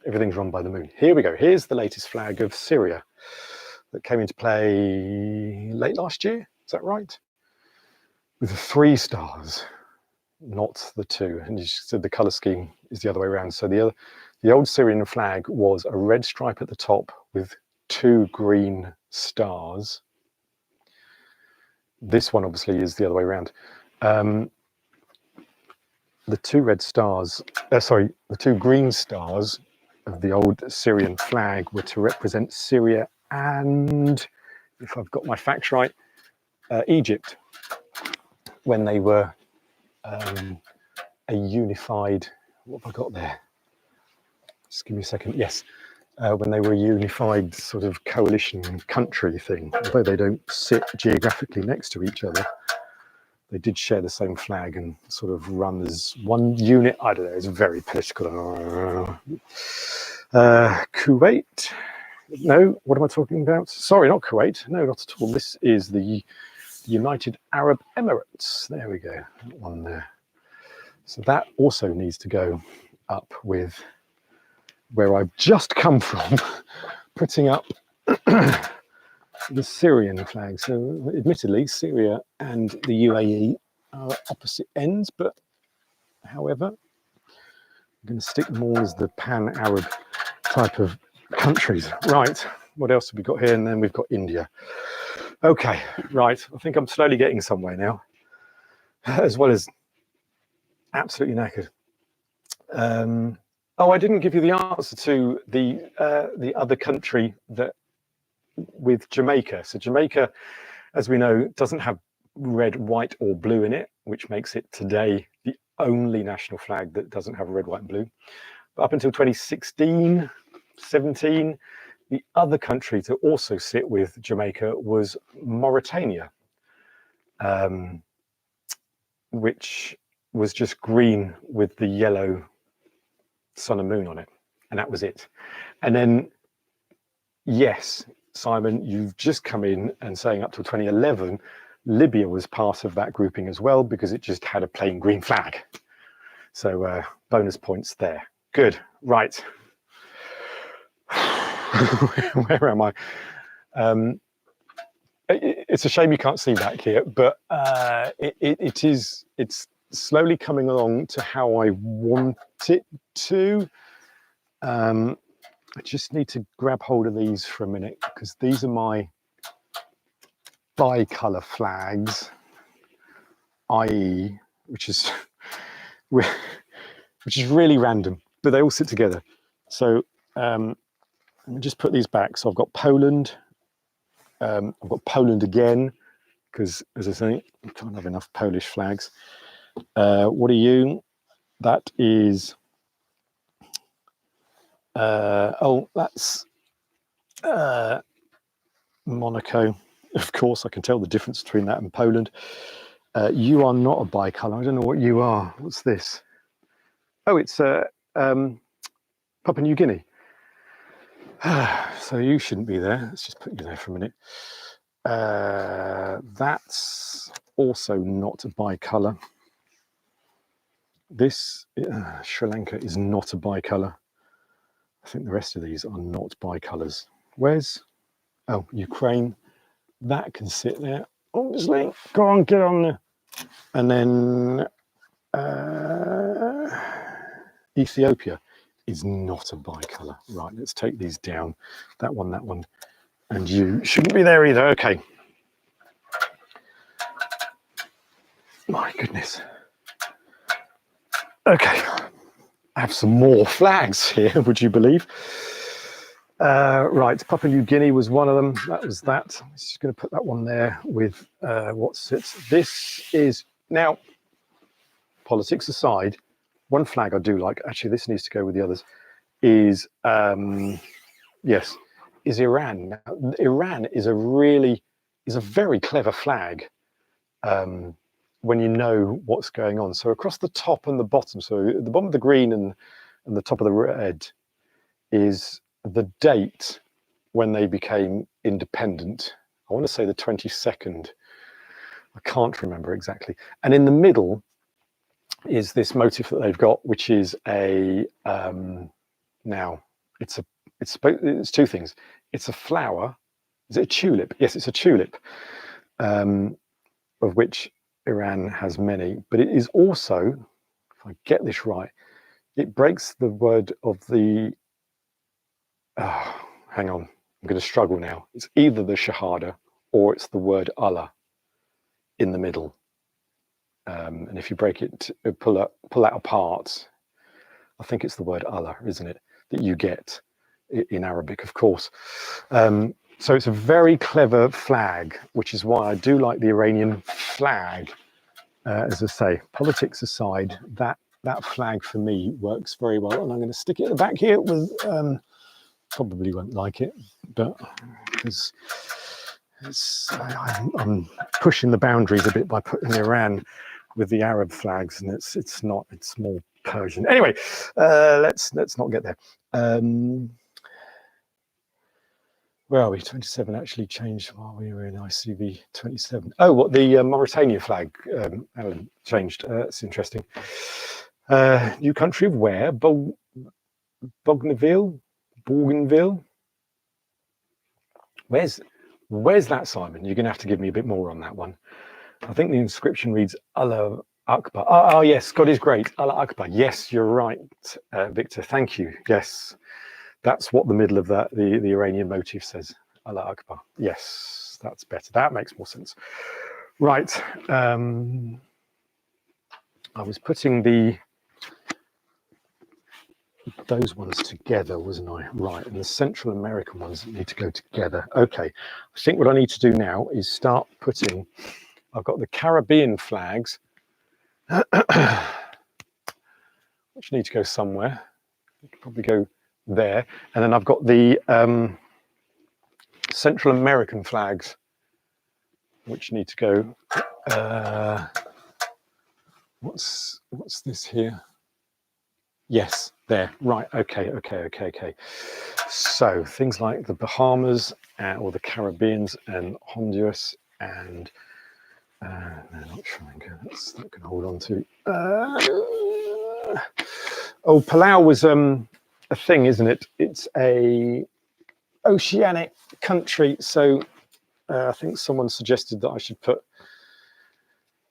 Everything's run by the moon. Here we go. Here's the latest flag of Syria that came into play late last year. Is that right? With the 3 stars, not the 2. And you said the color scheme is the other way around. So the old Syrian flag was a red stripe at the top with 2 green stars. This one obviously is the other way around. The 2 red stars, the 2 green stars of the old Syrian flag were to represent Syria and, if I've got my facts right, Egypt, when they were a unified, what have I got there? Just give me a second. Yes, when they were a unified sort of coalition country thing, although they don't sit geographically next to each other, they did share the same flag and sort of run as one unit. I don't know, it's very political. Kuwait? No, what am I talking about? Sorry, not Kuwait. No, not at all. This is the United Arab Emirates. There we go, that one there. So that also needs to go up with where I've just come from, putting up the Syrian flag. So admittedly, Syria and the UAE are opposite ends, but however, I'm going to stick them all as the pan-Arab type of countries. Right, what else have we got here? And then we've got India. Okay, right, I think I'm slowly getting somewhere now, as well as absolutely knackered. Oh, I didn't give you the answer to the other country that with Jamaica. So Jamaica, as we know, doesn't have red, white or blue in it, which makes it today the only national flag that doesn't have red, white and blue. But up until 2016, 17, the other country to also sit with Jamaica was Mauritania, which was just green with the yellow sun and moon on it. And that was it. And then, yes, Simon, you've just come in and saying up to 2011, Libya was part of that grouping as well, because it just had a plain green flag. So bonus points there. Good, right. Where am I? It's a shame you can't see back here, but it's slowly coming along to how I want it to. I just need to grab hold of these for a minute because these are my bi-colour flags, i.e., which is really random, but they all sit together. So let me just put these back. So I've got Poland. I've got Poland again because, as I say, I can't have enough Polish flags. What are you? That is. That's Monaco. Of course, I can tell the difference between that and Poland. You are not a bicolour. I don't know what you are. What's this? Oh, it's Papua New Guinea. So you shouldn't be there. Let's just put you there for a minute. That's also not a bicolour. This Sri Lanka is not a bicolour. I think the rest of these are not bicolours. Where's Ukraine? That can sit there. Obviously, go on, get on there. And then Ethiopia is not a bicolour. Right, let's take these down. That one, and you shouldn't be there either. Okay. My goodness. Okay, I have some more flags here, would you believe? Right, Papua New Guinea was one of them. That was that. I'm just going to put that one there with what sits. This is, now, politics aside, one flag I do like, actually this needs to go with the others, is, yes, is Iran. Now, Iran is a very clever flag when you know what's going on. So across the top and the bottom, so at the bottom of the green and the top of the red is the date when they became independent. I want to say the 22nd. I can't remember exactly. And in the middle is this motif that they've got, which is a now it's two things. It's a flower. Is it a tulip? Yes, it's a tulip, of which Iran has many. But it is also, if I get this right, it breaks the word of the. Hang on, I'm going to struggle now. It's either the Shahada or it's the word Allah in the middle. And if you break it, pull that apart, I think it's the word Allah, isn't it, that you get in Arabic, of course. So it's a very clever flag, which is why I do like the Iranian flag. As I say, politics aside, that flag for me works very well. And I'm going to stick it at the back here with, probably won't like it, but because I'm pushing the boundaries a bit by putting Iran with the Arab flags, and it's more Persian. Anyway, let's not get there. Where are we? 27 actually changed while we were in ICV 27. Oh, what the Mauritania flag Alan changed. That's interesting. New country of where? Bougainville. Where's that, Simon? You're going to have to give me a bit more on that one. I think the inscription reads Allah Akbar. Oh yes, God is great. Allah Akbar. Yes, you're right, Victor. Thank you. Yes, that's what the middle of the Iranian motif says. Allah Akbar. Yes, that's better. That makes more sense. Right. I was putting those ones together, wasn't I? Right, and the Central American ones need to go together. Okay, I think what I need to do now is start putting, I've got the Caribbean flags, which need to go somewhere. You could probably go there. And then I've got the Central American flags, which need to go, what's this here? Yes, there, right, okay. So things like the Bahamas or the Caribbeans and Honduras and, no, not Sri Lanka, that's not going to hold on to. Palau was a thing, isn't it? It's a oceanic country, so I think someone suggested that I should put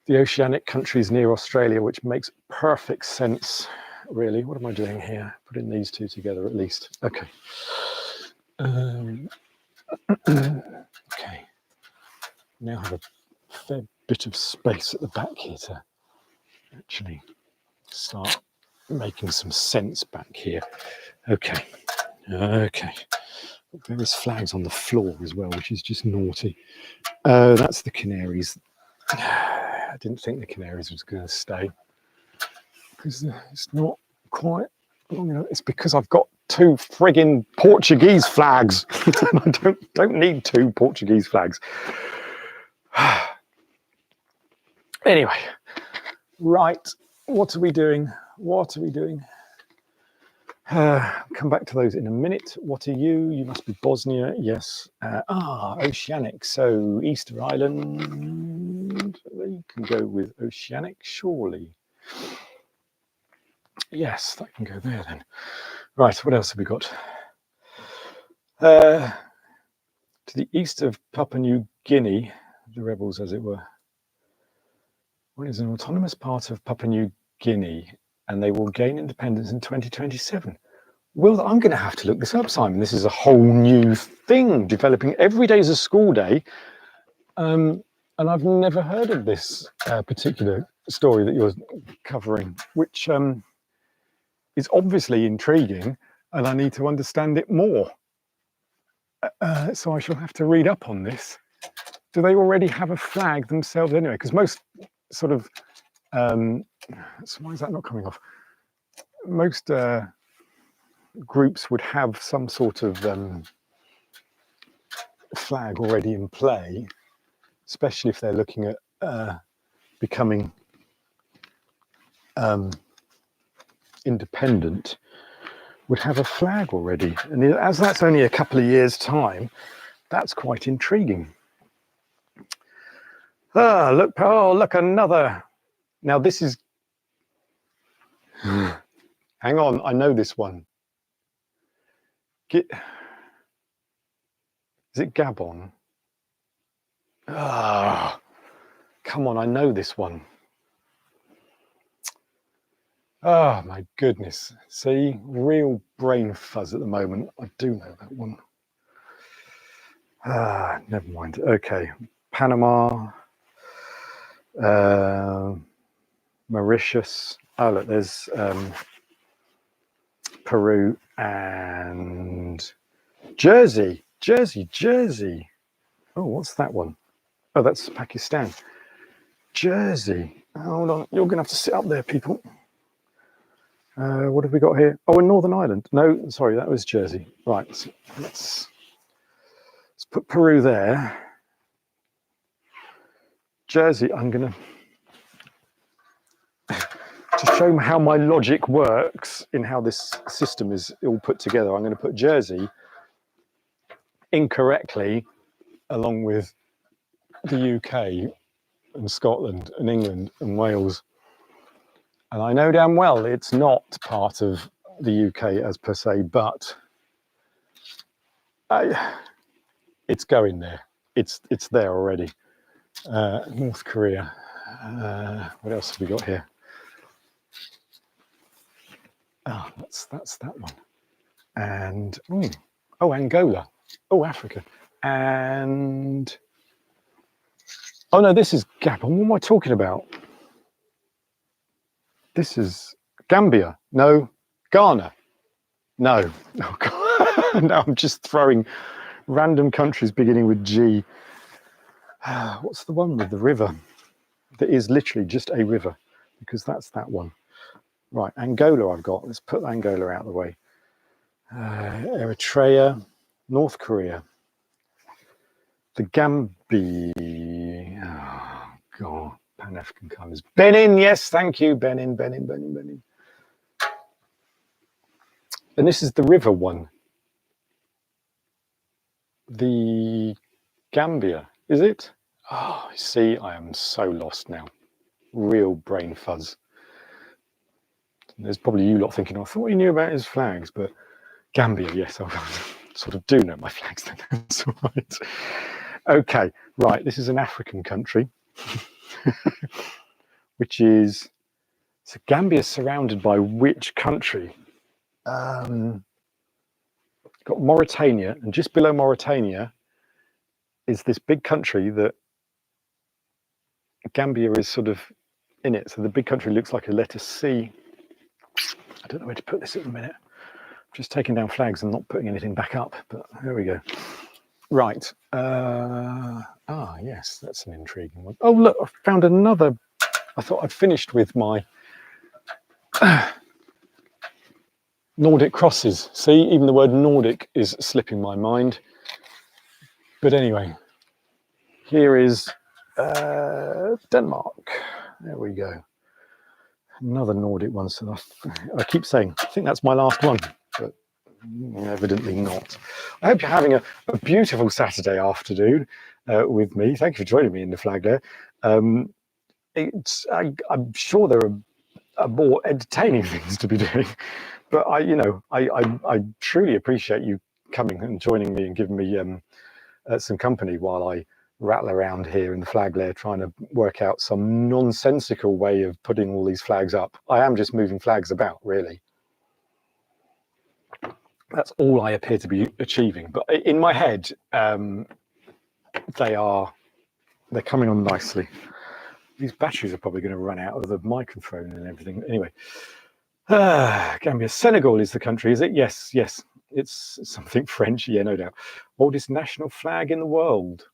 the oceanic countries near Australia, which makes perfect sense, really. What am I doing here? Putting these two together at least. Okay. Okay. Now have a fair bit of space at the back here to actually start making some sense back here. Okay. Okay. Various flags on the floor as well, which is just naughty. That's the Canaries. I didn't think the Canaries was going to stay because it's not quite long enough. It's because I've got two friggin' Portuguese flags. I don't need two Portuguese flags. Anyway, right. What are we doing? What are we doing? Come back to those in a minute. What are you? You must be Bosnia. Yes. Oceanic. So Easter Island. They can go with Oceanic, surely. Yes, that can go there then. Right. What else have we got? To the east of Papua New Guinea, the rebels, as it were. What is an autonomous part of Papua New Guinea, and they will gain independence in 2027. Well, I'm going to have to look this up, Simon. This is a whole new thing developing. Every day is a school day, and I've never heard of this particular story that you're covering, which is obviously intriguing, and I need to understand it more. So I shall have to read up on this. Do they already have a flag themselves anyway? Because most sort of, so why is that not coming off? Most groups would have some sort of flag already in play, especially if they're looking at becoming independent, would have a flag already. And as that's only a couple of years' time, that's quite intriguing. Look, another. Now this is, hang on, I know this one. Is it Gabon? Come on, I know this one. Oh my goodness. See, real brain fuzz at the moment. I do know that one. Never mind. Okay. Panama, Mauritius. Oh, look, there's Peru and Jersey. Oh, what's that one? Oh, that's Pakistan. Jersey. Hold on, you're going to have to sit up there, people. What have we got here? Oh, in Northern Ireland. No, sorry, that was Jersey. Right, so let's put Peru there. Jersey, I'm going to show how my logic works in how this system is all put together. I'm going to put Jersey incorrectly along with the UK and Scotland and England and Wales. And I know damn well it's not part of the UK as per se, but it's going there. It's there already. North Korea. What else have we got here? Oh, that's that one. And Angola. Oh, Africa. And oh no, this is Gabon. What am I talking about? This is Gambia. No, Ghana. No. Oh, God. No, I'm just throwing random countries beginning with G. What's the one with the river? That is literally just a river, because that's that one. Right, Angola I've got. Let's put Angola out of the way. Eritrea, North Korea. The Gambia. Oh, God. Pan-African colours. Benin, yes, thank you. Benin. And this is the river one. The Gambia, is it? Oh, see, I am so lost now. Real brain fuzz. There's probably you lot thinking, I thought you knew about his flags, but Gambia, yes, I sort of do know my flags then. That's all right. Okay, right, this is an African country. which is, so Gambia is surrounded by which country? Got Mauritania, and just below Mauritania is this big country that Gambia is sort of in it. So the big country looks like a letter C. I don't know where to put this at the minute. I'm just taking down flags and not putting anything back up, but there we go. Right. Yes, that's an intriguing one. Oh, look, I found another. I thought I'd finished with my Nordic crosses. See, even the word Nordic is slipping my mind. But anyway, here is Denmark. There we go. Another Nordic one. So I keep saying, I think that's my last one, but evidently not. I hope you're having a beautiful Saturday afternoon with me. Thank you for joining me in the Flag Lair. I'm sure there are more entertaining things to be doing, but I truly appreciate you coming and joining me and giving me some company while I rattle around here in the Flag Lair trying to work out some nonsensical way of putting all these flags up. I am just moving flags about, really. That's all I appear to be achieving. But in my head, they're coming on nicely. These batteries are probably going to run out of the microphone and everything. Anyway, Gambia. Senegal is the country, is it? Yes, yes. It's something French, yeah, no doubt. Oldest national flag in the world.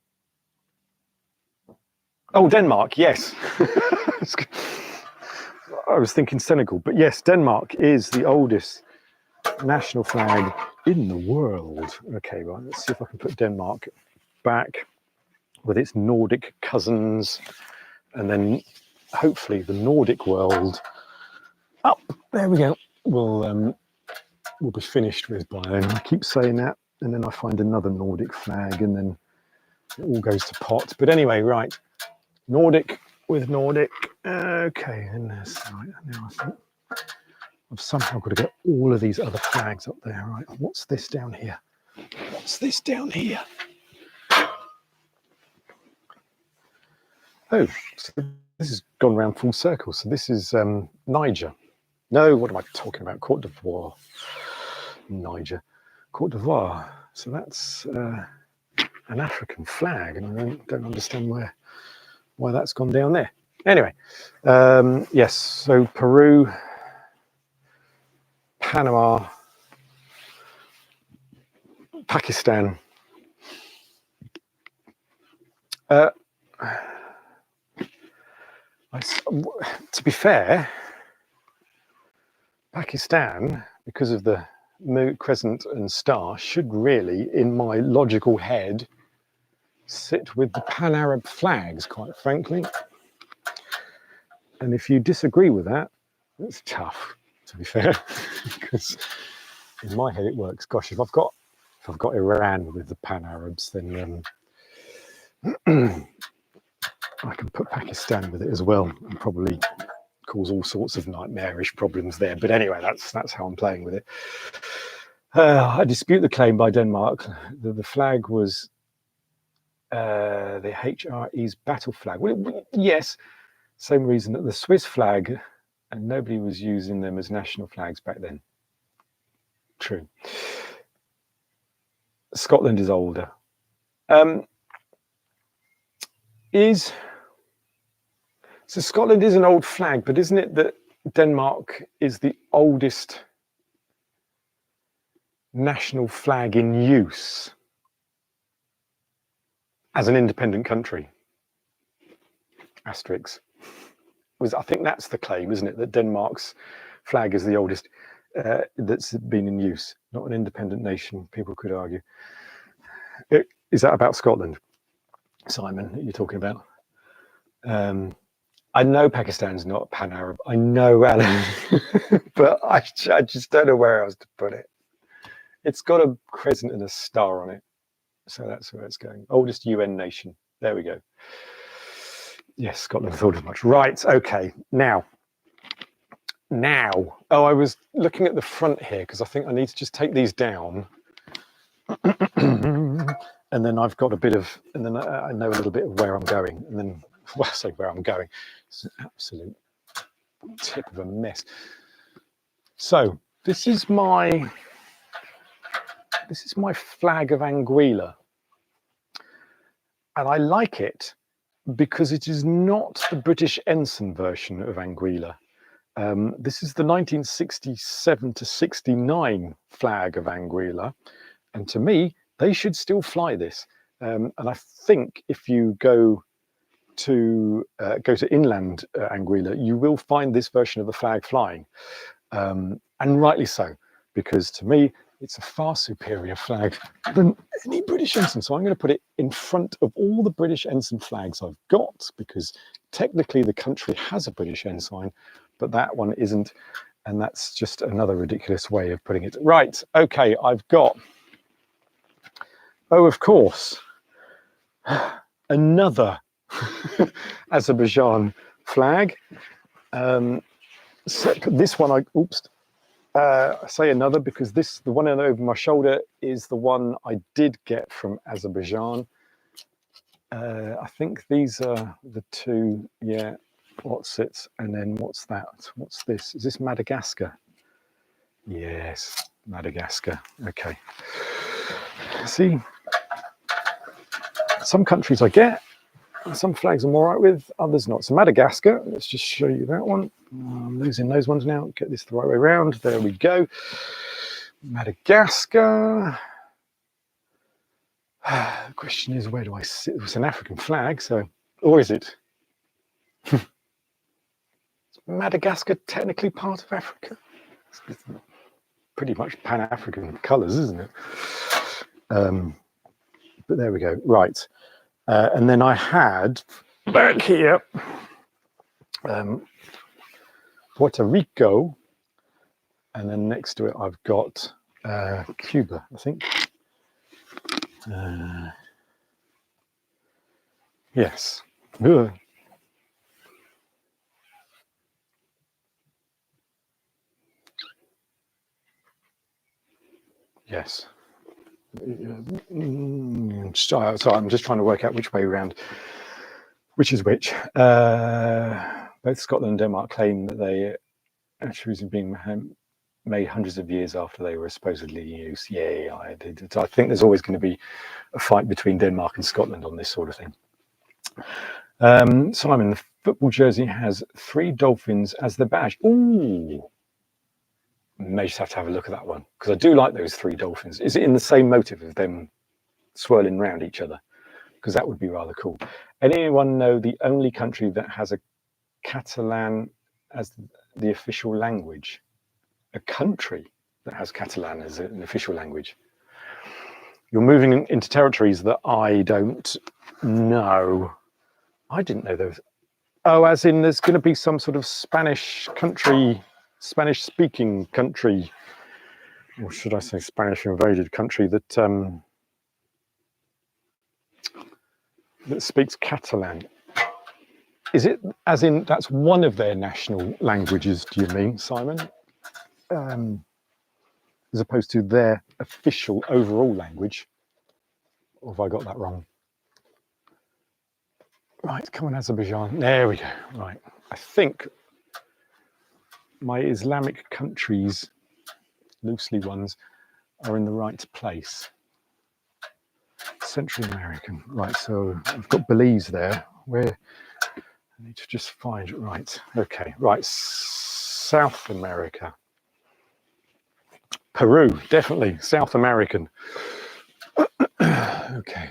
Oh, Denmark, yes. I was thinking Senegal, but yes, Denmark is the oldest national flag in the world. Okay, right, let's see if I can put Denmark back with its Nordic cousins, and then hopefully the Nordic world up. There we go. We'll be finished with by then. I keep saying that, and then I find another Nordic flag, and then it all goes to pot. But anyway, right. Nordic with Nordic. Okay, and there's right now. I think I've somehow got to get all of these other flags up there. Right, what's this down here? What's this down here? Oh, so this has gone round full circle. So this is Niger. No, what am I talking about? Côte d'Ivoire. Niger, Côte d'Ivoire. So that's an African flag, and I don't understand why that's gone down there. Anyway, yes, so Peru, Panama, Pakistan. To be fair, Pakistan, because of the moon, crescent and star, should really, in my logical head, sit with the Pan-Arab flags, quite frankly. And if you disagree with that, it's tough, to be fair, because in my head it works. Gosh, if I've got Iran with the Pan-Arabs, then I can put Pakistan with it as well, and probably cause all sorts of nightmarish problems there. But anyway, that's how I'm playing with it. I dispute the claim by Denmark. The flag was the HRE's battle flag. Well, yes, same reason that the Swiss flag, and nobody was using them as national flags back then. True. Scotland is older. So Scotland is an old flag, but isn't it that Denmark is the oldest national flag in use as an independent country? Asterix. I think that's the claim, isn't it? That Denmark's flag is the oldest that's been in use, not an independent nation, people could argue. Is that about Scotland, Simon, that you're talking about? I know Pakistan's not Pan-Arab. I know, Alan, but I just don't know where else to put it. It's got a crescent and a star on it, so that's where it's going. Oldest UN nation. There we go. Yes, Scotland thought as much. Right, okay. Now. Oh, I was looking at the front here because I think I need to just take these down. And then I've got a bit of, and then I know a little bit of where I'm going. And then well, I say where I'm going. It's an absolute tip of a mess. So this is my flag of Anguilla, and I like it because it is not the British ensign version of Anguilla. This is the 1967 to 69 flag of Anguilla, and to me, they should still fly this. And I think if you go to inland Anguilla, you will find this version of the flag flying, and rightly so, because to me, it's a far superior flag than any British ensign. So I'm going to put it in front of all the British ensign flags I've got, because technically the country has a British ensign, but that one isn't. And that's just another ridiculous way of putting it. Right, okay, I've got, oh, of course, another Azerbaijan flag. So this one, I say another because the one over my shoulder is the one I did get from Azerbaijan. I think these are the two, yeah. What's it? And then what's that? What's this? Is this Madagascar? Yes, Madagascar. Okay. See, some countries I get, some flags I'm all right with, others not. So Madagascar, let's just show you that one. I'm losing those ones now. Get this the right way around. There we go. Madagascar. The question is, where do I sit? It's an African flag, so, or is it? Madagascar technically part of Africa? It's pretty much Pan-African colours, isn't it? But there we go. Right. And then I had back here Puerto Rico, and then next to it I've got Cuba, I think. Yes. Ugh. Yes. Sorry, I'm just trying to work out which way around, which is which. Both Scotland and Denmark claim that they actually are being made hundreds of years after they were supposedly used. Yeah, I did. I think there's always going to be a fight between Denmark and Scotland on this sort of thing. Simon, the football jersey has 3 dolphins as the badge. Ooh. May just have a look at that one, because I do like those 3 dolphins. Is it in the same motive of them swirling around each other? Because that would be rather cool. Anyone know the only country that has a Catalan as the official language? A country that has Catalan as an official language. You're moving into territories that I don't know. I didn't know those. Oh, as in there's going to be some sort of Spanish country, Spanish-speaking country, or should I say Spanish-invaded country that that speaks Catalan. Is it as in that's one of their national languages, do you mean, Simon? As opposed to their official overall language? Or have I got that wrong? Right, come on, Azerbaijan. There we go. Right, I think my Islamic countries, loosely ones, are in the right place. Central American. Right, so I've got Belize there. Where I need to just find, right, okay, right, South America. Peru, definitely, South American. Okay.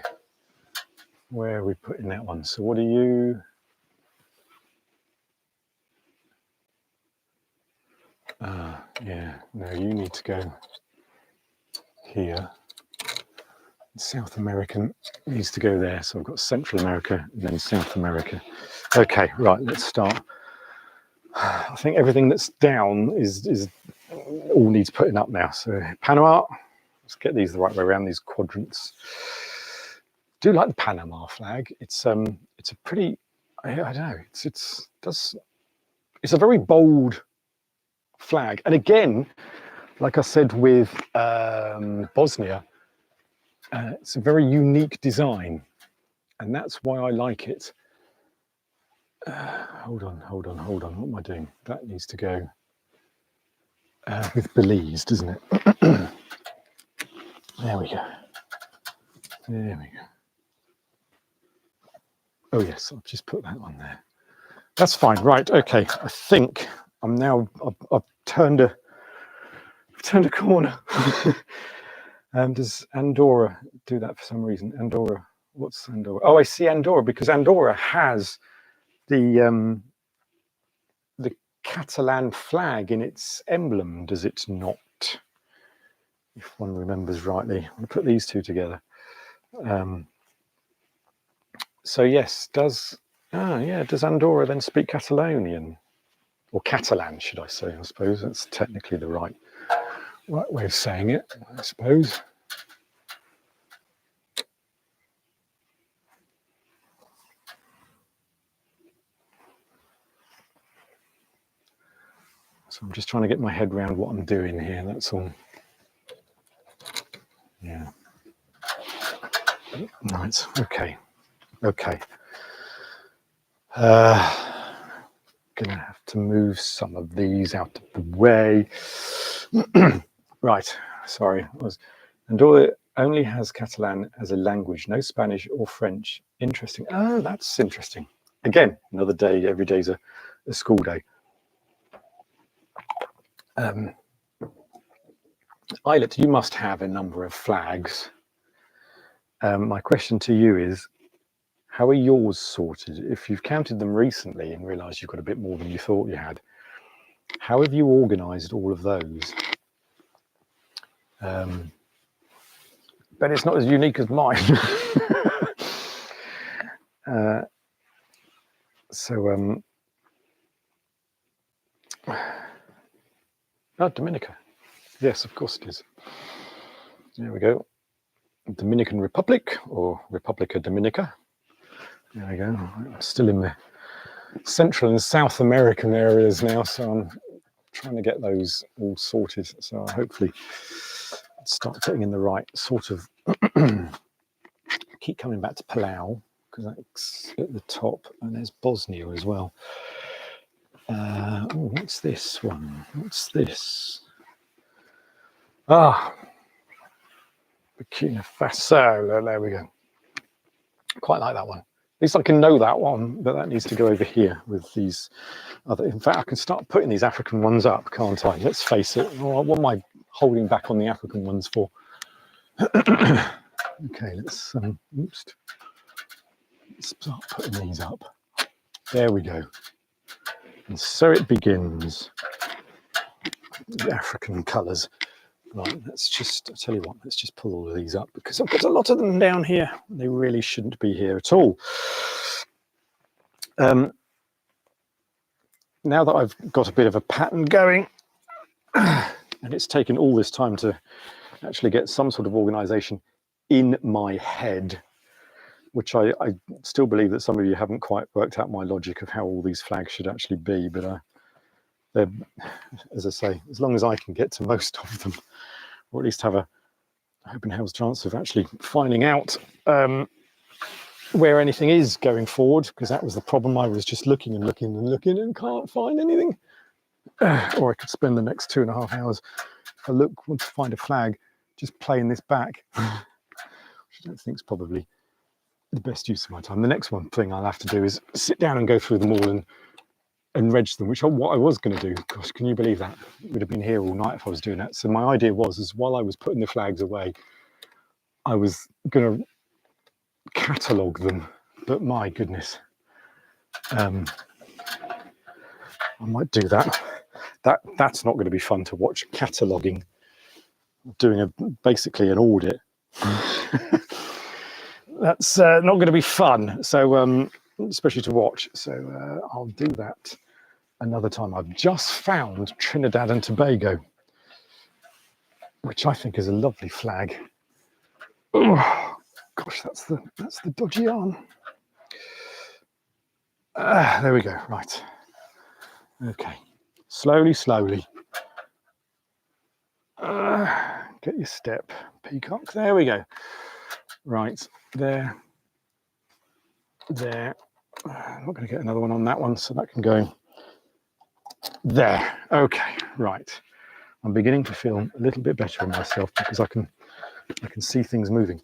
Where are we putting that one? So what are you? Yeah, no, you need to go here. South American needs to go there. So I've got Central America and then South America. Okay, right, let's start. I think everything that's down is all needs putting up now. So Panama, let's get these the right way around, these quadrants. I do like the Panama flag. It's a pretty, I don't know, it's a very bold flag. And again, like I said with Bosnia, it's a very unique design, and that's why I like it. Hold on. What am I doing? That needs to go with Belize, doesn't it? There we go. Oh yes, I've just put that on there. That's fine. Right. Okay. I think I'm now. I've turned a corner. Does Andorra do that for some reason? Andorra. What's Andorra? Oh, I see Andorra, because Andorra has the Catalan flag in its emblem, does it not? If one remembers rightly. I'm going to put these two together. So yes, does Andorra then speak Catalonian? Or Catalan, should I say? I suppose that's technically the right way of saying it, I suppose. So I'm just trying to get my head around what I'm doing here, that's all. Yeah. Right, okay. Gonna have to move some of these out of the way. Right, sorry. Andorra only has Catalan as a language, no Spanish or French. Interesting. Oh, that's interesting. Again, another day, every day's a school day. Eilert, you must have a number of flags. My question to you is, how are yours sorted? If you've counted them recently and realised you've got a bit more than you thought you had, how have you organised all of those? But it's not as unique as mine. Dominica. Yes, of course it is. There we go. Dominican Republic, or Republica Dominica. There we go. I'm still in the Central and South American areas now, so I'm trying to get those all sorted. So I'll hopefully start getting in the right sort of. Keep coming back to Palau, because that's at the top, and there's Bosnia as well. Oh, what's this one? What's this? Burkina Faso. There we go. Quite like that one. At least I can know that one, but that needs to go over here with these other. In fact, I can start putting these African ones up, can't I? Let's face it. What am I holding back on the African ones for? Okay, let's start putting these up. There we go. And so it begins. The African colours. Right, let's just, I'll tell you what, let's just pull all of these up, because I've got a lot of them down here. They really shouldn't be here at all. Now that I've got a bit of a pattern going, and it's taken all this time to actually get some sort of organisation in my head, which I still believe that some of you haven't quite worked out my logic of how all these flags should actually be, but they're, as I say, as long as I can get to most of them, or at least have a hope in hell's chance of actually finding out where anything is going forward, because that was the problem. I was just looking and can't find anything. Or I could spend the next 2.5 hours if I want to find a flag, just playing this back, which I don't think is probably the best use of my time. The next thing I'll have to do is sit down and go through them all and reg them, which is what I was going to do. Gosh, can you believe that? I would have been here all night if I was doing that. So my idea was while I was putting the flags away, I was going to catalogue them. But my goodness, I might do that. That's not going to be fun to watch, cataloguing, doing basically an audit. That's not going to be fun. So especially to watch. So I'll do that another time. I've just found Trinidad and Tobago, which I think is a lovely flag. Oh, gosh, that's the dodgy arm. There we go. Right. Okay. Slowly. Get your step, peacock. There we go. Right. There. I'm not going to get another one on that one, so that can go there. Okay, right. I'm beginning to feel a little bit better in myself because I can see things moving.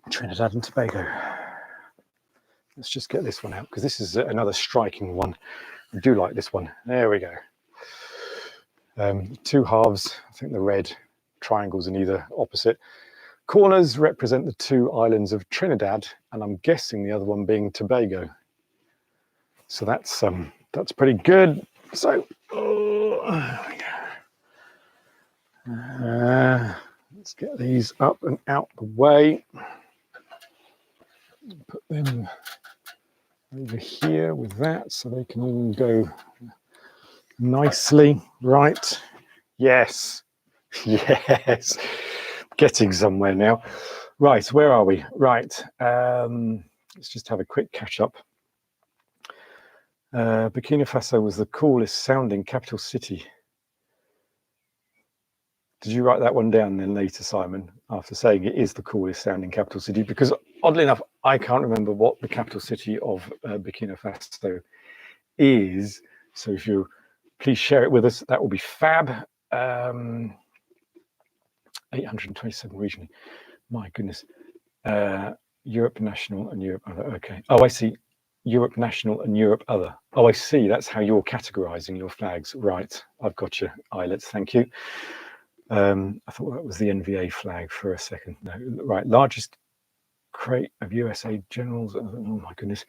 Trinidad and Tobago. Let's just get this one out because this is another striking one. I do like this one. There we go. Two halves. I think the red triangles in either opposite corners represent the two islands of Trinidad, and I'm guessing the other one being Tobago. So that's pretty good. So let's get these up and out the way. Put them over here with that so they can all go nicely. Right. Yes. Yes. Getting somewhere now. Right. Where are we? Right. Let's just have a quick catch up. Burkina Faso was the coolest sounding capital city. Did you write that one down then later, Simon, after saying it is the coolest sounding capital city? Because oddly enough, I can't remember what the capital city of Burkina Faso is. So if you please share it with us, that will be fab. 827 regionally. My goodness. Europe National and Europe Other. Okay. Oh, I see. Europe National and Europe Other. Oh, I see. That's how you're categorizing your flags. Right. I've got your islets. Thank you. I thought that was the NVA flag for a second. No, right. Largest crate of USA generals. Oh my goodness.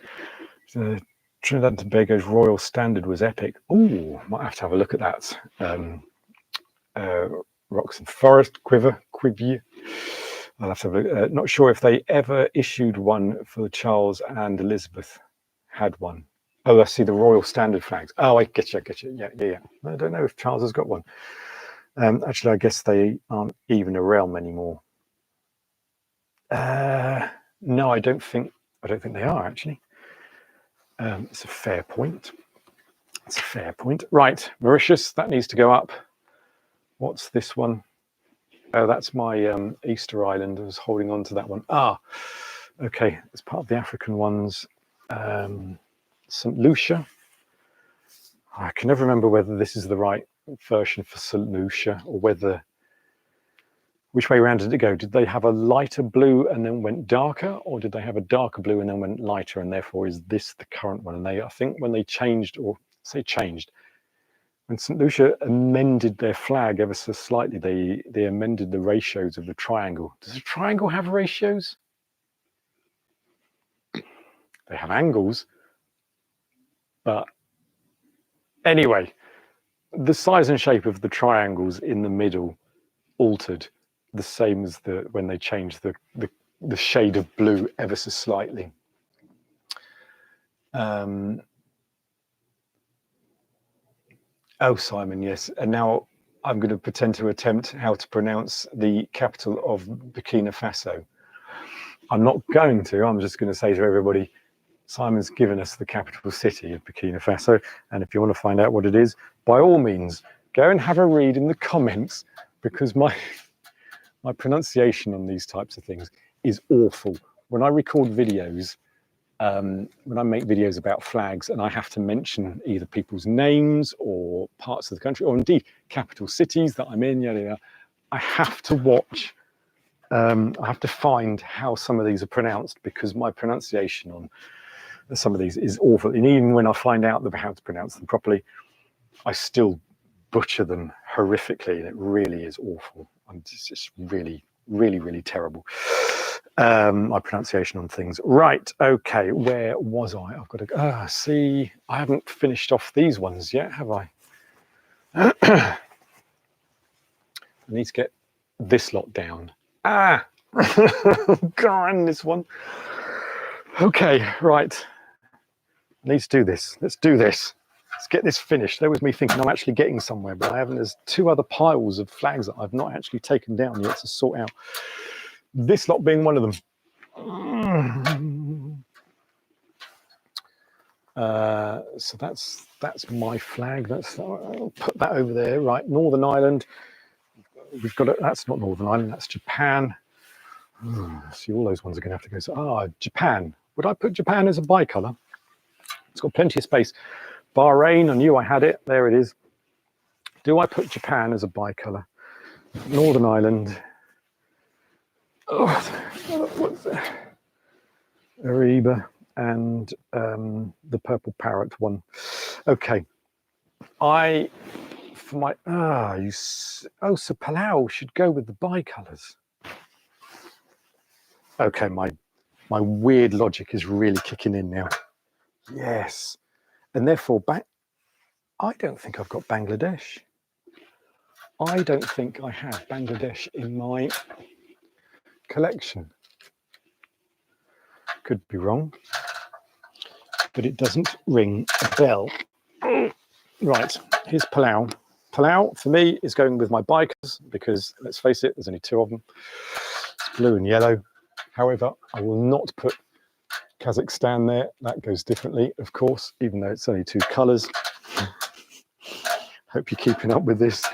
Trinidad and Tobago's Royal Standard was epic. Oh, might have to have a look at that. Rocks and Forest, Quiver. I'll have to have a look. Not sure if they ever issued one for Charles and Elizabeth had one. Oh, I see the Royal Standard flags. Oh, I get you. Yeah. I don't know if Charles has got one. Actually, I guess they aren't even a realm anymore. No, I don't think they are actually. It's a fair point. Right, Mauritius, that needs to go up. What's this one? Oh, that's my Easter Island. I was holding on to that one. Okay, it's part of the African ones. St. Lucia. I can never remember whether this is the right version for St. Lucia or which way around did it go? Did they have a lighter blue and then went darker, or did they have a darker blue and then went lighter, and therefore is this the current one? And I think when they changed, when St. Lucia amended their flag ever so slightly, they amended the ratios of the triangle. Does a triangle have ratios? They have angles, but anyway, the size and shape of the triangles in the middle altered, the same as when they changed the shade of blue ever so slightly. Oh, Simon, yes. And now I'm going to pretend to attempt how to pronounce the capital of Burkina Faso. I'm not going to. I'm just going to say to everybody, Simon's given us the capital city of Burkina Faso. And if you want to find out what it is, by all means, go and have a read in the comments, because my pronunciation on these types of things is awful. When I record videos, when I make videos about flags and I have to mention either people's names or parts of the country, or indeed capital cities that I'm in, yada, yada, I have to watch, I have to find how some of these are pronounced, because my pronunciation on some of these is awful. And even when I find out how to pronounce them properly, I still butcher them horrifically, and it really is awful. It's just really, really, really terrible. My pronunciation on things. Right, okay, where was I? I've got to see, I haven't finished off these ones yet, have I? I need to get this lot down. Go on, this one. Okay, right. I need to do this. Let's do this. Let's get this finished. There was me thinking I'm actually getting somewhere, but I haven't. There's two other piles of flags that I've not actually taken down yet to sort out. This lot being one of them. So that's my flag. I'll put that over there. Right, Northern Ireland. We've got it. That's not Northern Ireland. That's Japan. See, all those ones are going to have to go. So, Japan. Would I put Japan as a bicolour? It's got plenty of space. Bahrain, I knew I had it. There it is. Do I put Japan as a bicolour? Northern Ireland. Oh, what's that? Ariba and the purple parrot one. Okay. So Palau should go with the bicolours. Okay, my weird logic is really kicking in now. Yes. And therefore, I don't think I've got Bangladesh. I don't think I have Bangladesh in my collection. Could be wrong, but it doesn't ring a bell. Right, here's Palau. Palau, for me, is going with my bikers because, let's face it, there's only two of them. It's blue and yellow. However, I will not put Kazakhstan there. That goes differently, of course, even though it's only two colours. Hope you're keeping up with this.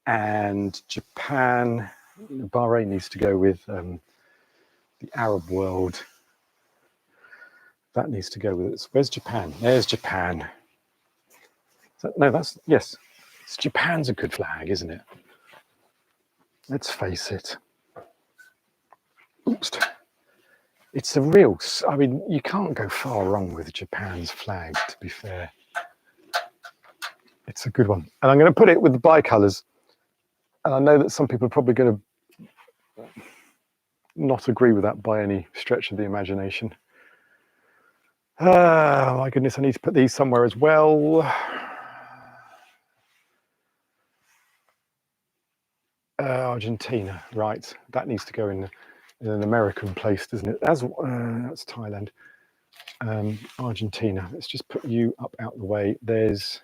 And Japan, Bahrain needs to go with the Arab world. That needs to go with it. Where's Japan? There's Japan. Yes. Japan's a good flag, isn't it? Let's face it. Oops. It's a real, I mean, you can't go far wrong with Japan's flag, to be fair. It's a good one. And I'm going to put it with the bicolours. And I know that some people are probably going to not agree with that by any stretch of the imagination. Oh, my goodness, I need to put these somewhere as well. Argentina, right. That needs to go in an American place, doesn't it? That's Thailand. Argentina, let's just put you up out the way. There's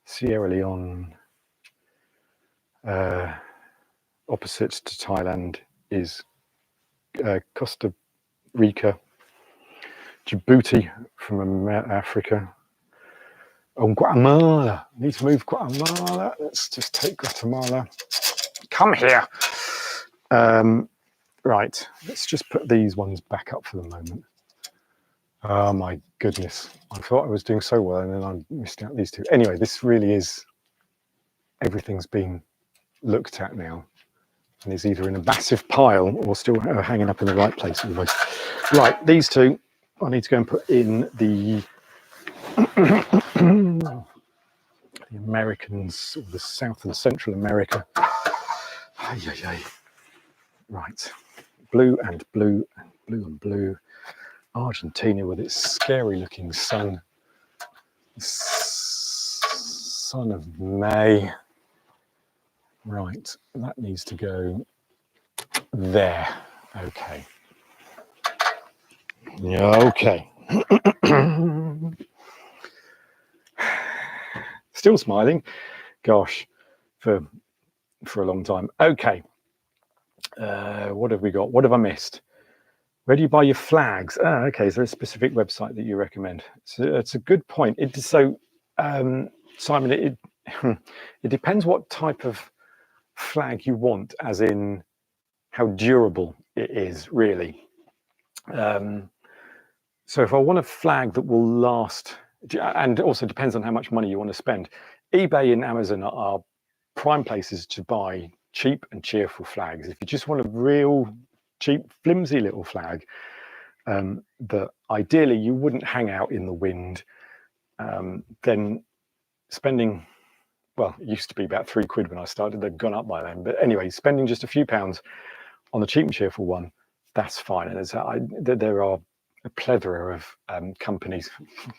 Sierra Leone. Opposite to Thailand is Costa Rica. Djibouti from Africa. Oh, Guatemala. Need to move Guatemala. Let's just take Guatemala. Come here. Right. Let's just put these ones back up for the moment. Oh my goodness. I thought I was doing so well and then I missed out these two. Anyway, this really is, everything's been looked at now and is either in a massive pile or still hanging up in the right place almost. Right, these two I need to go and put in the the Americans, or the South and Central America. Right, blue and blue and blue and blue. Argentina with its scary looking sun. Son of May. Right, that needs to go there. Okay. Okay. Still smiling. Gosh, for a long time. Okay. What have we got? What have I missed? Where do you buy your flags? Okay. Is there a specific website that you recommend? So it's a good point. Simon, it depends what type of flag you want, as in how durable it is, really. So if I want a flag that will last, and also depends on how much money you want to spend, eBay and Amazon are prime places to buy cheap and cheerful flags. If you just want a real cheap, flimsy little flag that ideally you wouldn't hang out in the wind, then spending, well, it used to be about £3 when I started, they've gone up by then. But anyway, spending just a few pounds on the cheap and cheerful one, that's fine. And there are a plethora of companies,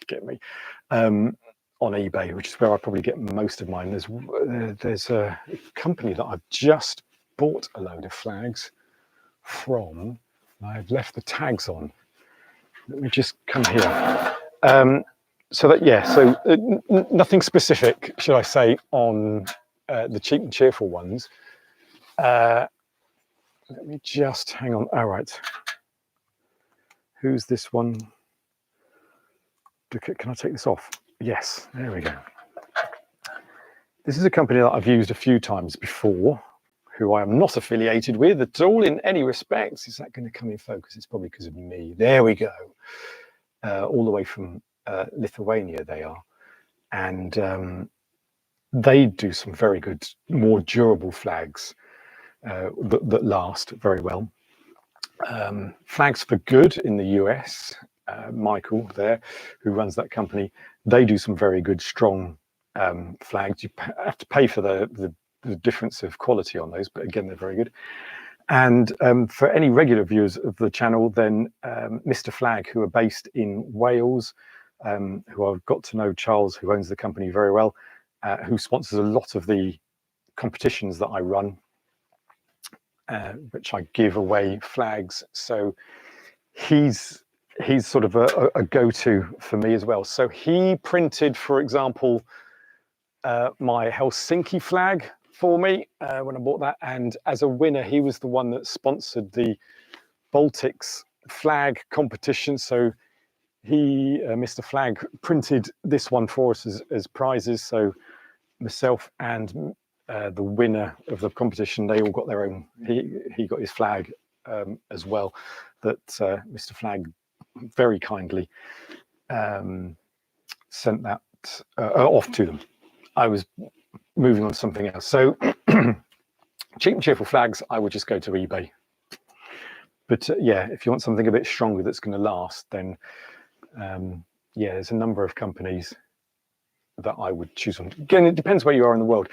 get me, on eBay, which is where I probably get most of mine. There's a company that I've just bought a load of flags from. I've left the tags on. Let me just come here. So nothing specific, should I say, on the cheap and cheerful ones. Let me just hang on. All right. Who's this one? Can I take this off? Yes, there we go. This is a company that I've used a few times before, who I am not affiliated with at all in any respects. Is that going to come in focus? It's probably because of me. There we go. All the way from Lithuania they are. And they do some very good, more durable flags that last very well. Flags for Good in the US, Michael there, who runs that company, they do some very good, strong flags. You have to pay for the difference of quality on those, but again, they're very good. And for any regular viewers of the channel, then Mr. Flag, who are based in Wales, who I've got to know, Charles, who owns the company very well, who sponsors a lot of the competitions that I run, which I give away flags. So he's sort of a go-to for me as well. So he printed, for example, my Helsinki flag for me when I bought that, and as a winner he was the one that sponsored the Baltics flag competition. So he, Mr. Flag, printed this one for us as prizes. So myself and the winner of the competition, they all got their own. He got his flag as well, that Mr. Flag very kindly sent that off to them. I was moving on to something else. So cheap and cheerful flags, I would just go to eBay. But yeah, if you want something a bit stronger that's going to last, then yeah, there's a number of companies that I would choose on. Again, it depends where you are in the world.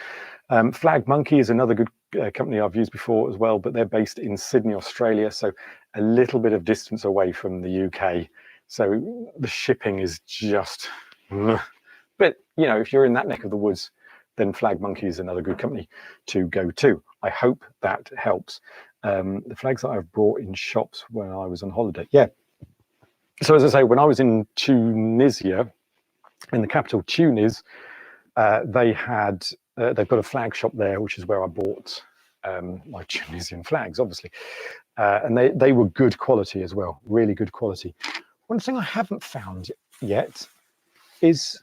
Flag Monkey is another good company I've used before as well, but they're based in Sydney, Australia, so a little bit of distance away from the UK. So the shipping is just, but you know, if you're in that neck of the woods, then Flag Monkey is another good company to go to. I hope that helps. The flags that I've brought in shops when I was on holiday. Yeah. So as I say, when I was in Tunisia, in the capital Tunis, they've got a flag shop there, which is where I bought my Tunisian flags, obviously. And they were good quality as well, really good quality. One thing I haven't found yet is,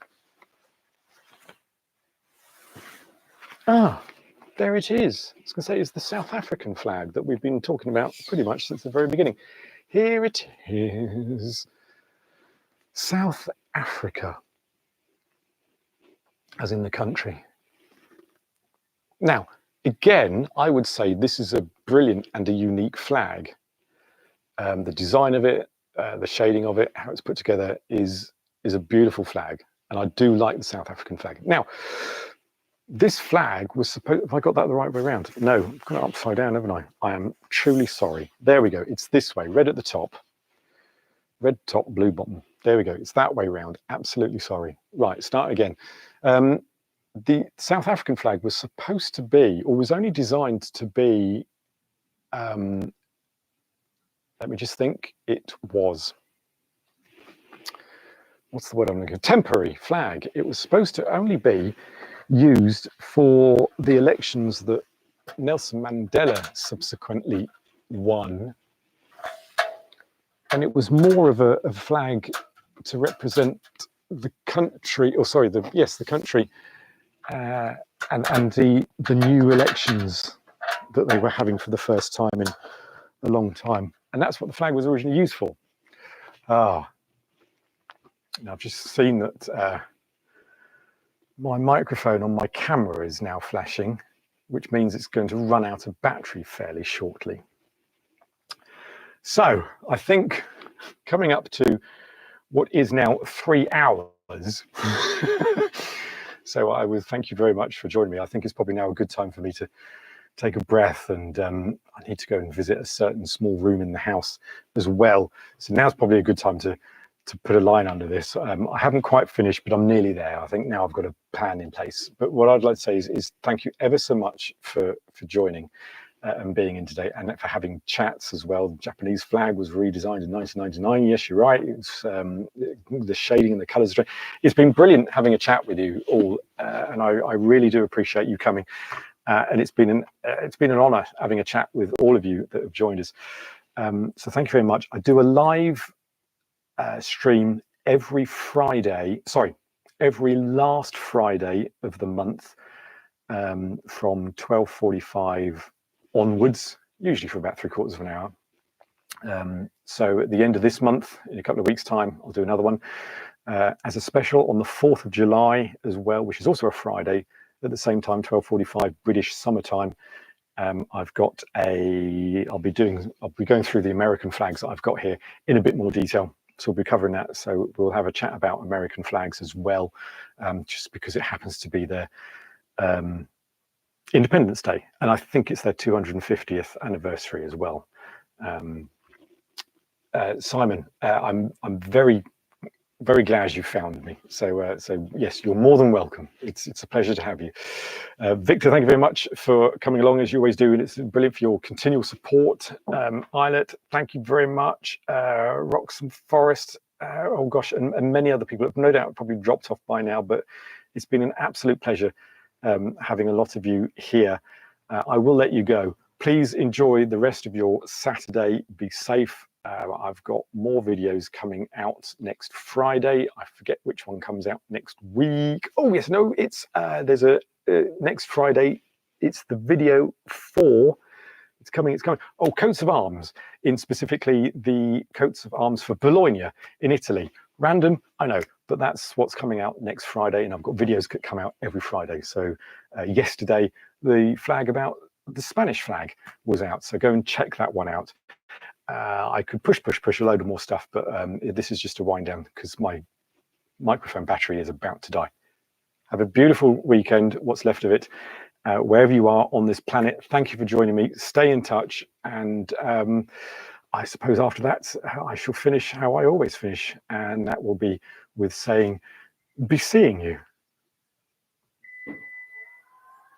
there it is. I was going to say, it's the South African flag that we've been talking about pretty much since the very beginning. Here it is. South Africa, as in the country. Now, again, I would say this is a brilliant and a unique flag. The design of it, the shading of it, how it's put together is a beautiful flag. And I do like the South African flag. Now, this flag was supposed, have I got that the right way around? No, I've got it upside down, haven't I? I am truly sorry. There we go. It's this way, red at the top, red top, blue bottom. There we go. It's that way round. Absolutely sorry. Right, start again. The South African flag was supposed to be, or was only designed to be, let me just think, it was, what's the word I'm looking for? Temporary flag. It was supposed to only be used for the elections that Nelson Mandela subsequently won. And it was more of a flag to represent the country, or sorry, the country, and the new elections that they were having for the first time in a long time. And that's what the flag was originally used for. Now I've just seen that my microphone on my camera is now flashing, which means it's going to run out of battery fairly shortly. So I think coming up to what is now 3 hours. So I would thank you very much for joining me. I think it's probably now a good time for me to take a breath, and I need to go and visit a certain small room in the house as well. So now's probably a good time to put a line under this. I haven't quite finished, but I'm nearly there. I think now I've got a plan in place. But what I'd like to say is thank you ever so much for joining and being in today, and for having chats as well. The Japanese flag was redesigned in 1999. Yes, you're right. It's the shading and the colours. It's been brilliant having a chat with you all, and I really do appreciate you coming. And it's been an honour having a chat with all of you that have joined us. So thank you very much. I do a live stream every last Friday of the month from 12:45 onwards, usually for about 3/4 of an hour. So at the end of this month, in a couple of weeks' time, I'll do another one as a special on the 4th of July as well, which is also a Friday at the same time, 12:45 British summertime. I've got I'll be going through the American flags that I've got here in a bit more detail. So we'll be covering that. So we'll have a chat about American flags as well, just because it happens to be their Independence Day, and I think it's their 250th anniversary as well. Simon, I'm very glad you found me. So yes, you're more than welcome. It's a pleasure to have you. Victor, thank you very much for coming along as you always do, and it's brilliant for your continual support. Islet, thank you very much. Roxham Forest, oh gosh, and many other people have no doubt probably dropped off by now, but it's been an absolute pleasure having a lot of you here. I will let you go. Please enjoy the rest of your Saturday. Be safe. I've got more videos coming out next Friday. I forget which one comes out next week. Oh yes, no, it's there's a next Friday. It's the video for. It's coming. Oh, coats of arms, in specifically the coats of arms for Bologna in Italy. Random, I know, but that's what's coming out next Friday, and I've got videos that come out every Friday. So yesterday, the flag about the Spanish flag was out, so go and check that one out. I could push a load of more stuff, but this is just a wind down because my microphone battery is about to die. Have a beautiful weekend, what's left of it, wherever you are on this planet. Thank you for joining me. Stay in touch, and I suppose after that, I shall finish how I always finish, and that will be with saying, be seeing you.